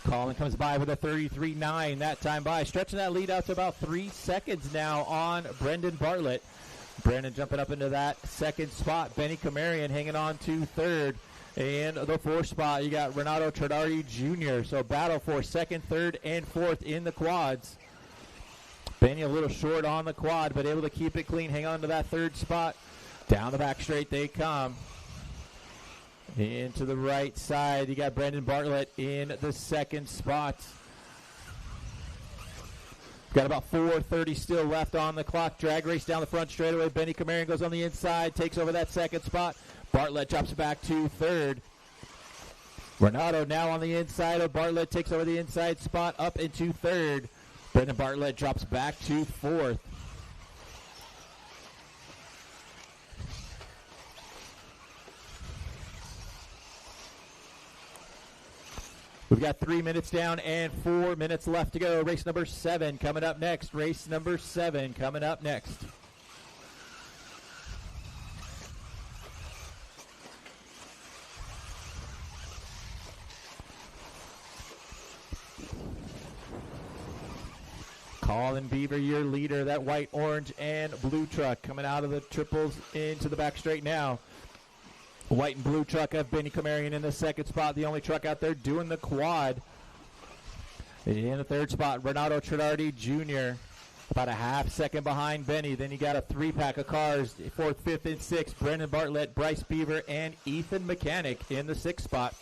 Colin comes by with a 33-9 that time by, stretching that lead out to about 3 seconds now on Brendan Bartlett. Brendan jumping up into that 2nd spot. Benny Camarian hanging on to 3rd. And the 4th spot, you got Renato Truggy Jr. So battle for 2nd, 3rd, and 4th in the quads. Benny a little short on the quad, but able to keep it clean, hang on to that 3rd spot. Down the back straight they come. Into the right side, you got Brendan Bartlett in the 2nd spot. Got about 4:30 still left on the clock. Drag race down the front straightaway. Benny Camarian goes on the inside, takes over that 2nd spot. Bartlett drops back to 3rd. Renato now on the inside of Bartlett, takes over the inside spot up into 3rd. Brendan Bartlett drops back to 4th. We've got 3 minutes down and 4 minutes left to go. Race number 7 coming up next. Race number 7 coming up next. Colin Beaver, your leader. That white, orange, and blue truck coming out of the triples into the back straight now. White and blue truck of Benny Kamarian in the second spot. The only truck out there doing the quad. In the third spot, Renato Truggy Jr. About a half second behind Benny. Then you got a 3-pack of cars. Fourth, fifth, and sixth. Brendan Bartlett, Bryce Beaver, and Ethan Mechanic in the sixth spot.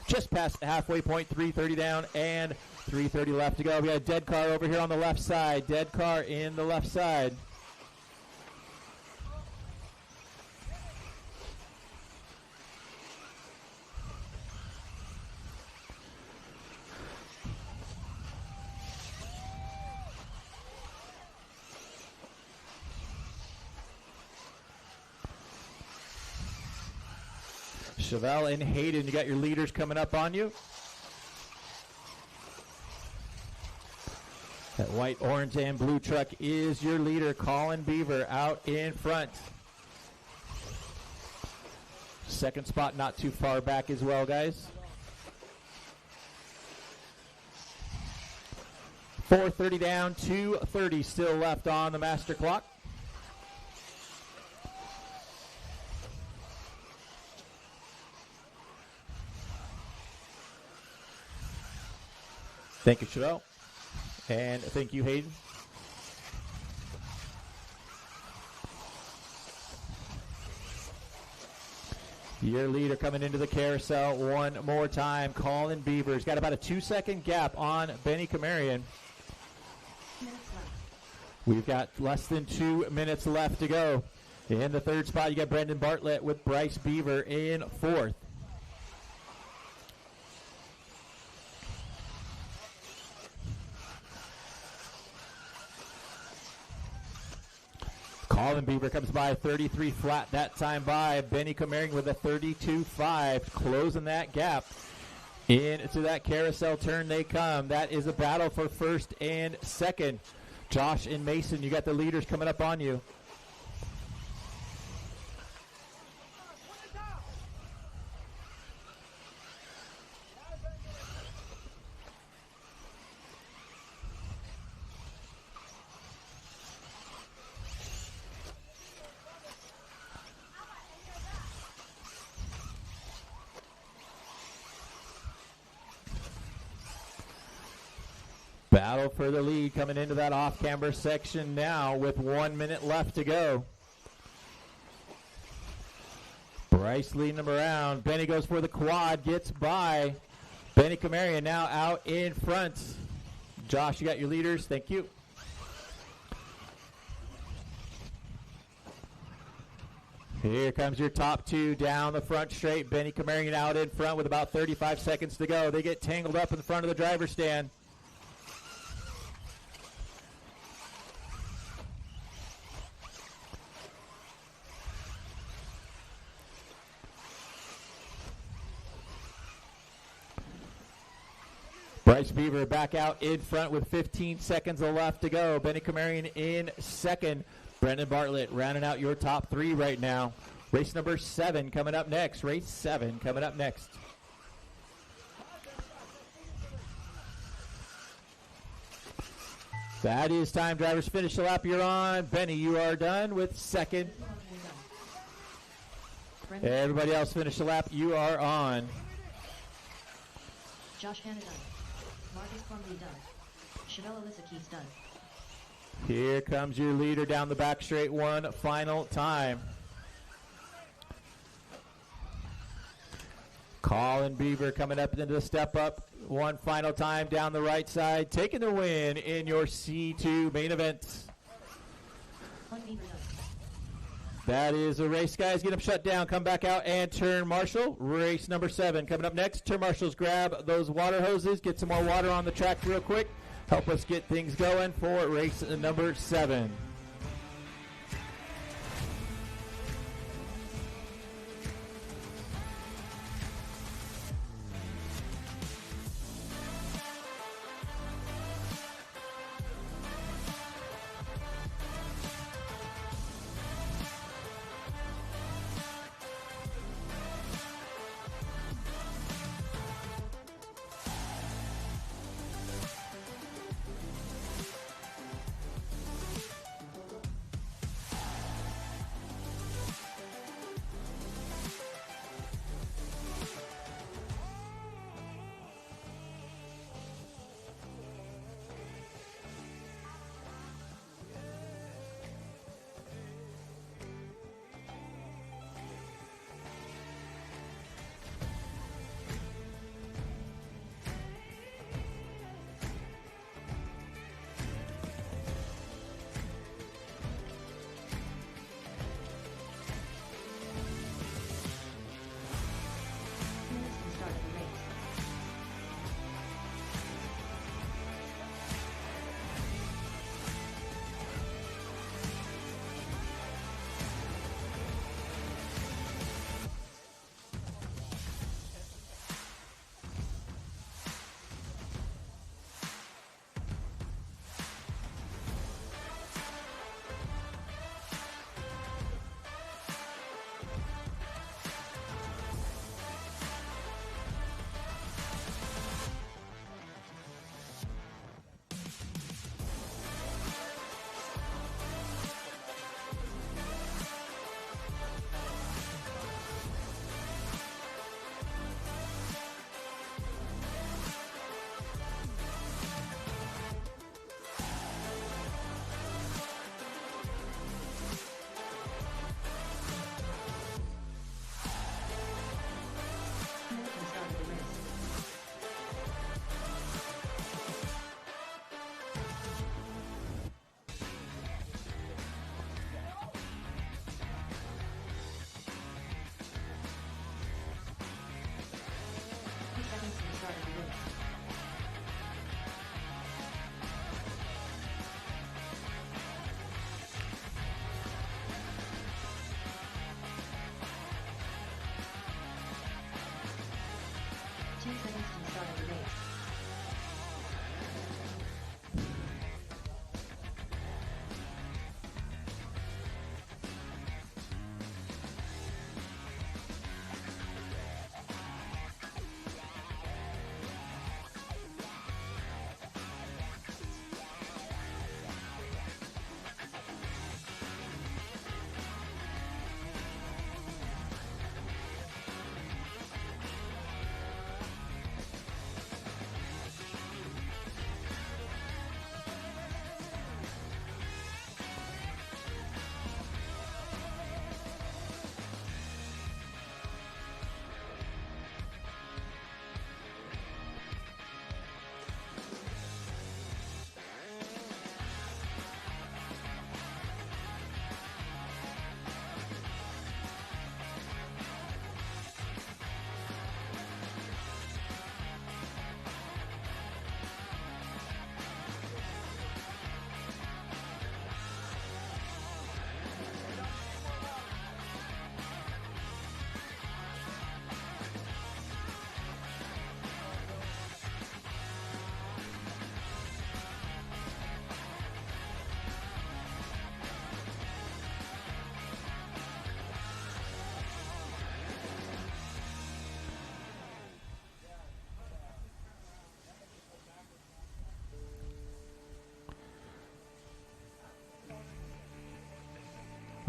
Just past the halfway point, 3:30 down and 3:30 left to go. We got a dead car over here on the left side. Dead car in the left side. Chevelle and Hayden, you got your leaders coming up on you. That white, orange, and blue truck is your leader, Colin Beaver, out in front. Second spot not too far back as well, guys. 4:30 down, 2:30 still left on the master clock. Thank you, Chevelle. And thank you, Hayden. Your leader coming into the carousel one more time. Colin Beaver's got about a 2-second gap on Benny Kamarian. We've got less than 2 minutes left to go. In the third spot, you got Brendan Bartlett with Bryce Beaver in fourth. Colin Beaver comes by 33 flat that time by. Benny Kamarian with a 32.5, closing that gap. Into that carousel turn they come. That is a battle for first and second. Josh and Mason, you got the leaders coming up on you. Battle for the lead coming into that off-camber section now with 1 minute left to go. Bryce leading him around. Benny goes for the quad, gets by. Benny Kamarian now out in front. Josh, you got your leaders. Thank you. Here comes your top two down the front straight. Benny Kamarian out in front with about 35 seconds to go. They get tangled up in the front of the driver's stand. Bryce Beaver back out in front with 15 seconds left to go. Benny Kamarian in second. Brendan Bartlett rounding out your top three right now. Race number 7 coming up next. Race 7 coming up next. That is time. Drivers, finish the lap you're on. Benny, you are done with second. Everybody else finish the lap you are on. Josh Hanna done. Marcus Plumley done. Chevelle Alyssa Keys done. Here comes your leader down the back straight one final time. Colin Beaver coming up into the step up one final time down the right side, taking the win in your C2 main event. That is a race, guys. Get them shut down. Come back out and turn marshal. Race number 7 coming up next. Turn marshals, grab those water hoses. Get some more water on the track real quick. Help us get things going for race number 7.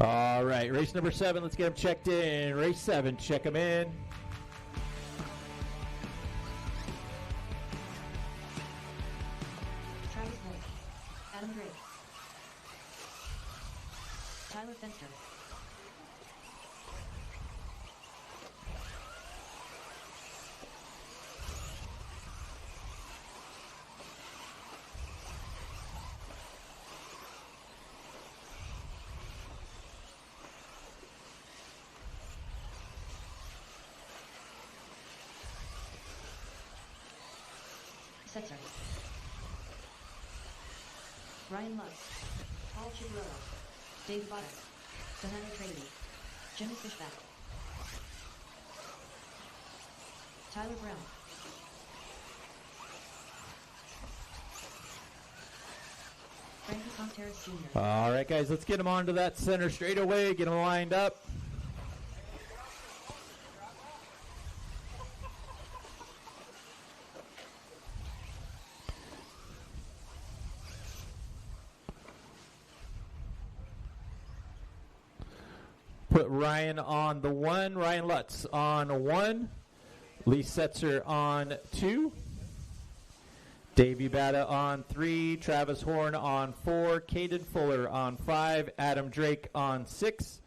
All right, race number 7. Let's get them checked in. Race 7, check them in. Travis Holt. Adam Drake. Tyler Fenster. Setzer. Ryan Lutz. Paul Chicarello. Dave Butter. Fernando Trady. Jimmy Fishback. Tyler Brown. Frankie Contreras Jr. All right, guys, let's get them onto that center straightaway. Get them lined up. Put Ryan on the 1. Ryan Lutz on 1. Lee Setzer on 2. Davey Batta on 3. Travis Horn on 4. Caden Fuller on 5. Adam Drake on 6.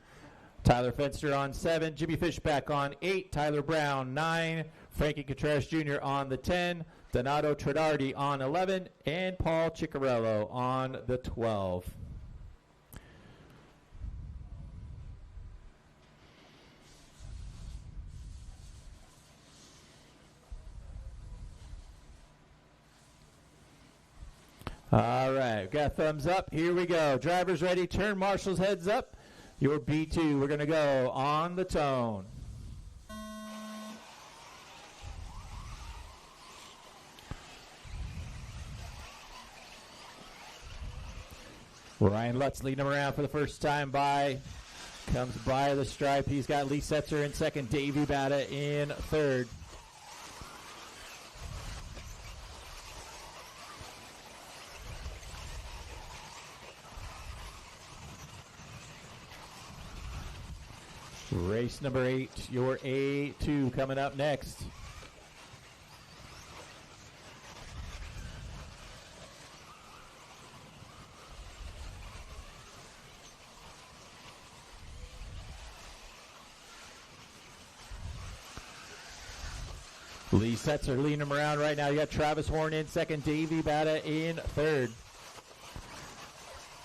Tyler Fenster on 7. Jimmy Fishback on 8. Tyler Brown 9. Frankie Contreras Jr. on the 10. Donato Tradardi on 11. And Paul Chicarello on the 12. All right, got a thumbs up. Here we go. Drivers ready. Turn marshals heads up. Your B2. We're going to go on the tone. Ryan Lutz leading him around for the first time by. Comes by the stripe. He's got Lee Setzer in second. Davey Batta in third. Race number 8, your A2 coming up next. Lee Setzer leading him around right now. You got Travis Horn in second, Davey Batta in third.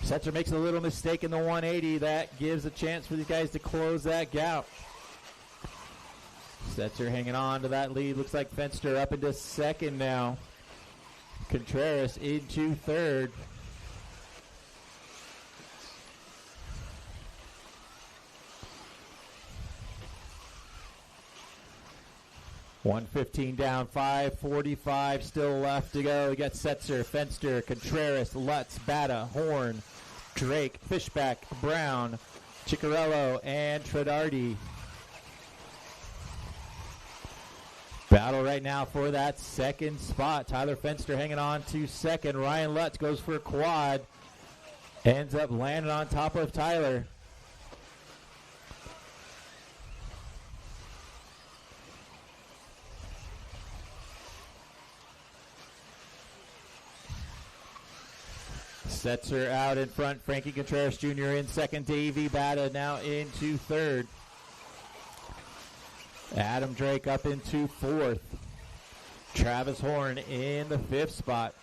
Setzer makes a little mistake in the 180. That gives a chance for these guys to close that gap. Setzer hanging on to that lead. Looks like Fenster up into second now. Contreras into third. $1:15 down, 5:45 still left to go. We got Setzer, Fenster, Contreras, Lutz, Batta, Horn, Drake, Fishback, Brown, Chicarello, and Tradardi. Battle right now for that second spot. Tyler Fenster hanging on to second. Ryan Lutz goes for a quad. Ends up landing on top of Tyler. Setzer out in front. Frankie Contreras Jr. in second. Davey Batta now into third. Adam Drake up into fourth. Travis Horn in the fifth spot.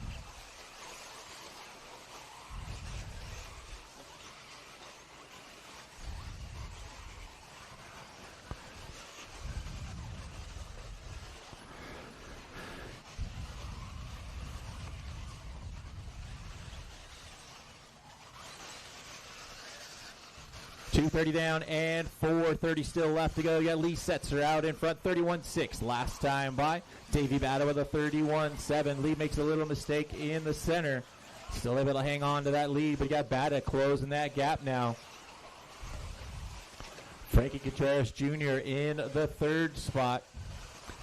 $2:30 down and 4:30 still left to go. You got Lee Setzer out in front, 31.6 last time by. Davey Batta with a 31.7. Lee makes a little mistake in the center. Still able to hang on to that lead, but you got Batta closing that gap now. Frankie Contreras Jr. in the third spot.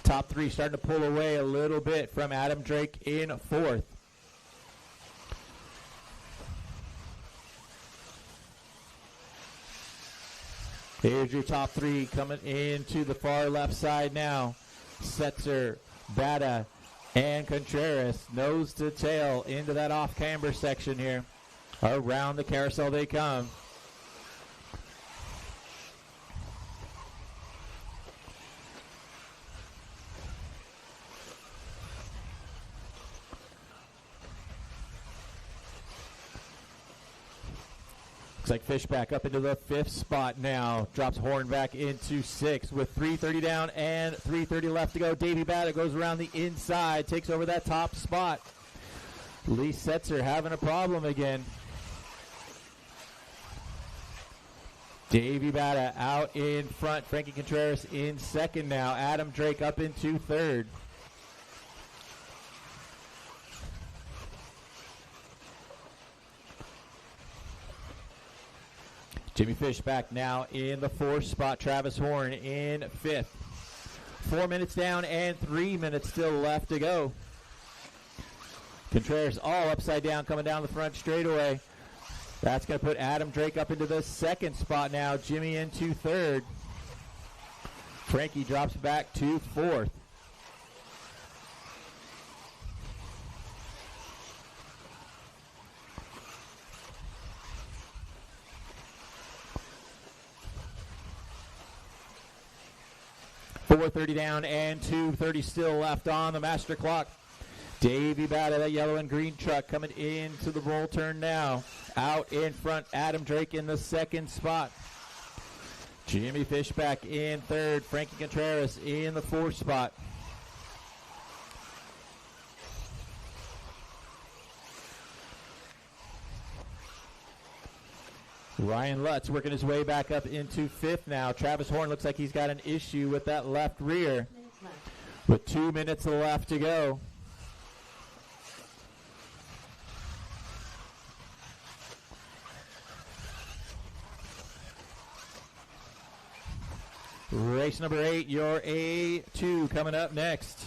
Top three starting to pull away a little bit from Adam Drake in fourth. Here's your top three coming into the far left side now. Setzer, Bata, and Contreras. Nose to tail into that off-camber section here. Around the carousel they come. Looks like Fishback up into the 5th spot now. Drops Horn back into 6th with 3:30 down and 3:30 left to go. Davey Bata goes around the inside, takes over that top spot. Lee Setzer having a problem again. Davey Bata out in front. Frankie Contreras in 2nd now. Adam Drake up into 3rd. Jimmy Fishback now in the 4th spot. Travis Horn in 5th. 4 minutes down and 3 minutes still left to go. Contreras all upside down coming down the front straightaway. That's going to put Adam Drake up into the 2nd spot now. Jimmy into 3rd. Frankie drops back to 4th. .430 down and 2:30 still left on the master clock. Davey Bata, that yellow and green truck coming into the roll turn now. Out in front, Adam Drake in the 2nd spot. Jimmy Fishback in 3rd. Frankie Contreras in the 4th spot. Ryan Lutz working his way back up into 5th now. Travis Horn looks like he's got an issue with that left rear. With 2 minutes left to go. Race number 8, your A2 coming up next.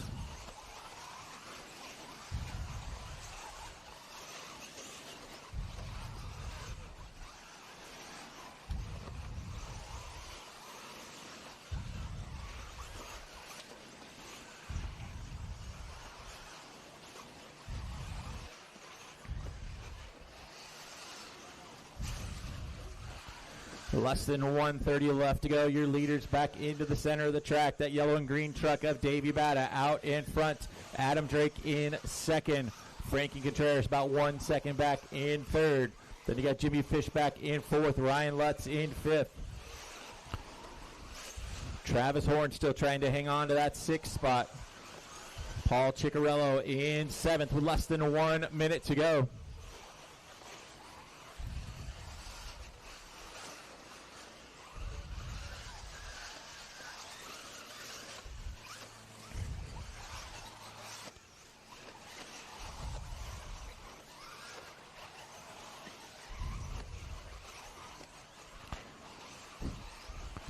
Less than 1:30 left to go. Your leaders back into the center of the track. That yellow and green truck of Davey Bata out in front. Adam Drake in 2nd. Frankie Contreras about 1 second back in 3rd. Then you got Jimmy Fishback in 4th. Ryan Lutz in 5th. Travis Horn still trying to hang on to that 6th spot. Paul Ciccarello in 7th with less than 1 minute to go.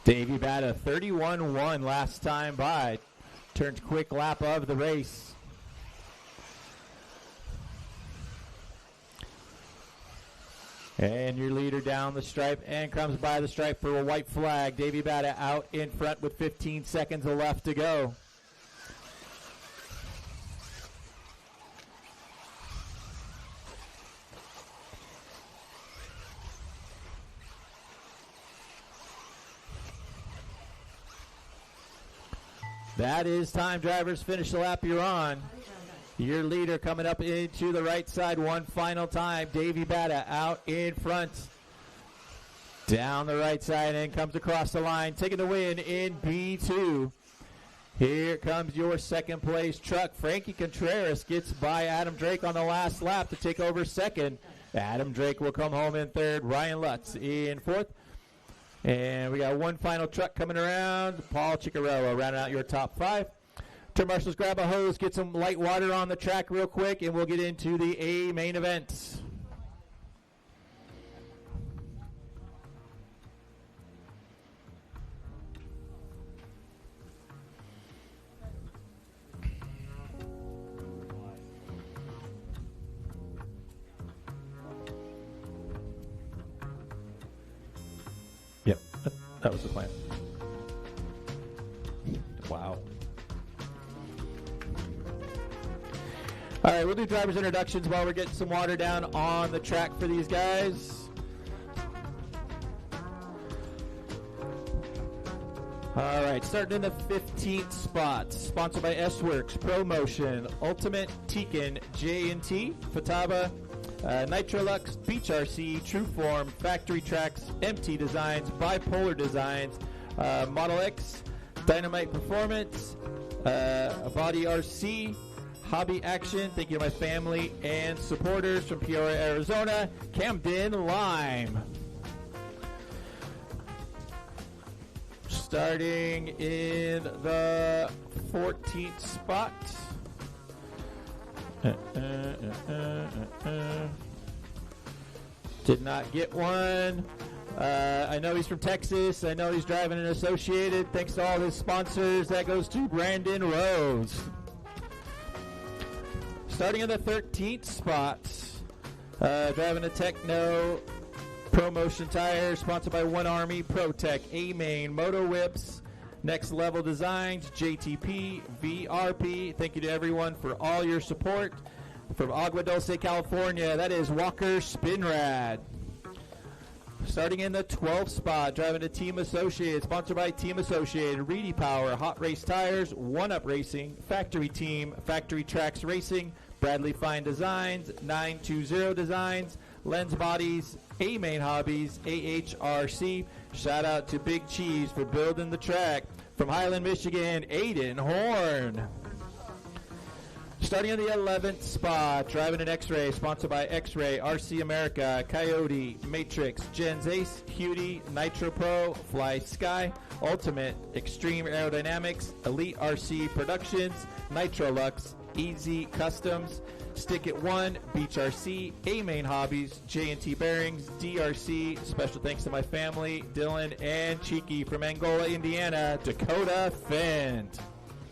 Davey Bata 31-1 last time by. Turns quick lap of the race. And your leader down the stripe and comes by the stripe for a white flag. Davey Bata out in front with 15 seconds left to go. That is time, drivers. Finish the lap you're on. Your leader coming up into the right side one final time. Davey Bata out in front. Down the right side and comes across the line. Taking the win in B2. Here comes your 2nd place truck. Frankie Contreras gets by Adam Drake on the last lap to take over 2nd. Adam Drake will come home in 3rd. Ryan Lutz in 4th. And we got one final truck coming around. Paul Ciccarello rounding out your top 5. Turn marshals, grab a hose, get some light water on the track real quick, and we'll get into the A main event. Yep. That was the plan. Wow. All right, we'll do driver's introductions while we're getting some water down on the track for these guys. All right, starting in the 15th spot, sponsored by S-Works, ProMotion, Ultimate, Tekin, J&T, Futaba, Nitrolux, Beach RC, Trueform, Factory Tracks, MT Designs, Bipolar Designs, Model X, Dynamite Performance, Body RC, Hobby Action. Thank you to my family and supporters from Peoria, Arizona, Camden Lime. Starting in the 14th spot. Did not get one. I know he's from Texas. I know he's driving an Associated. Thanks to all his sponsors. That goes to Brandon Rose. Starting in the 13th spot. Driving a Techno ProMotion tire, sponsored by One Army, ProTech, A-Main, Moto Whips, Next Level Designs, JTP, VRP. Thank you to everyone for all your support. From Agua Dulce, California, that is Walker Spinrad. Starting in the 12th spot, driving a Team Associated, sponsored by Team Associated, Reedy Power, Hot Race Tires, One Up Racing, Factory Team, Factory Tracks Racing, Bradley Fine Designs, 920 Designs, Lens Bodies, A-Main Hobbies, AHRC. Shout out to Big Cheese for building the track. From Highland, Michigan, Aiden Horn. Starting in the 11th spot, driving an X-Ray, sponsored by X-Ray, RC America, Coyote, Matrix, Gens Ace, Cutie, Nitro Pro, Fly Sky, Ultimate, Extreme Aerodynamics, Elite RC Productions, Nitrolux, Easy Customs, Stick It One, Beach RC, A-Main Hobbies, J&T Bearings, DRC. Special thanks to my family, Dylan and Cheeky from Angola, Indiana, Dakota Fent.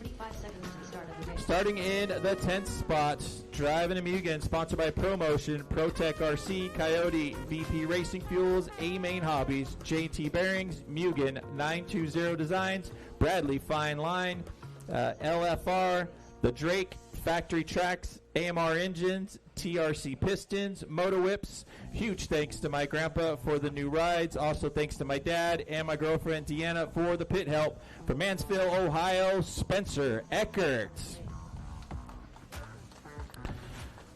45 seconds to the start of the race. Starting in the 10th spot, driving a Mugen, sponsored by ProMotion, ProTech RC, Coyote, VP Racing Fuels, A-Main Hobbies, J&T Bearings, Mugen, 920 Designs, Bradley Fine Line, LFR, The Drake, Factory Tracks, AMR Engines, TRC Pistons, Moto Whips. Huge thanks to my grandpa for the new rides. Also thanks to my dad and my girlfriend Deanna for the pit help. From Mansfield, Ohio, Spencer Eckert.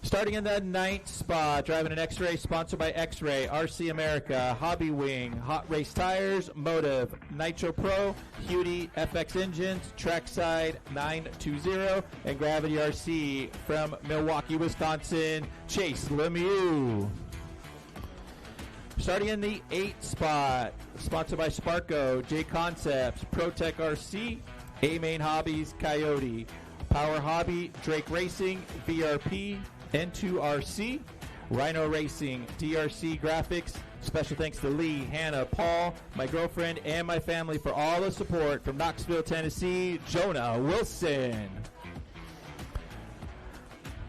Starting in the 9th spot, driving an X-Ray, sponsored by X-Ray, RC America, Hobby Wing, Hot Race Tires, Motive, Nitro Pro, Cutie, FX Engines, Trackside 920, and Gravity RC. From Milwaukee, Wisconsin, Chase Lemieux. Starting in the 8th spot, sponsored by Sparco, J Concepts, ProTech RC, A-Main Hobbies, Coyote, Power Hobby, Drake Racing, VRP, N2RC, Rhino Racing, DRC Graphics. Special thanks to Lee, Hannah, Paul, my girlfriend, and my family for all the support. From Knoxville, Tennessee, Jonah Wilson.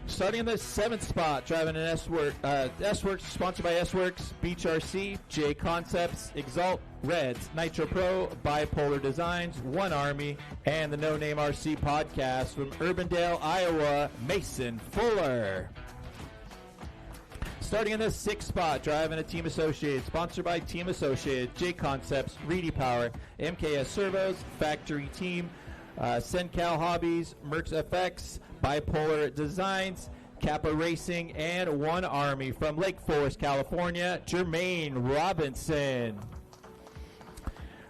Starting in the 7th spot, driving an S-Works, sponsored by S-Works, Beach RC, J Concepts, Exalt, Reds, Nitro Pro, Bipolar Designs, One Army, and the No Name RC podcast from Urbandale, Iowa, Mason Fuller. Starting in the 6th spot, driving a Team Associated, sponsored by Team Associated, J Concepts, Reedy Power, MKS Servos, Factory Team, Sencal Hobbies, Mercs FX, Bipolar Designs, Kappa Racing, and One Army. From Lake Forest, California, Jermaine Robinson.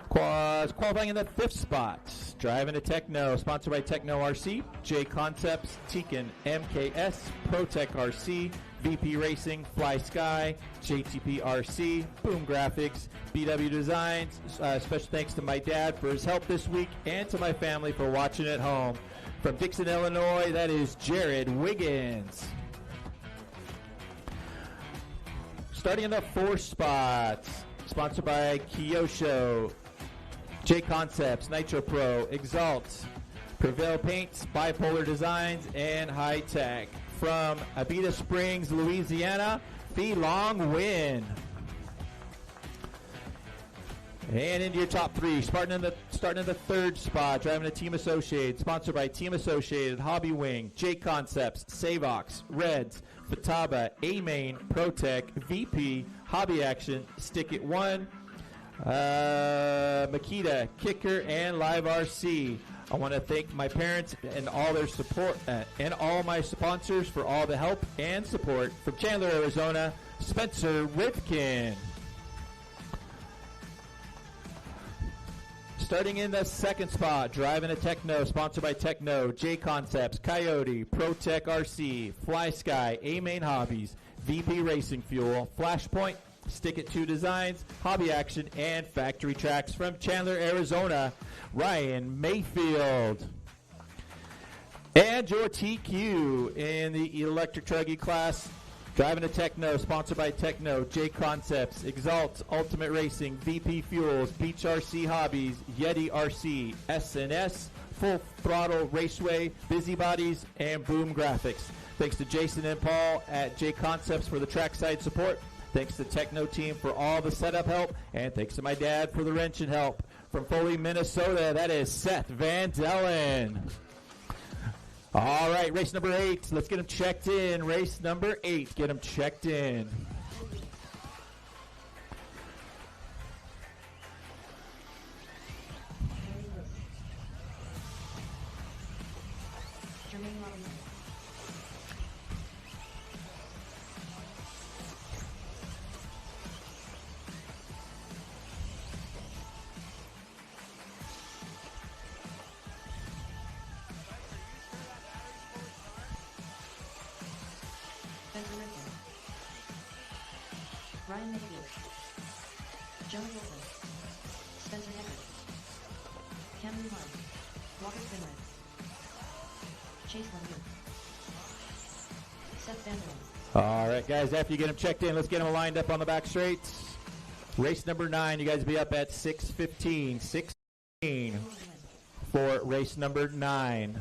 Qualifying in the 5th spot, driving a Techno, sponsored by Techno RC, J Concepts, Tekin, MKS, ProTech RC, VP Racing, Fly Sky, JTP RC, Boom Graphics, BW Designs. Special thanks to my dad for his help this week and to my family for watching at home. From Dixon, Illinois, that is Jared Wiggins. Starting in the 4th spot, sponsored by Kyosho, J Concepts, Nitro Pro, Exalt, Prevail Paints, Bipolar Designs, and High Tech. From Abita Springs, Louisiana, Fee Long Win. And into your top three, starting in the third spot, driving a Team Associated, sponsored by Team Associated, Hobby Wing, J Concepts, Savox, Reds, Fataba, A-Main, ProTech, VP, Hobby Action, Stick It One, Makita, Kicker, and Live RC. I want to thank my parents and all their support, and all my sponsors for all the help and support. From Chandler, Arizona, Spencer Rifkin. Starting in the second spot, driving a Techno, sponsored by Techno, J Concepts, Coyote, ProTech RC, Fly Sky, A-Main Hobbies, VP Racing Fuel, Flashpoint, Stick It 2 Designs, Hobby Action, and Factory Tracks. From Chandler, Arizona, Ryan Mayfield. And your TQ in the electric truggy class, driving a Techno, sponsored by Techno, J Concepts, Exalt, Ultimate Racing, VP Fuels, Beach RC Hobbies, Yeti RC, SNS, Full Throttle Raceway, Busybodies, and Boom Graphics. Thanks to Jason and Paul at J Concepts for the trackside support. Thanks to Techno team for all the setup help. And thanks to my dad for the wrench and help. From Foley, Minnesota, that is Seth Van Dellen. All right, race number 8. Let's get him checked in. Race number 8. Get him checked in. Jermaine Robinson. Spencer Rifkin. Ryan Mayfield. Jonah Wilson. Spencer Hecker. Cameron Mark. Walker Finlay. Chase Lemieux. Seth Van Dellen. All right, guys, after you get him checked in, let's get him lined up on the back straights. Race number 9, you guys will be up at 6:15. 6:15 for race number 9.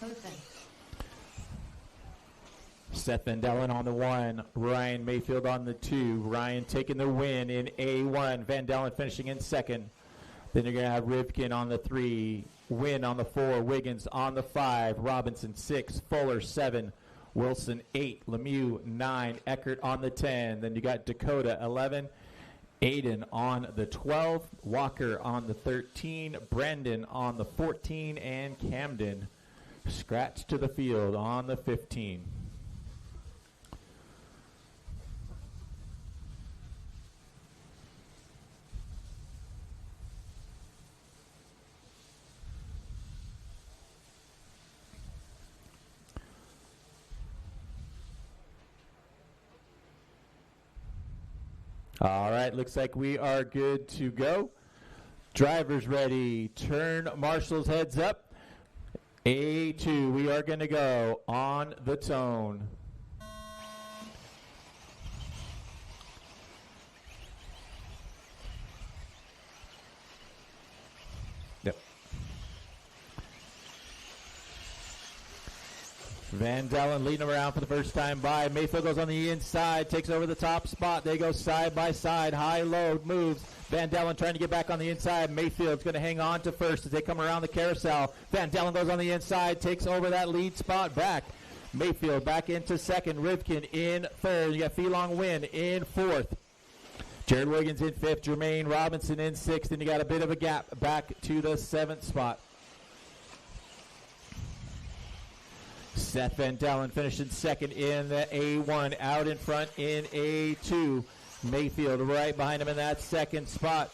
Code Finn. Seth Van Dellen on the 1, Ryan Mayfield on the 2. Ryan taking the win in A1. Van Dellen finishing in second. Then you're going to have Rivkin on the 3, Wynn on the 4, Wiggins on the 5, Robinson 6, Fuller 7, Wilson 8, Lemieux 9, Eckert on the 10. Then you got Dakota 11, Aiden on the 12, Walker on the 13, Brandon on the 14, and Camden scratch to the field on the 15. All right, looks like we are good to go. Drivers ready. Turn marshals heads up. A2, we are going to go on the tone. Yep. Van Dellen leading around for the first time by. Mayfield goes on the inside, takes over the top spot. They go side by side. High load moves. Van Dellen trying to get back on the inside. Mayfield's going to hang on to first as they come around the carousel. Van Dellen goes on the inside, takes over that lead spot back. Mayfield back into second. Rivkin in third. You got Felong Wynn in fourth. Jared Wiggins in fifth. Jermaine Robinson in sixth. And you got a bit of a gap back to the seventh spot. Seth Van Dellen finishing second in the A1. Out in front in A2. Mayfield right behind him in that second spot.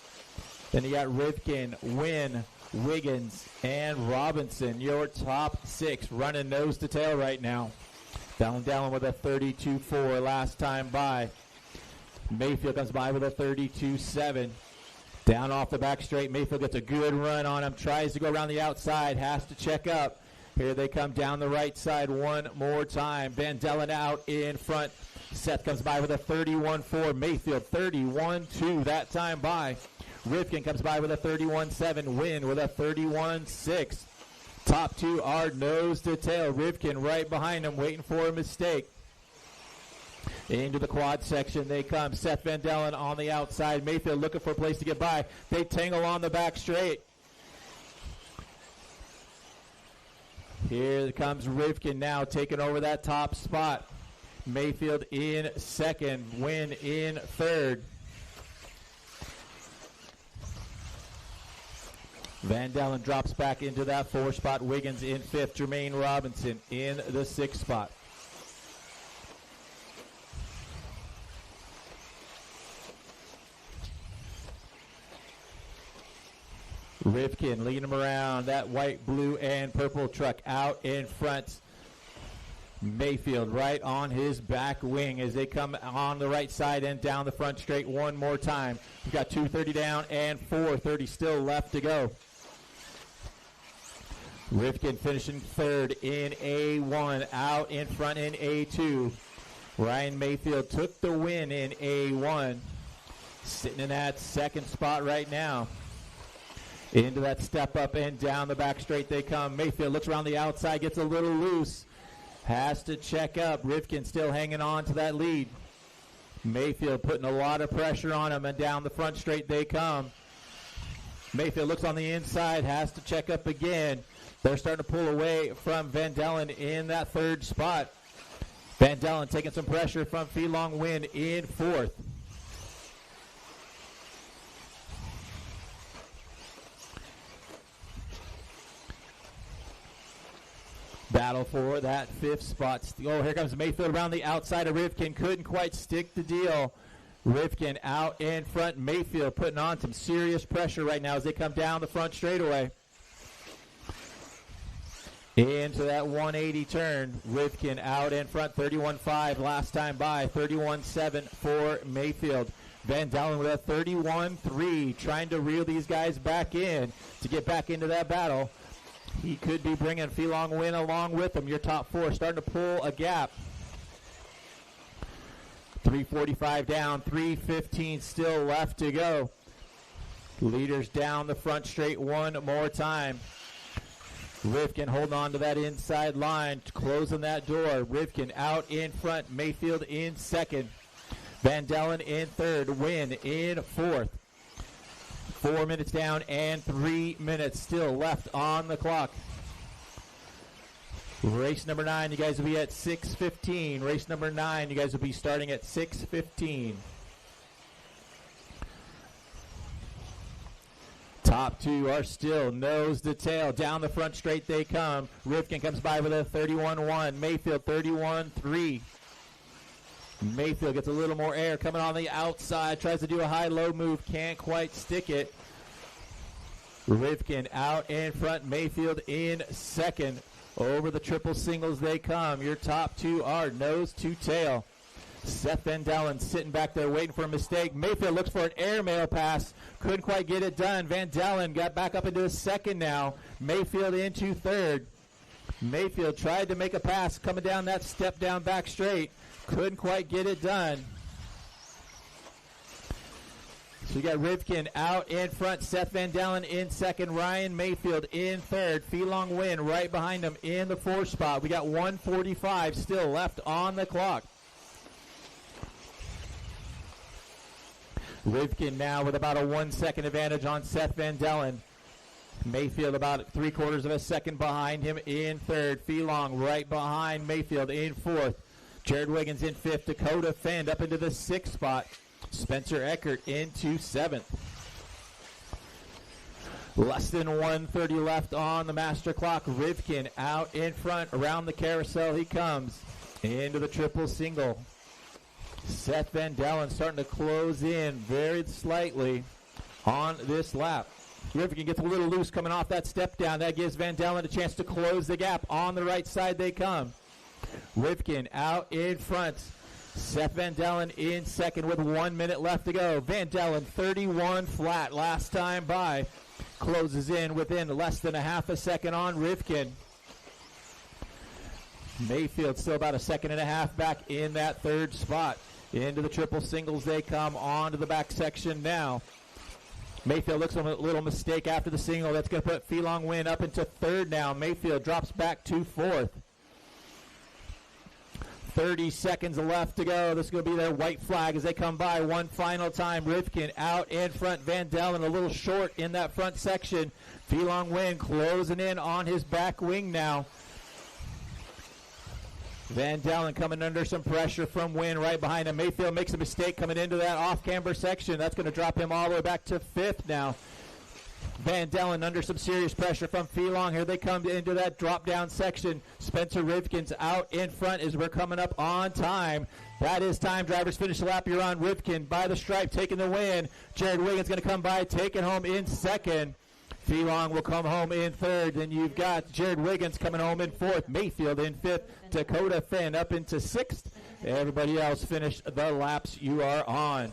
Then you got Rivkin, Wynn, Wiggins, and Robinson. Your top six running nose to tail right now. Van Dellen with a 32.4 last time by. Mayfield comes by with a 32.7. Down off the back straight. Mayfield gets a good run on him. Tries to go around the outside. Has to check up. Here they come down the right side one more time. Van Dellen out in front. Seth comes by with a 31.4. Mayfield 31.2 that time by. Rivkin comes by with a 31.7. Wynn with a 31.6. Top two are nose to tail. Rivkin right behind him, waiting for a mistake. Into the quad section they come. Seth Van Dellen on the outside. Mayfield looking for a place to get by. They tangle on the back straight. Here comes Rivkin now taking over that top spot. Mayfield in second. Win in third. Van Dellen drops back into that 4 spot. Wiggins in 5th. Jermaine Robinson in the 6th spot. Rivkin leading him around that white, blue, and purple truck out in front. Mayfield right on his back wing as they come on the right side and down the front straight one more time. We've got 2:30 down and 4:30 still left to go. Rivkin finishing third in A1, out in front in A2. Ryan Mayfield took the win in A1, sitting in that 2nd spot right now. Into that step up and down the back straight they come. Mayfield looks around the outside, gets a little loose. Has to check up. Rivkin still hanging on to that lead. Mayfield putting a lot of pressure on him, and down the front straight they come. Mayfield looks on the inside, has to check up again. They're starting to pull away from Van Dellen in that 3rd spot. Van Dellen taking some pressure from Pheelong Win in 4th. Battle for that 5th spot. Oh, here comes Mayfield around the outside of Rivkin. Couldn't quite stick the deal. Rivkin out in front. Mayfield putting on some serious pressure right now as they come down the front straightaway. Into that 180 turn. Rivkin out in front. 31.5 last time by. 31.7 for Mayfield. Van Dellen with a 31.3, trying to reel these guys back in to get back into that battle. He could be bringing Pheelong Win along with him. Your top 4 starting to pull a gap. 3:45 down, 3:15 still left to go. Leaders down the front straight one more time. Rivkin holding on to that inside line, closing that door. Rivkin out in front, Mayfield in 2nd. Van Dellen in 3rd, Win in 4th. 4 minutes down and 3 minutes still left on the clock. Race number 9, you guys will be at 6:15. Race number 9, you guys will be starting at 6:15. Top 2 are still nose to tail. Down the front straight they come. Rivkin comes by with a 31.1. Mayfield 31.3. Mayfield gets a little more air coming on the outside. Tries to do a high-low move. Can't quite stick it. Rivkin out in front. Mayfield in 2nd. Over the triple singles they come. Your top 2 are nose to tail. Seth Van Dellen sitting back there waiting for a mistake. Mayfield looks for an airmail pass. Couldn't quite get it done. Van Dellen got back up into his 2nd now. Mayfield into 3rd. Mayfield tried to make a pass coming down that step down back straight. Couldn't quite get it done. So you got Rivkin out in front. Seth Van Dellen in 2nd. Ryan Mayfield in 3rd. Pheelong Win right behind him in the 4th spot. We got 1:45 still left on the clock. Rivkin now with about a 1 second advantage on Seth Van Dellen. Mayfield about 3/4 of a second behind him in 3rd. Pheelong right behind Mayfield in 4th. Jared Wiggins in 5th. Dakota Fend up into the 6th spot. Spencer Eckert into 7th. Less than 1:30 left on the master clock. Rivkin out in front. Around the carousel he comes. Into the triple single. Seth Van Dellen starting to close in very slightly on this lap. Rivkin gets a little loose coming off that step down. That gives Van Dellen a chance to close the gap. On the right side they come. Rivkin out in front. Seth Van Dellen in 2nd with 1 minute left to go. Van Dellen 31 flat last time by. Closes in within less than a half a second on Rivkin. Mayfield still about a second and a half back in that 3rd spot. Into the triple singles they come on to the back section now. Mayfield looks a little mistake after the single. That's going to put Felong Win up into third now. Mayfield drops back to fourth. 30 seconds left to go. This is going to be their white flag as they come by one final time. Rivkin out in front. Van Dellen a little short in that front section. Felong Win closing in on his back wing now. Van Dellen coming under some pressure from Win right behind him. Mayfield makes a mistake coming into that off-camber section. That's going to drop him all the way back to fifth now. Van Dellen under some serious pressure from Felong. Here they come into that drop-down section. Spencer Rivkin's out in front as we're coming up on time. That is time. Drivers finish the lap. You're on Rivkin by the stripe, taking the win. Jared Wiggins going to come by, taking home in second. Felong will come home in third. Then you've got Jared Wiggins coming home in fourth. Mayfield in fifth. Dakota Finn up into sixth. Everybody else finished the laps you are on.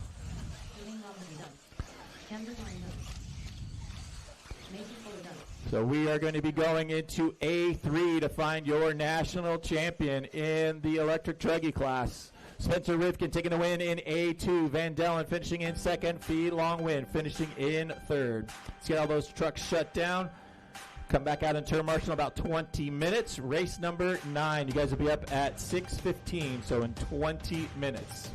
So we are going to be going into A3 to find your national champion in the electric truggy class. Spencer Rivkin taking the win in A2. Van Dellen finishing in second. Felong Win finishing in third. Let's get all those trucks shut down. Come back out in turn marshal in about 20 minutes. Race number 9. You guys will be up at 6:15, so in 20 minutes.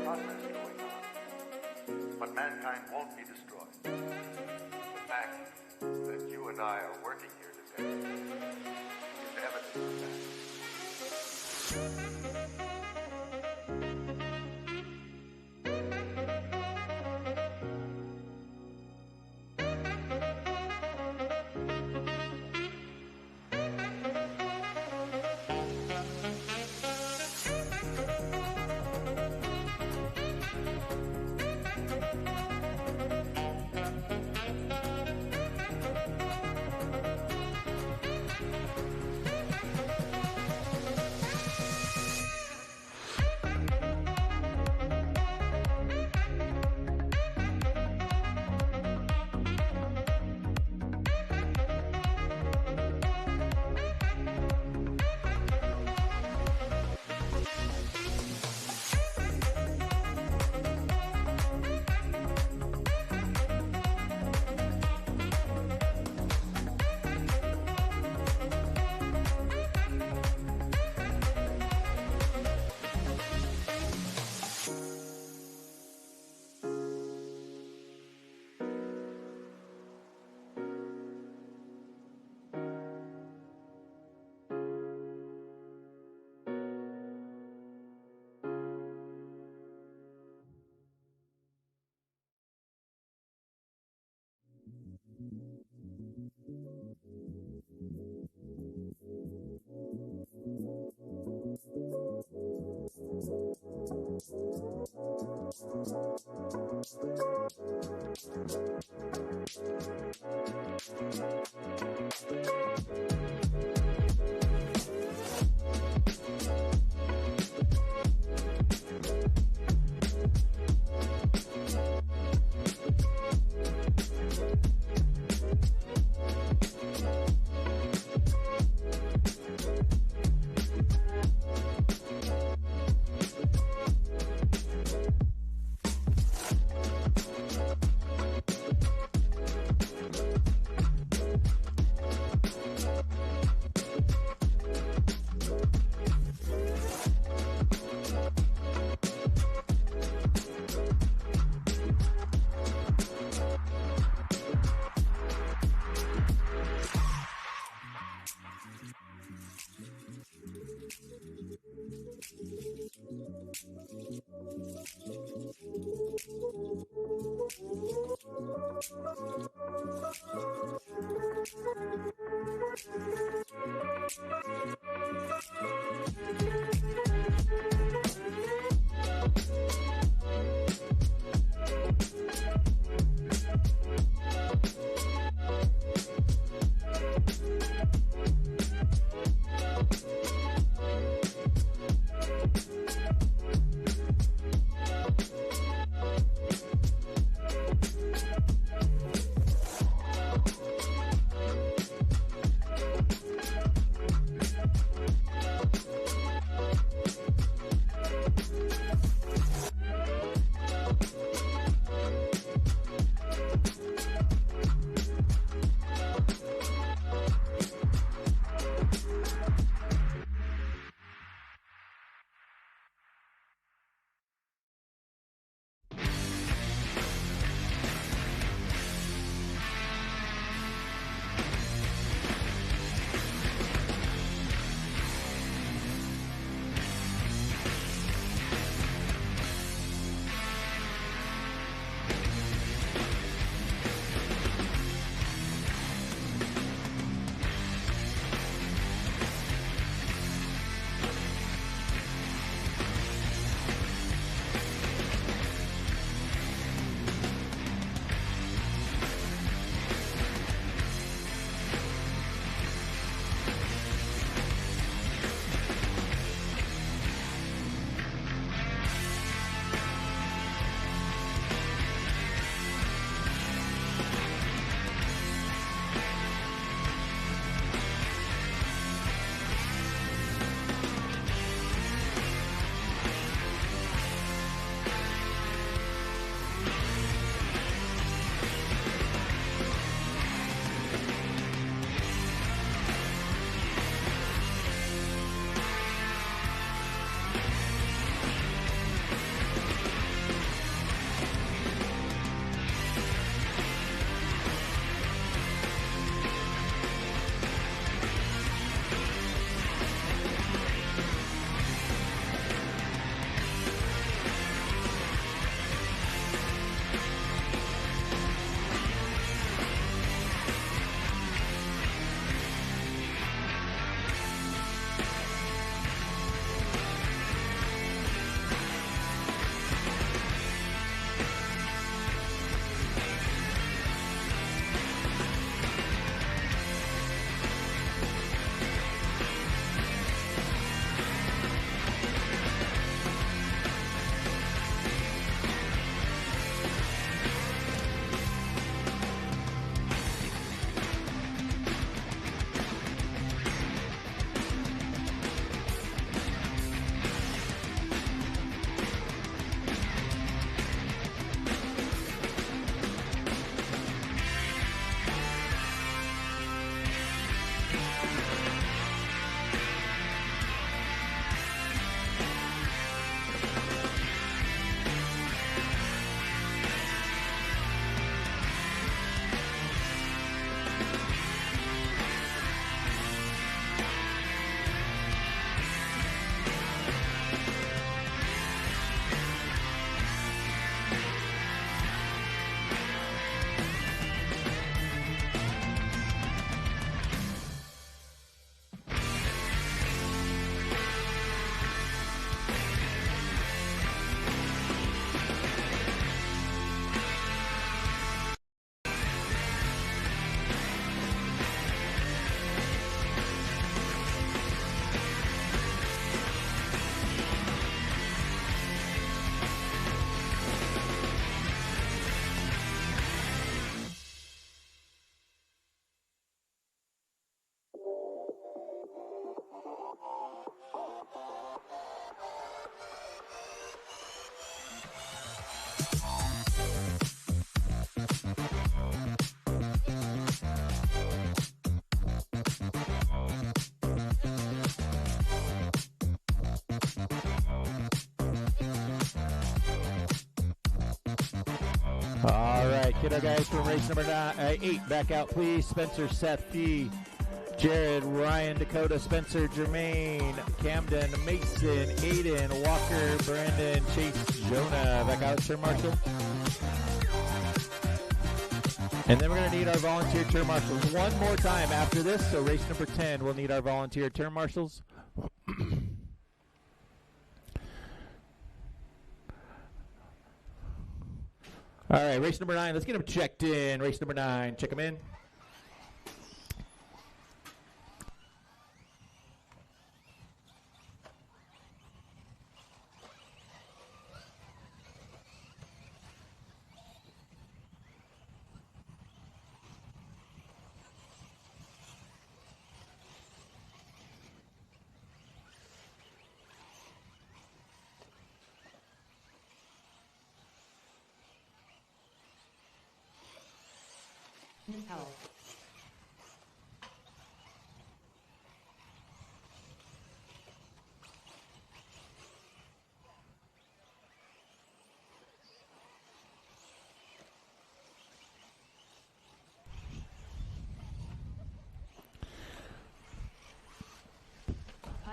progress going on. But mankind won't be destroyed. The fact that you and I are working here today is evidence of that. All right, get our guys from race number 8 back out, please. Spencer, Seth, P, Jared, Ryan, Dakota, Spencer, Jermaine, Camden, Mason, Aiden, Walker, Brandon, Chase, Jonah. Back out, turn marshal. And then we're going to need our volunteer turn marshals one more time after this. So race number 10, we'll need our volunteer turn marshals. All right, race number 9. Let's get them checked in. Race number 9. Check them in. Ms. Powell.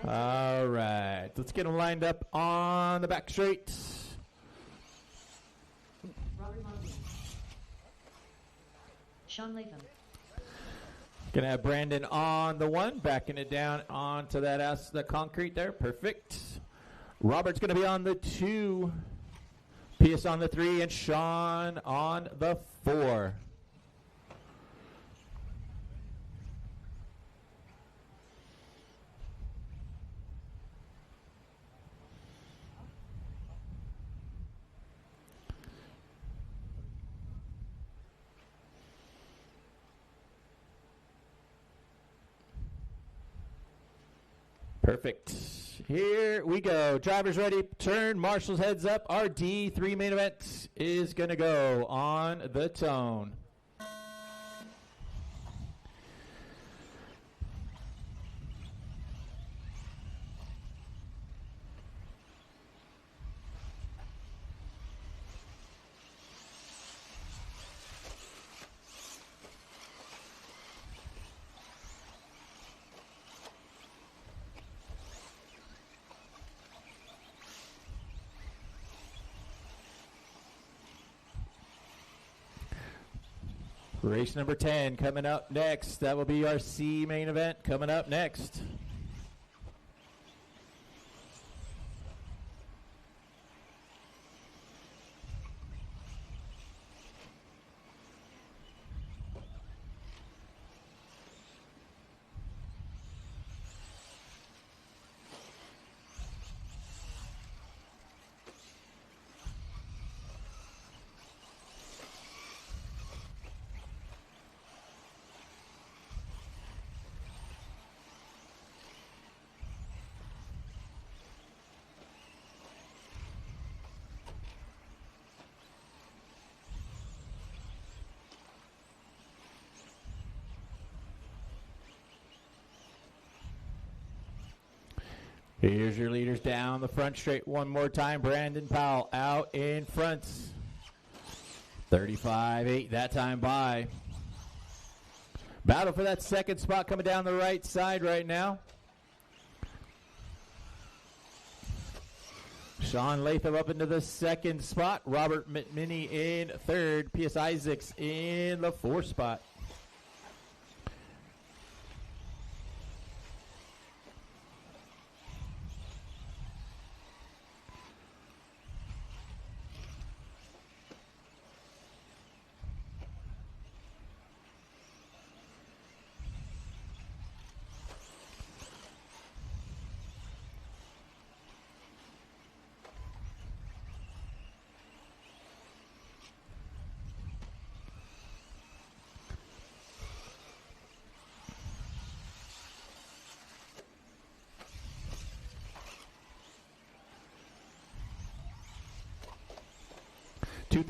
All right, let's get them lined up on the back straight. Robert Montgomery. Sean Latham. Gonna have Brandon on the 1, backing it down onto the concrete there. Perfect. Robert's gonna be on the 2, P.S. on the 3, and Sean on the 4. Perfect. Here we go. Drivers ready. Turn. Marshals heads up. Our D3 main event is going to go on the tone. Race number 10 coming up next. That will be our C main event coming up next. Here's your leaders down the front straight one more time. Brandon Powell out in front. 35-8 that time by. Battle for that second spot coming down the right side right now. Sean Latham up into the second spot. Robert McMinney in third. P.S. Isaacs in the fourth spot.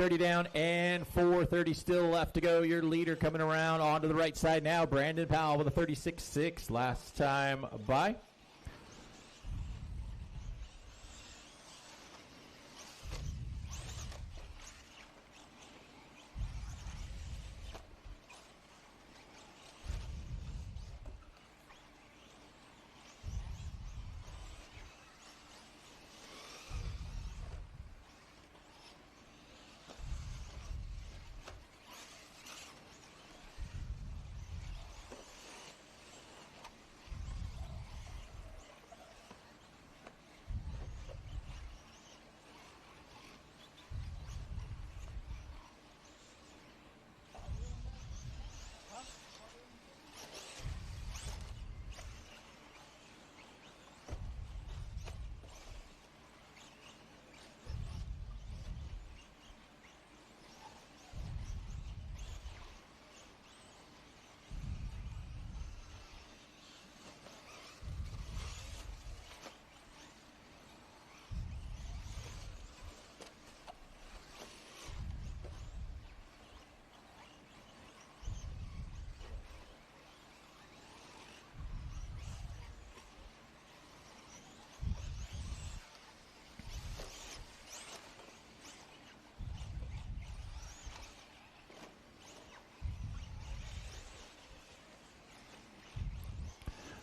2:30 down and 4:30 still left to go. Your leader coming around onto the right side now. Brandon Powell with a 36.6 last time by.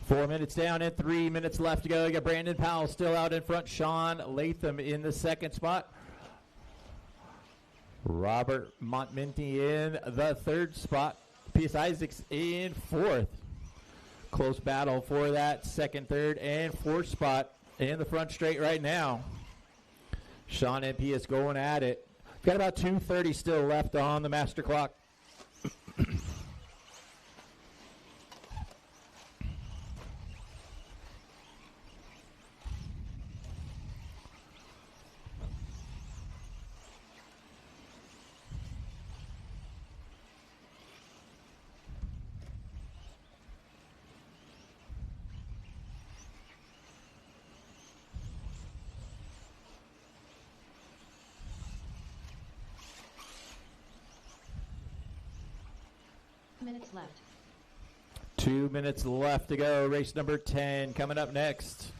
Four minutes down and 3 minutes left to go. You got Brandon Powell still out in front. Sean Latham in the second spot. Robert Montminty in the third spot. P.S. Isaacs in fourth. Close battle for that second, third, and fourth spot in the front straight right now. Sean and P.S. going at it. Got about 2:30 still left on the master clock. Minutes left. 2 minutes left to go. Race number 10 coming up next.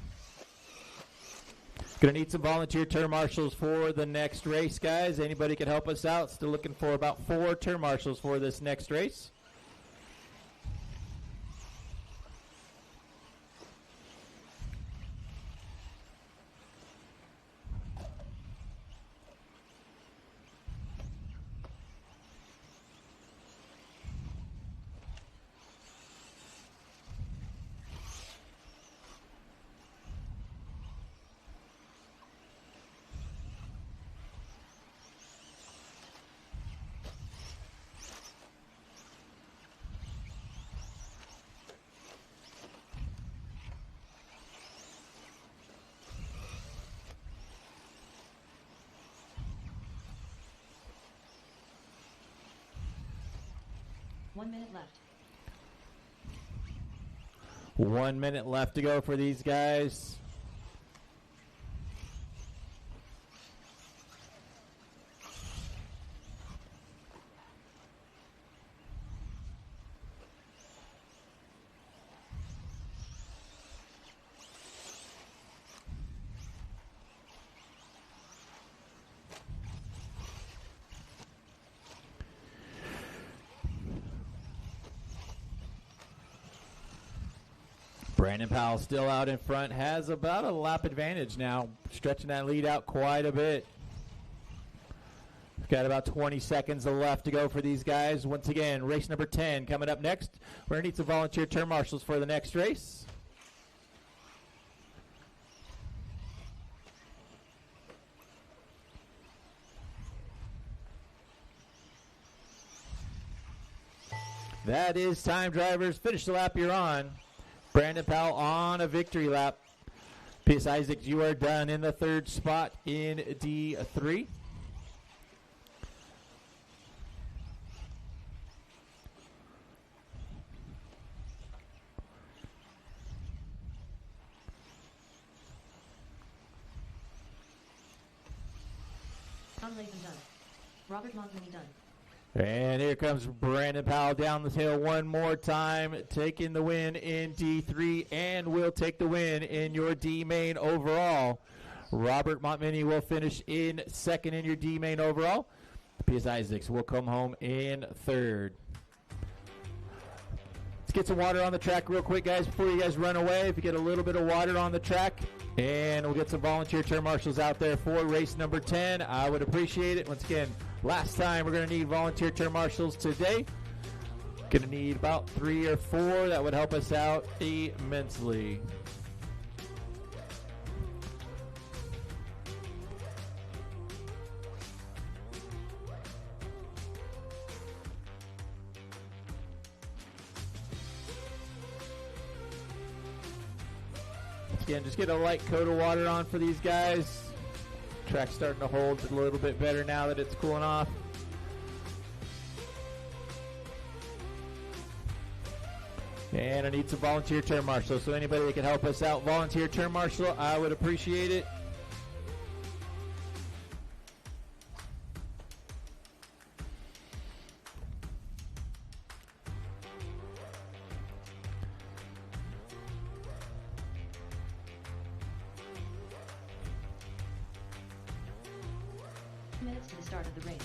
Going to need some volunteer turn marshals for the next race, guys. Anybody can help us out. Still looking for about 4 turn marshals for this next race. One minute left. 1 minute left to go for these guys. Brandon Powell still out in front, has about a lap advantage now, stretching that lead out quite a bit. Got about 20 seconds left to go for these guys. Once again, race number 10 coming up next. We're going to need some volunteer turn marshals for the next race. That is time, drivers. Finish the lap you're on. Brandon Powell on a victory lap. P.S. Isaacs, you are done in the third spot in D3. Sean Latham done. Robert Montminy done. And here comes Brandon Powell down the hill one more time, taking the win in D3, and will take the win in your D main overall. Robert Montminy will finish in second in your D main overall. P.S. Isaacs will come home in third. Let's get some water on the track real quick, guys, before you guys run away. If you get a little bit of water on the track, and we'll get some volunteer turn marshals out there for race number 10. I would appreciate it. Once again, last time we're going to need volunteer turn marshals today. Going to need about 3 or 4. That would help us out immensely. Again, just get a light coat of water on for these guys. Track's starting to hold a little bit better now that it's cooling off. And I need some volunteer turn marshal. So anybody that can help us out, volunteer turn marshal, I would appreciate it. Minutes to the start of the race.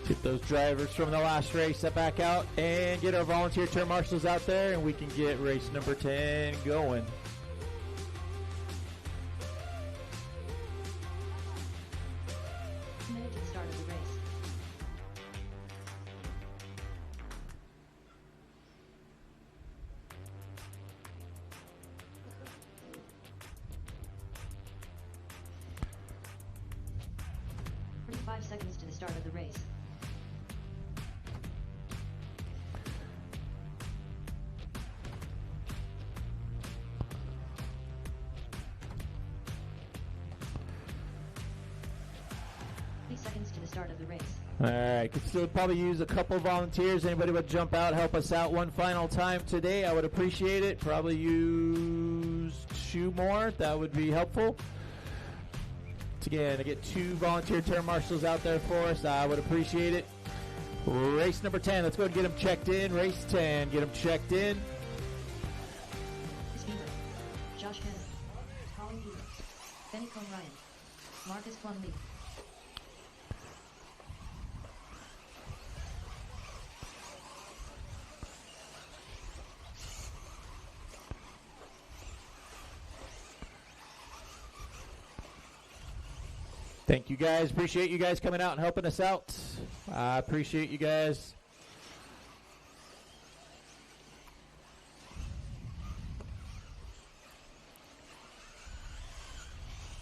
Get those drivers from the last race that back out and get our volunteer turn marshals out there, and we can get race number 10 going. Minute to the start of the race. Five seconds to the start of the race. Seconds to the start of the race. All right, could still probably use a couple volunteers. Anybody would jump out, help us out one final time today, I would appreciate it. Probably use 2 more. That would be helpful. Again, to get 2 volunteer turn marshals out there for us, I would appreciate it. Race number 10. Let's go and get them checked in. Race 10. Get them checked in. Chris Beaver, Josh Hannon, Colin Beaver, Benny Cone Ryan, Marcus Plumlee. Thank you guys. Appreciate you guys coming out and helping us out. I appreciate you guys.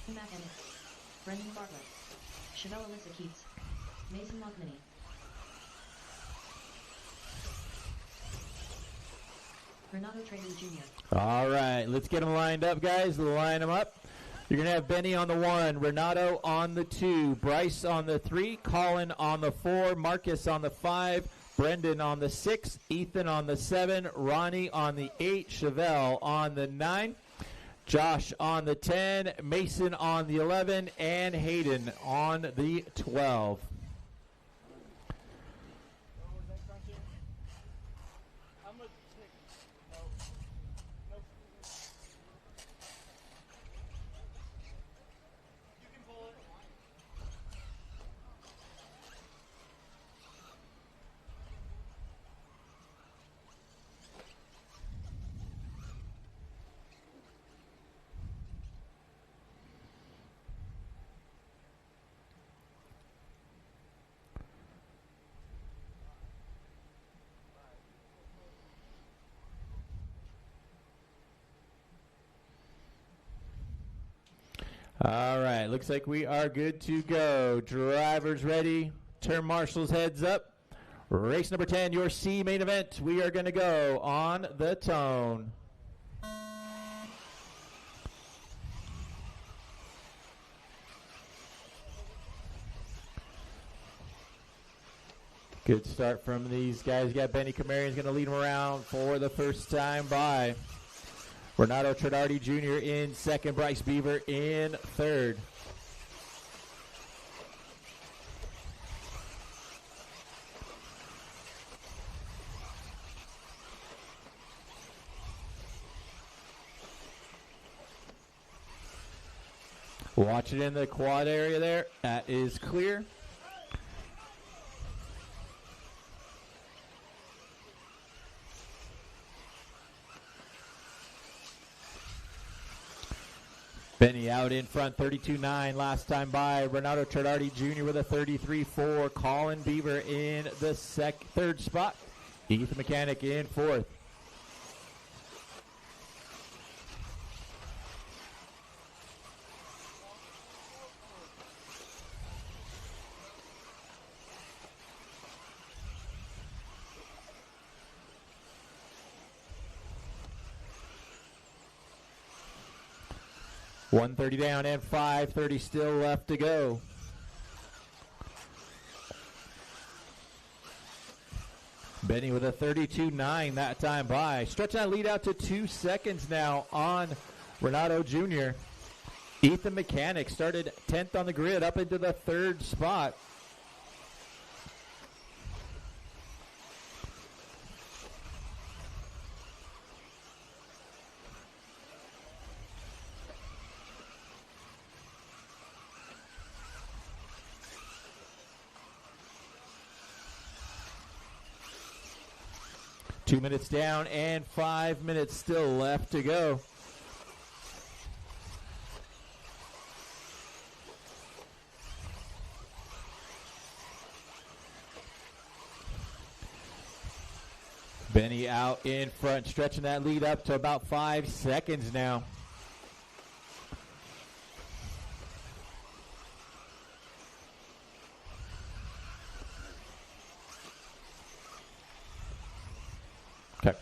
Matt Emmett, Brendan Bartlett, Chevelle Alyssa Keats, Mason Montminy. Renato Truggy Jr. All right, let's get them lined up, guys. Line them up. You're going to have Benny on the 1, Renato on the 2, Bryce on the 3, Colin on the 4, Marcus on the 5, Brendan on the 6, Ethan on the 7, Ronnie on the 8, Chevelle on the 9, Josh on the 10, Mason on the 11, and Hayden on the 12. All right, looks like we are good to go. Drivers ready. Turn marshals heads up. Race number 10, your C main event. We are going to go on the tone. Good start from these guys. You got Benny Camarian's going to lead them around for the first time by Renato Truggy Jr. in second, Bryce Beaver in third. Watch it in the quad area there. That is clear. Benny out in front, 32.9 last time by. Renato Truggy Jr. with a 33.4. Colin Beaver in the third spot. Ethan Mechanic in fourth. .130 down and 5:30 still left to go. Benny with a 32.9 that time by. Stretching that lead out to 2 seconds now on Renato Jr. Ethan Mechanic started 10th on the grid up into the third spot. Two minutes down and 5 minutes still left to go. Benny out in front, stretching that lead up to about 5 seconds now. Okay.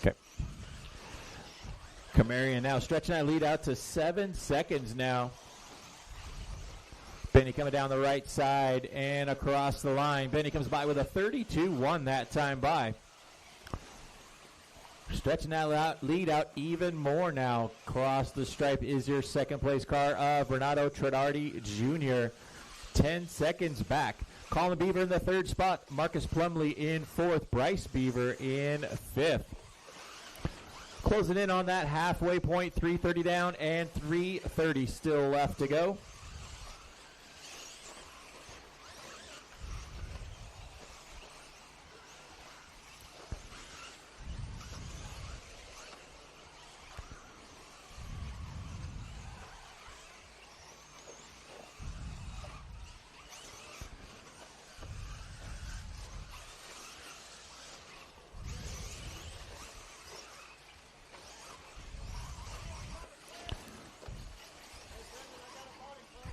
Okay. Camarian now stretching that lead out to 7 seconds now. Benny coming down the right side and across the line. Benny comes by with a 32.1 that time by. Stretching that lead out even more now. Across the stripe is your second place car of Renato Truggy Jr. 10 seconds back. Colin Beaver in the third spot. Marcus Plumley in fourth. Bryce Beaver in fifth. Closing in on that halfway point. 3:30 down and 3:30 still left to go.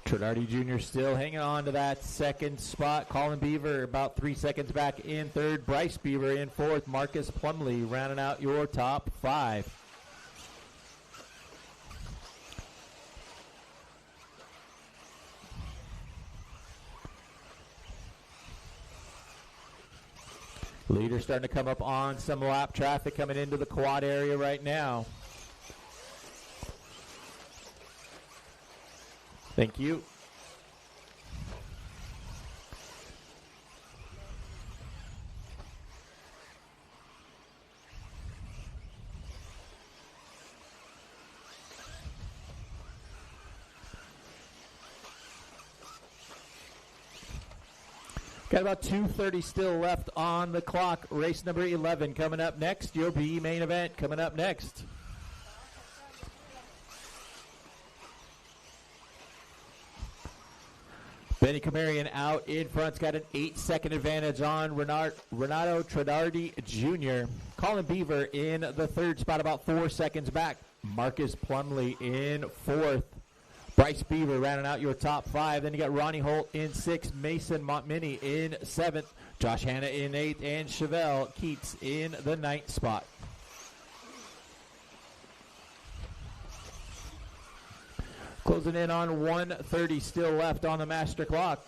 Truggy Jr. still hanging on to that second spot. Colin Beaver about 3 seconds back in third. Bryce Beaver in fourth. Marcus Plumley rounding out your top five. Leader starting to come up on some lap traffic coming into the quad area right now. Thank you. Got about 2:30 still left on the clock. Race number 11 coming up next. Your B main event coming up next. Benny Camarian out in front's got an 8-second advantage on Renato Truggy Jr. Colin Beaver in the third spot, about 4 seconds back. Marcus Plumley in fourth. Bryce Beaver rounding out your top five. Then you got Ronnie Holt in sixth, Mason Montminy in seventh, Josh Hanna in eighth, and Chevelle Keats in the ninth spot. Closing in on 1:30 still left on the master clock.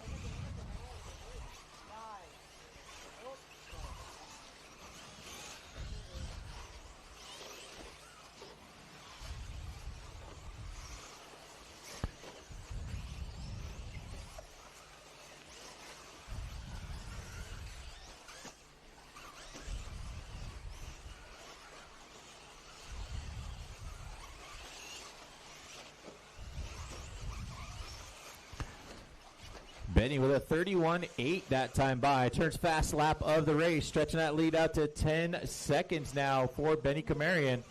Benny with a 31.8 that time by. Turns fast lap of the race, stretching that lead out to 10 seconds now for Benny Camarian.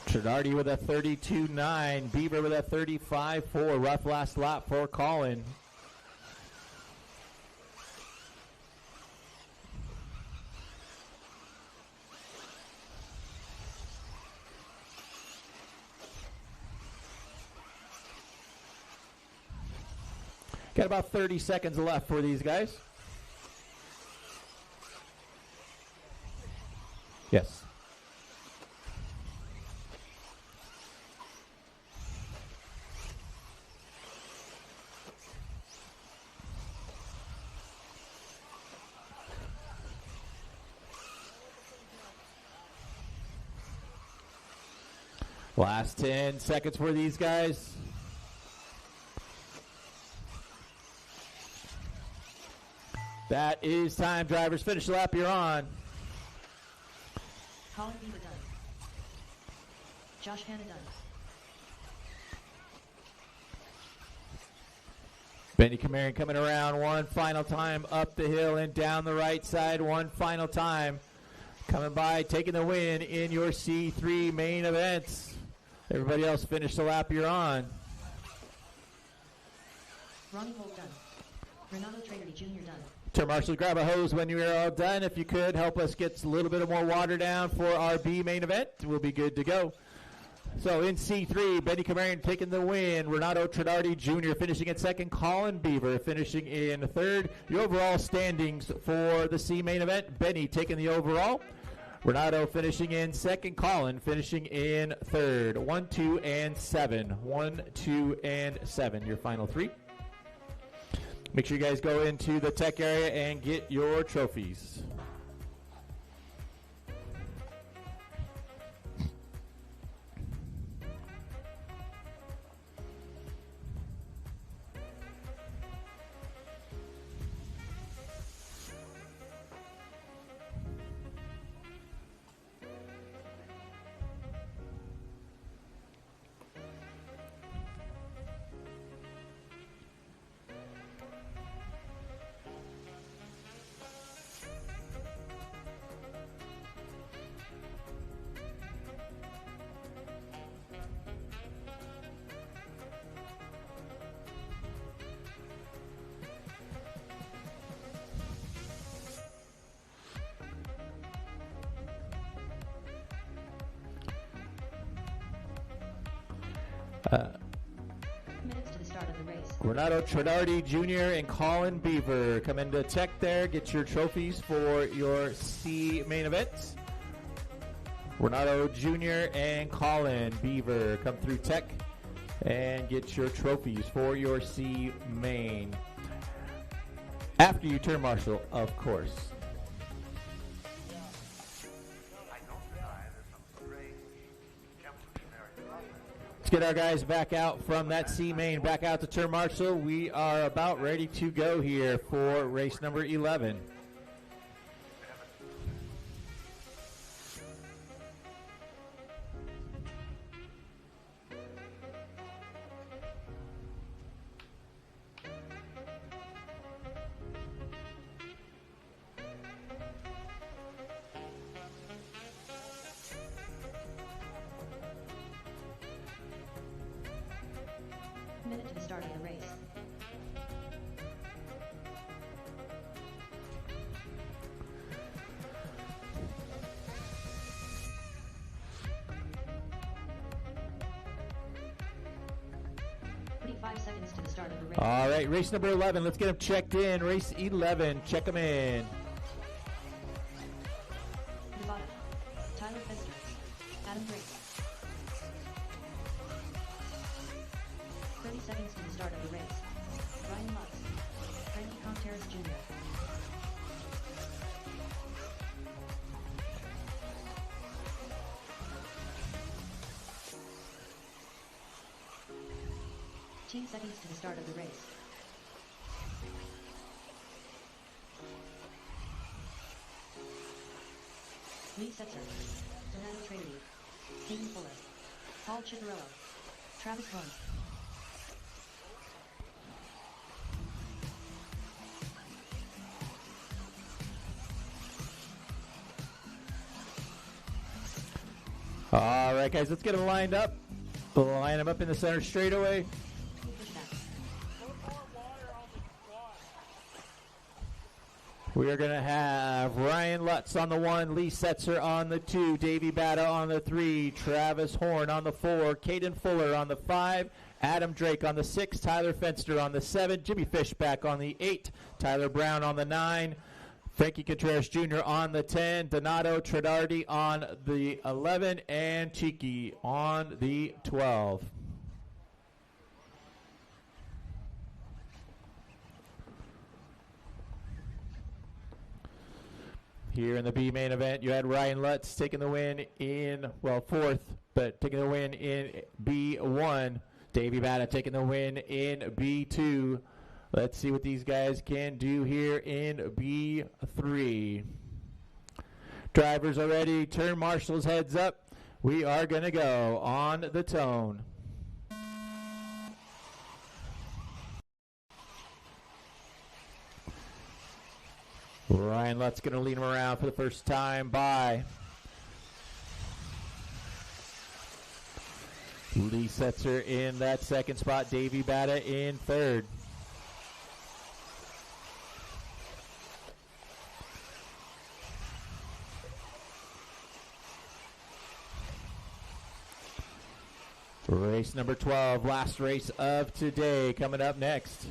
Truggy with a 32.9. Beaver with a 35.4. Rough last lap for Colin. Got about 30 seconds left for these guys. Yes. Last 10 seconds for these guys. That is time, drivers. Finish the lap you're on. Colin Beaver done. Josh Hanna done. Benny Camarian coming around one final time up the hill and down the right side one final time. Coming by, taking the win in your C3 main events. Everybody else finish the lap you're on. Ronnie Holt done. Renato Truggy Jr. done. Turn Marshall, grab a hose when you're all done. If you could, help us get a little bit more water down for our B main event. We'll be good to go. So in C3, Benny Camarian taking the win. Renato Truggy Jr. finishing in second. Colin Beaver finishing in third. Your overall standings for the C main event. Benny taking the overall. Renato finishing in second. Colin finishing in third. 1, 2, and 7. 1, 2, and 7. Your final three. Make sure you guys go into the tech area and get your trophies. Minutes to the start of the race. Renato Truggy Jr. and Colin Beaver come into tech there. Get your trophies for your C main events. Renato Jr. and Colin Beaver come through tech and get your trophies for your C main. After you turn Marshall, of course. Let's get our guys back out from that C main, back out to turn Marshall. We are about ready to go here for race number 11. start of the race. All right, race number 11. Let's get them checked in. Race 11. Check them in. Nevada. Tyler Fester. Adam Drake. 30 seconds to the start of the race. Ryan Lutz. Frankie Contreras Jr. Seconds to the start of the race. Lee Setzer, Fernando Truggy, Hayden Fuller, Paul Chicarello, Travis Horn. All right, guys, let's get them lined up. We'll line them up in the center straightaway. We are going to have Ryan Lutz on the 1, Lee Setzer on the 2, Davey Batta on the 3, Travis Horn on the 4, Caden Fuller on the 5, Adam Drake on the 6, Tyler Fenster on the 7, Jimmy Fishback on the 8, Tyler Brown on the 9, Frankie Contreras Jr. on the 10, Donato Tradardi on the 11, and Cheeky on the 12. Here in the B main event, you had Ryan Lutz taking the win in, well, 4th, but taking the win in B1. Davey Batta taking the win in B2. Let's see what these guys can do here in B3. Drivers are ready. Turn marshals heads up. We are going to go on the tone. Ryan Lutz going to lead him around for the first time by Lee Setzer in that second spot. Davey Batta in third. Race number 12, last race of today, coming up next.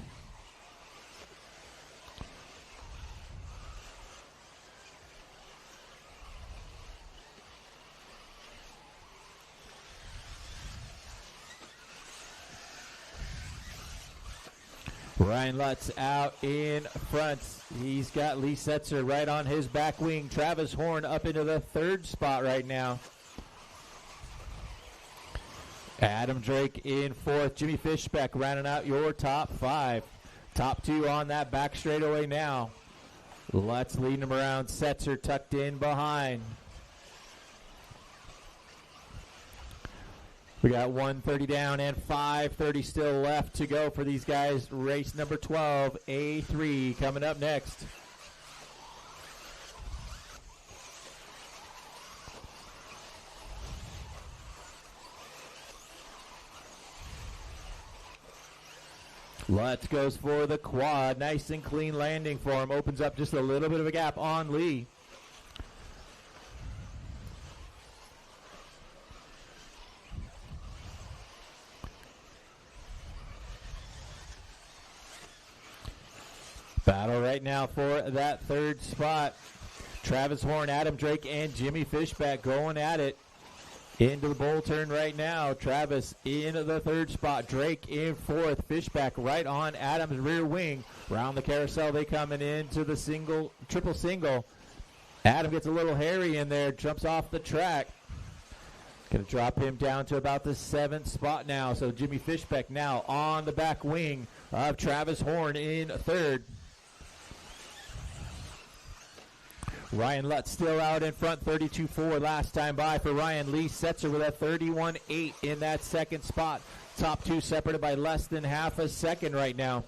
Ryan Lutz out in front. He's got Lee Setzer right on his back wing. Travis Horn up into the third spot right now. Adam Drake in fourth. Jimmy Fishback rounding out your top 5. Top 2 on that back straightaway now. Lutz leading him around. Setzer tucked in behind. We got 1:30 down and 5:30 still left to go for these guys. Race number 12, A3, coming up next. Lutz goes for the quad. Nice and clean landing for him. Opens up just a little bit of a gap on Lee. Battle right now for that third spot. Travis Horn, Adam Drake, and Jimmy Fishback going at it. Into the bowl turn right now. Travis in the third spot. Drake in fourth. Fishback right on Adam's rear wing. Round the carousel they coming into the triple single. Adam gets a little hairy in there. Jumps off the track. Going to drop him down to about the 7th spot now. So Jimmy Fishback now on the back wing of Travis Horn in third. Ryan Lutz still out in front, 32.4 last time by for Ryan. Lee Setzer with a 31.8 in that second spot. Top 2 separated by less than half a second right now.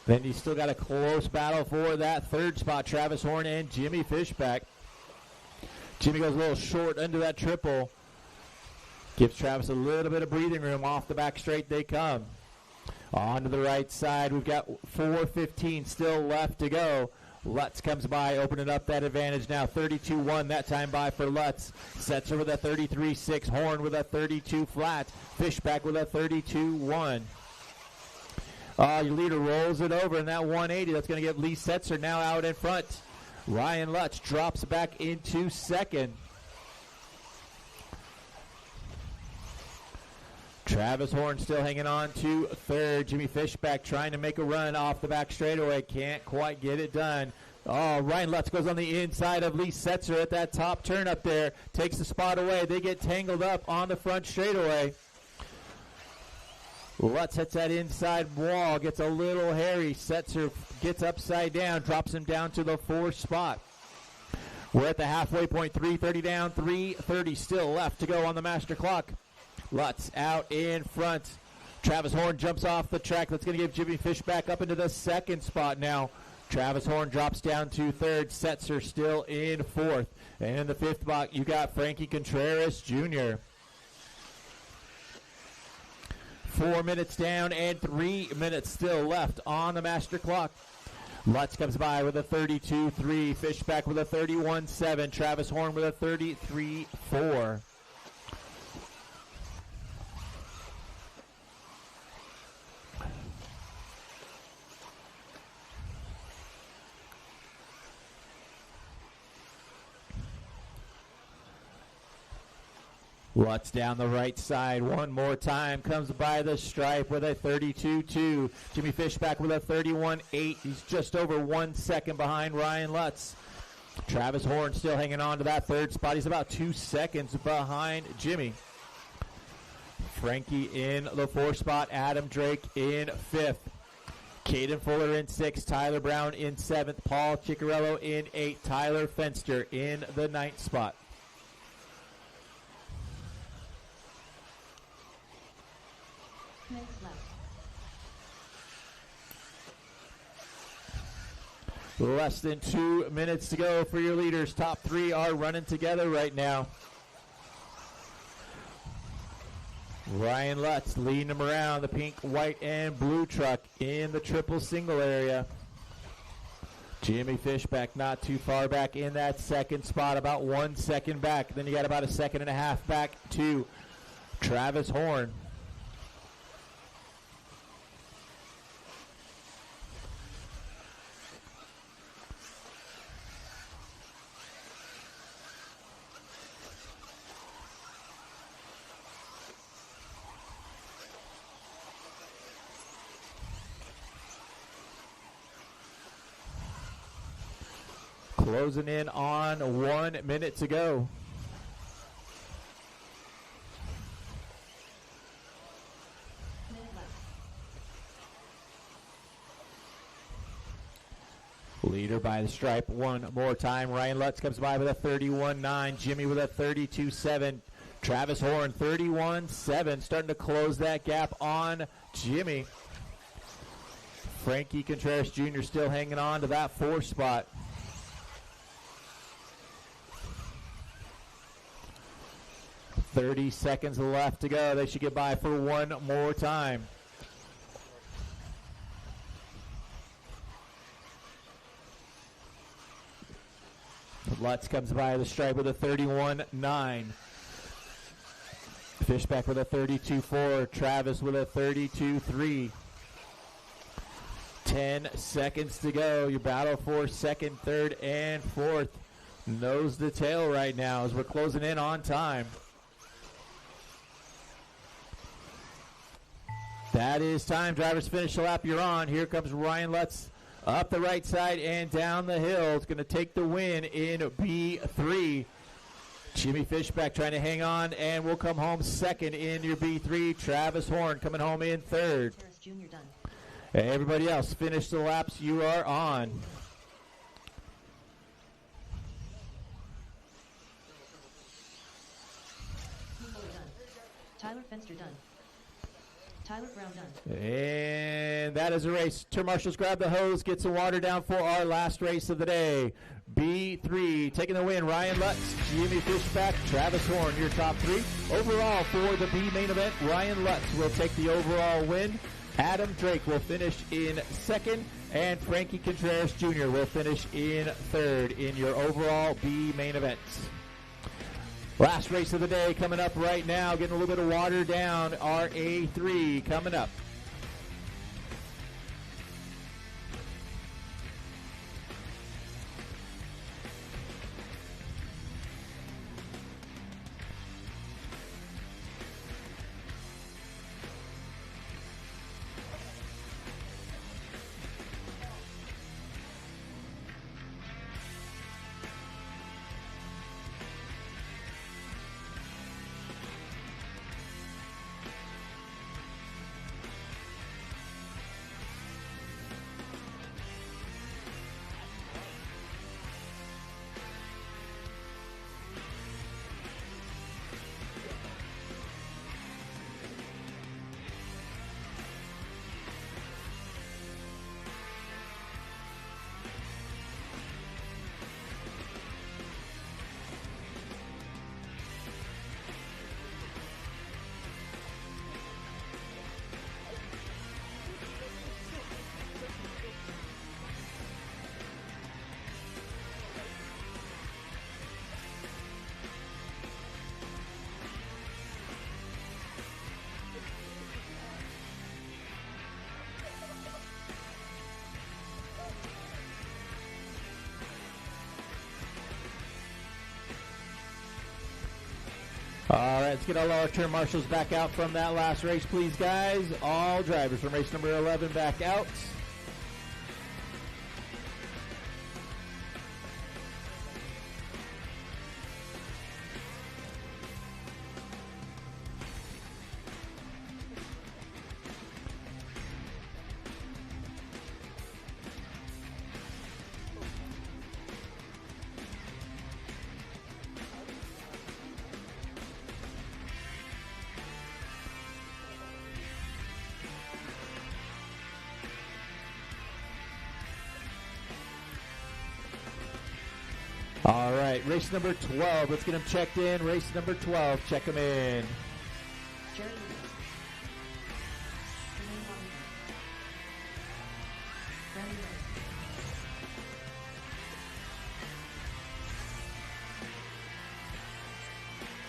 Then you still got a close battle for that third spot. Travis Horn and Jimmy Fishback. Jimmy goes a little short under that triple. Gives Travis a little bit of breathing room. Off the back straight they come. On to the right side, we've got 4:15 still left to go. Lutz comes by, opening up that advantage now. 32.1 that time by for Lutz. Setzer with a 33.6. Horn with a 32 flat. Fishback with a 32.1. Your leader rolls it over in that 180. That's going to get Lee Setzer now out in front. Ryan Lutz drops back into second. Travis Horn still hanging on to third. Jimmy Fishback trying to make a run off the back straightaway. Can't quite get it done. Oh, Ryan Lutz goes on the inside of Lee Setzer at that top turn up there. Takes the spot away. They get tangled up on the front straightaway. Lutz hits that inside wall. Gets a little hairy. Setzer gets upside down. Drops him down to the 4th spot. We're at the halfway point. 3:30 down. 3:30 still left to go on the master clock. Lutz out in front. Travis Horn jumps off the track. That's going to give Jimmy Fishback up into the 2nd spot now. Travis Horn drops down to 3rd. Setzer still in 4th. And in the 5th spot, you got Frankie Contreras Jr. 4 minutes down and 3 minutes still left on the master clock. Lutz comes by with a 32.3. Fishback with a 31.7. Travis Horn with a 33.4. Lutz down the right side one more time. Comes by the stripe with a 32.2. Jimmy Fishback with a 31.8. He's just over 1 second behind Ryan Lutz. Travis Horn still hanging on to that 3rd spot. He's about 2 seconds behind Jimmy. Frankie in the 4th spot. Adam Drake in 5th. Caden Fuller in 6th. Tyler Brown in 7th. Paul Ciccarello in 8th. Tyler Fenster in the 9th spot. Minutes left. Less than 2 minutes to go for your leaders. Top 3 are running together right now. Ryan Lutz leading them around the pink, white, and blue truck in the triple single area. Jimmy Fishback not too far back in that 2nd spot, about 1 second back. Then you got about a 1.5 seconds back to Travis Horn. Closing in on 1 minute to go. Minute left. Leader by the stripe one more time. Ryan Lutz comes by with a 31.9. Jimmy with a 32.7. Travis Horn 31.7. Starting to close that gap on Jimmy. Frankie Contreras Jr. still hanging on to that 4th spot. $30 left to go. They should get by for one more time. Lutz comes by the stripe with a 31.9. Fishback with a 32.4. Travis with a 32.3. 10 seconds to go. Your battle for 2nd, 3rd, and 4th. Nose to tail right now as we're closing in on time. That is time. Drivers finish the lap. You're on. Here comes Ryan Lutz up the right side and down the hill. It's going to take the win in B3. Jimmy Fishback trying to hang on and will come home 2nd in your B3. Travis Horn coming home in 3rd. Harris Jr. done. Everybody else, finish the laps. You are on. Fuller done. Tyler Fenster done. Tyler Brown done. And that is a race. Turn marshals, grab the hose, get some water down for our last race of the day. B3 taking the win. Ryan Lutz, Jimmy Fishback, Travis Horn, your top 3. Overall for the B main event, Ryan Lutz will take the overall win. Adam Drake will finish in 2nd, and Frankie Contreras Jr. will finish in 3rd in your overall B main event. Last race of the day coming up right now, getting a little bit of water down. Our A3 coming up. let's get all our turn marshals back out from that last race, please, guys. All drivers from race number 11 back out. All right, race number 12. Let's get them checked in. Race number 12. Check them in. Jerry Lewis. Jermaine Robinson. Brandon Rose.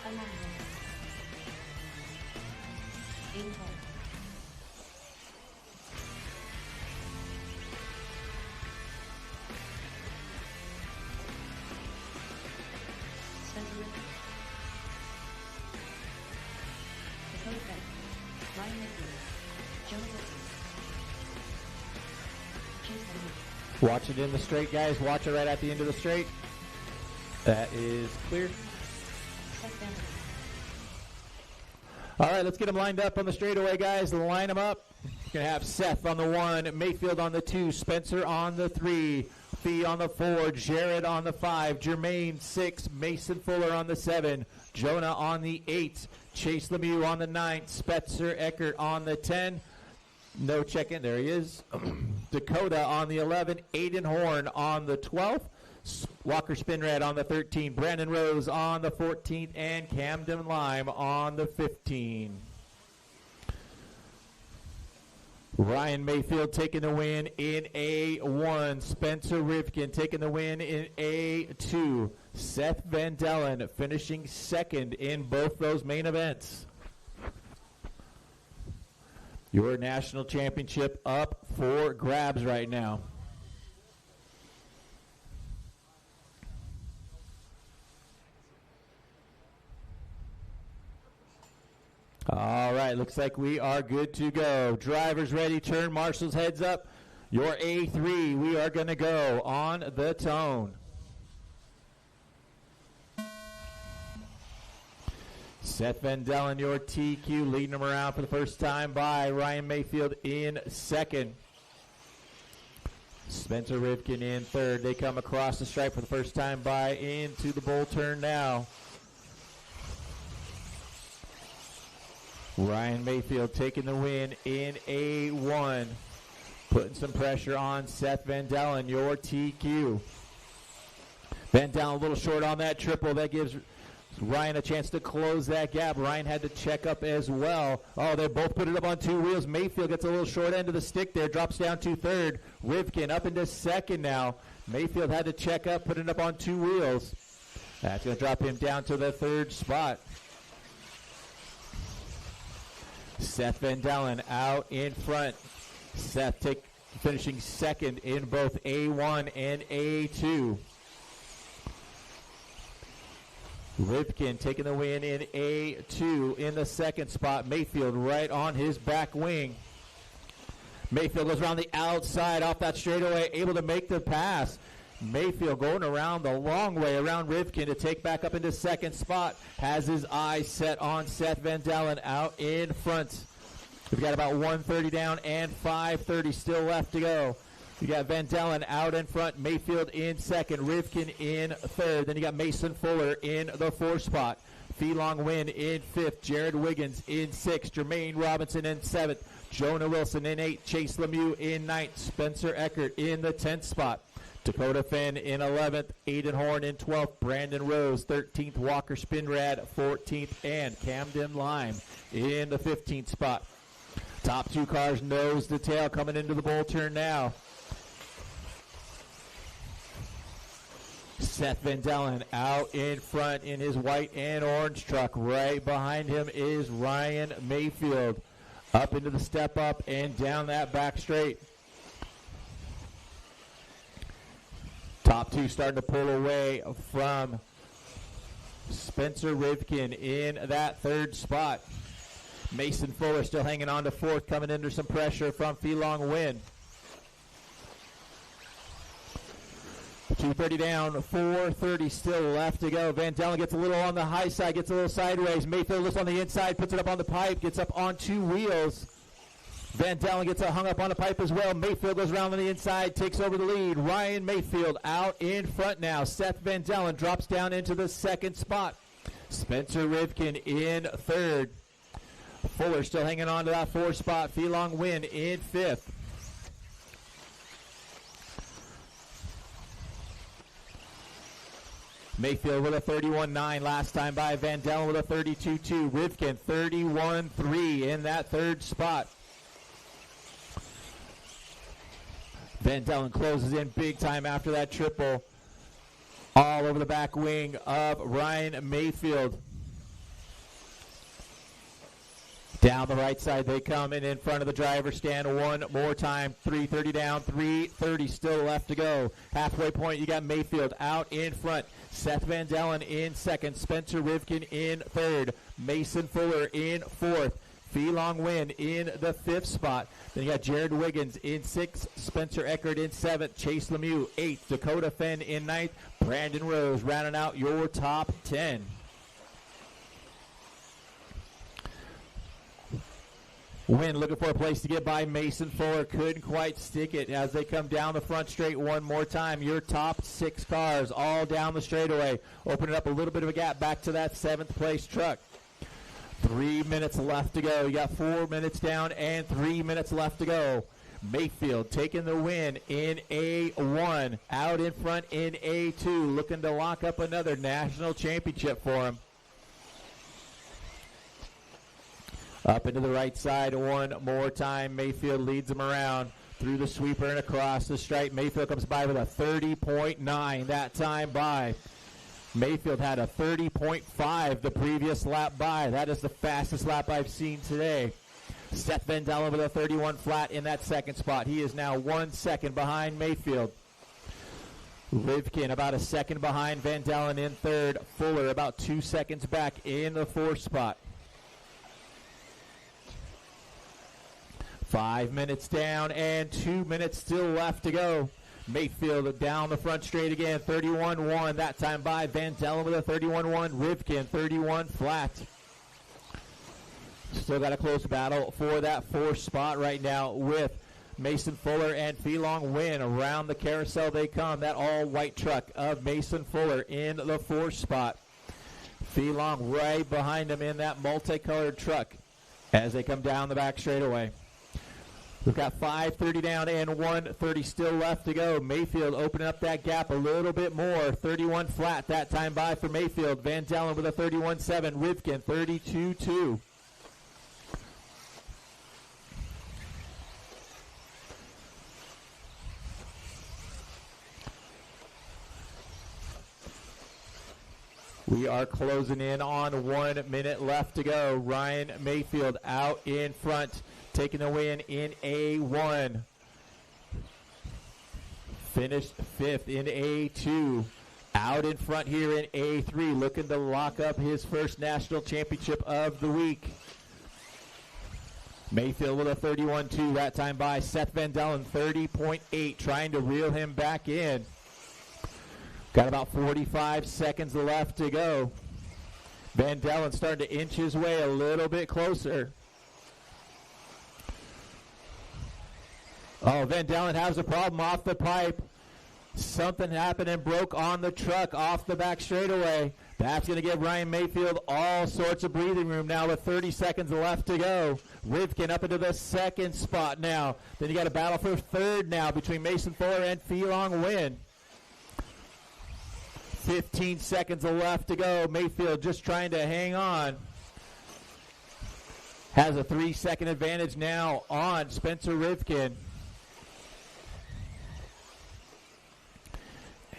Simon Wilson. Aiden Hall. Spencer Ritter. Dakota Beck. Ryan Mayfield. Jonah Wilson. Chase Henry. Watch it in the straight, guys. Watch it right at the end of the straight. That is clear. Seth Van Dyke. All right, let's get them lined up on the straightaway, guys. Line them up. We're going to have Seth on the 1, Mayfield on the 2, Spencer on the 3, Fee on the 4, Jared on the 5, Jermaine 6, Mason Fuller on the 7, Jonah on the 8, Chase Lemieux on the 9, Spencer Eckert on the 10. No check-in. There he is. Dakota on the 11, Aiden Horn on the 12th, Walker Spinrad on the 13, Brandon Rose on the 14th, and Camden Lime on the 15. Ryan Mayfield taking the win in A1. Spencer Rivkin taking the win in A2. Seth Van Dellen finishing second in both those main events. Your national championship up for grabs right now. All right, looks like we are good to go. Drivers ready, turn marshals heads up. Your A3, we are going to go on the tone. Seth Van Dellen, your TQ, leading them around for the first time by Ryan Mayfield in second. Spencer Rivkin in third. They come across the stripe for the first time by into the bull turn now. Ryan Mayfield taking the win in A1. Putting some pressure on Seth Van Dellen, your TQ. Van Dellen a little short on that triple. That gives Ryan a chance to close that gap. Ryan had to check up as well. Oh, they both put it up on two wheels. Mayfield gets a little short end of the stick there. Drops down to third. Rivkin up into second now. Mayfield had to check up, put it up on two wheels. That's going to drop him down to the third spot. Seth Van Dellen out in front. Seth finishing second in both A1 and A2. Rivkin taking the win in A2 in the second spot. Mayfield right on his back wing. Mayfield goes around the outside off that straightaway, able to make the pass. Mayfield going around the long way around Rivkin to take back up into second spot. Has his eyes set on Seth Van Dellen out in front. We've got about 1:30 down and 5:30 still left to go. You got Van Dellen out in front, Mayfield in second, Rivkin in third. Then you got Mason Fuller in the fourth spot. Fee Long Win in fifth, Jared Wiggins in sixth, Jermaine Robinson in seventh, Jonah Wilson in eighth, Chase Lemieux in ninth, Spencer Eckert in the 10th spot. Dakota Finn in 11th, Aiden Horn in 12th, Brandon Rose 13th, Walker Spinrad 14th, and Camden Lime in the 15th spot. Top two cars nose to tail coming into the bull turn now. Seth Van Dellen out in front in his white and orange truck. Right behind him is Ryan Mayfield. Up into the step up and down that back straight. Top two starting to pull away from Spencer Rivkin in that third spot. Mason Fuller still hanging on to fourth, coming under some pressure from Felong Win. 2:30 down, 4:30 still left to go. Van Dellen gets a little on the high side, gets a little sideways. Mayfield looks on the inside, puts it up on the pipe, gets up on two wheels. Van Dellen gets hung up on the pipe as well. Mayfield goes around on the inside, takes over the lead. Ryan Mayfield out in front now. Seth Van Dellen drops down into the second spot. Spencer Rivkin in third. Fuller still hanging on to that fourth spot. Felong Win in fifth. Mayfield with a 31.9 last time by. Van Dellen with a 32.2. Rivkin 31.3 in that third spot. Van Dellen closes in big time after that triple. All over the back wing of Ryan Mayfield. Down the right side they come, and in front of the driver's stand one more time. 3:30 down, 3:30 still left to go. Halfway point, you got Mayfield out in front. Seth Van Dellen in second. Spencer Rivkin in third. Mason Fuller in fourth. Felong Win in the fifth spot. Then you got Jared Wiggins in sixth. Spencer Eckert in seventh. Chase Lemieux eighth. Dakota Fenn in ninth. Brandon Rose rounding out your top 10. Win looking for a place to get by. Mason Fuller couldn't quite stick it as they come down the front straight one more time. Your top 6 cars all down the straightaway, opening up a little bit of a gap back to that 7th place truck. 3 minutes left to go. You got 4 minutes down and 3 minutes left to go. Mayfield taking the win in A1, out in front in A2, looking to lock up another national championship for him. Up into the right side one more time. Mayfield leads him around through the sweeper and across the stripe. Mayfield comes by with a 30.9 that time by. Mayfield had a 30.5 the previous lap by. That is the fastest lap I've seen today. Seth Van Dellen with a 31 flat in that second spot. He is now 1 second behind Mayfield. Rivkin about a second behind Van Dellen in third. Fuller about 2 seconds back in the fourth spot. 5 minutes down and 2 minutes still left to go. Mayfield down the front straight again, 31-1 that time by. Van Dellen with a 31-1. Rivkin 31 flat. Still got a close battle for that fourth spot right now with Mason Fuller and Felong Win. Around the carousel they come. That all-white truck of Mason Fuller in the fourth spot. Felong right behind him in that multicolored truck as they come down the back straightaway. We've got 5:30 down and 1:30 still left to go. Mayfield opening up that gap a little bit more. 31 flat that time by for Mayfield. Van Dellen with a 31.7. Rivkin 32.2. We are closing in on 1 minute left to go. Ryan Mayfield out in front, taking the win in A1. Finished fifth in A2. Out in front here in A3, looking to lock up his first national championship of the week. Mayfield with a 31.2 that time by. Seth Van Dellen 30.8, trying to reel him back in. Got about 45 seconds left to go. Van Dellen starting to inch his way a little bit closer. Oh, Van Dellen has a problem off the pipe. Something happened and broke on the truck off the back straightaway. That's going to give Ryan Mayfield all sorts of breathing room now with 30 seconds left to go. Rivkin up into the second spot now. Then you got a battle for third now between Mason Fuller and Felong Win. 15 seconds left to go. Mayfield just trying to hang on. Has a 3-second advantage now on Spencer Rivkin.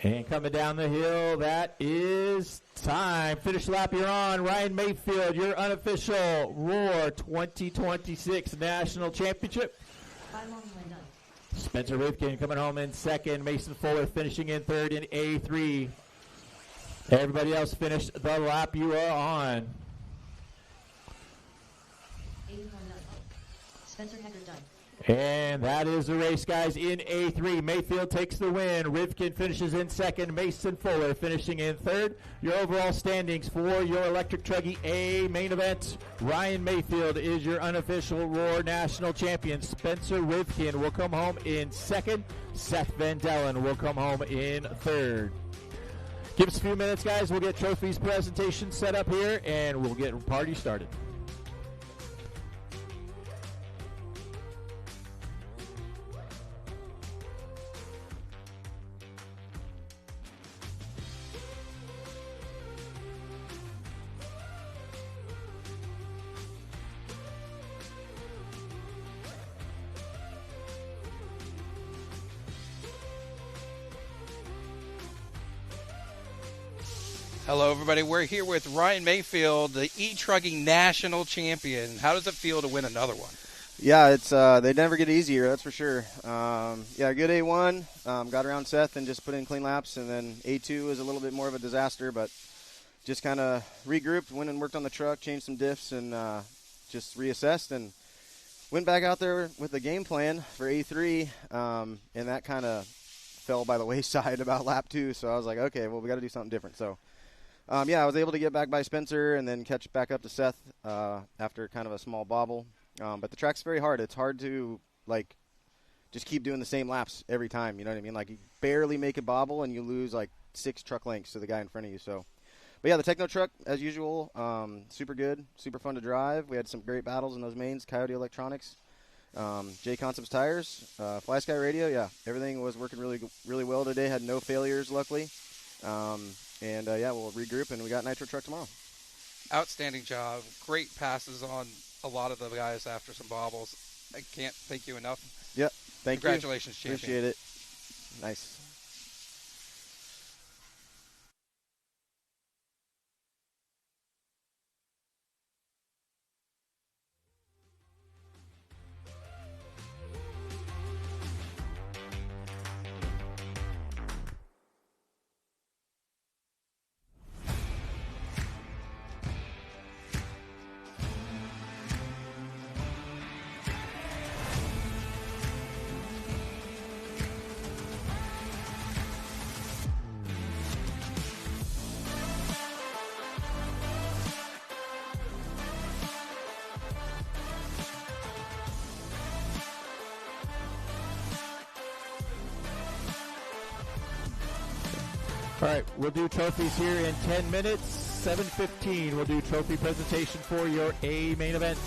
And coming down the hill, that is time. Finish lap you're on. Ryan Mayfield, your unofficial Roar 2026 National Championship. Spencer Rivkin coming home in second. Mason Fuller finishing in third in A3. Everybody else finished the lap you are on. 81 done. Spencer Hecker done. And that is the race, guys, in A3. Mayfield takes the win. Rivkin finishes in second. Mason Fuller finishing in third. Your overall standings for your Electric Truggy A main event. Ryan Mayfield is your unofficial Roar National Champion. Spencer Rivkin will come home in second. Seth Van Dellen will come home in third. Give us a few minutes, guys. We'll get trophies presentation set up here, and we'll get party started. Hello, everybody. We're here with Ryan Mayfield, the E-Truggy National Champion. How does it feel to win another one? Yeah, it's they never get easier, that's for sure. Yeah, good A1. Got around Seth and just put in clean laps, and then A2 was a little bit more of a disaster, but just kind of regrouped, went and worked on the truck, changed some diffs, and just reassessed, and went back out there with the game plan for A3, and that kind of fell by the wayside about lap 2, so I was like, okay, well, we got to do something different. So, yeah, I was able to get back by Spencer and then catch back up to Seth after kind of a small bobble. But the track's very hard. It's hard to, like, just keep doing the same laps every time, you know what I mean? Like, you barely make a bobble and you lose, like, 6 truck lengths to the guy in front of you. So, but, yeah, the Techno truck, as usual, super good, super fun to drive. We had some great battles in those mains, Coyote Electronics, J Concepts tires, Fly Sky Radio. Yeah, everything was working really well today. Had no failures, luckily. And, yeah, we'll regroup, and we got Nitro Truck tomorrow. Outstanding job. Great passes on a lot of the guys after some bobbles. I can't thank you enough. Yep. Congratulations, champion. Appreciate it. Nice. All right, we'll do trophies here in 10 minutes. 7:15, we'll do trophy presentation for your A main event.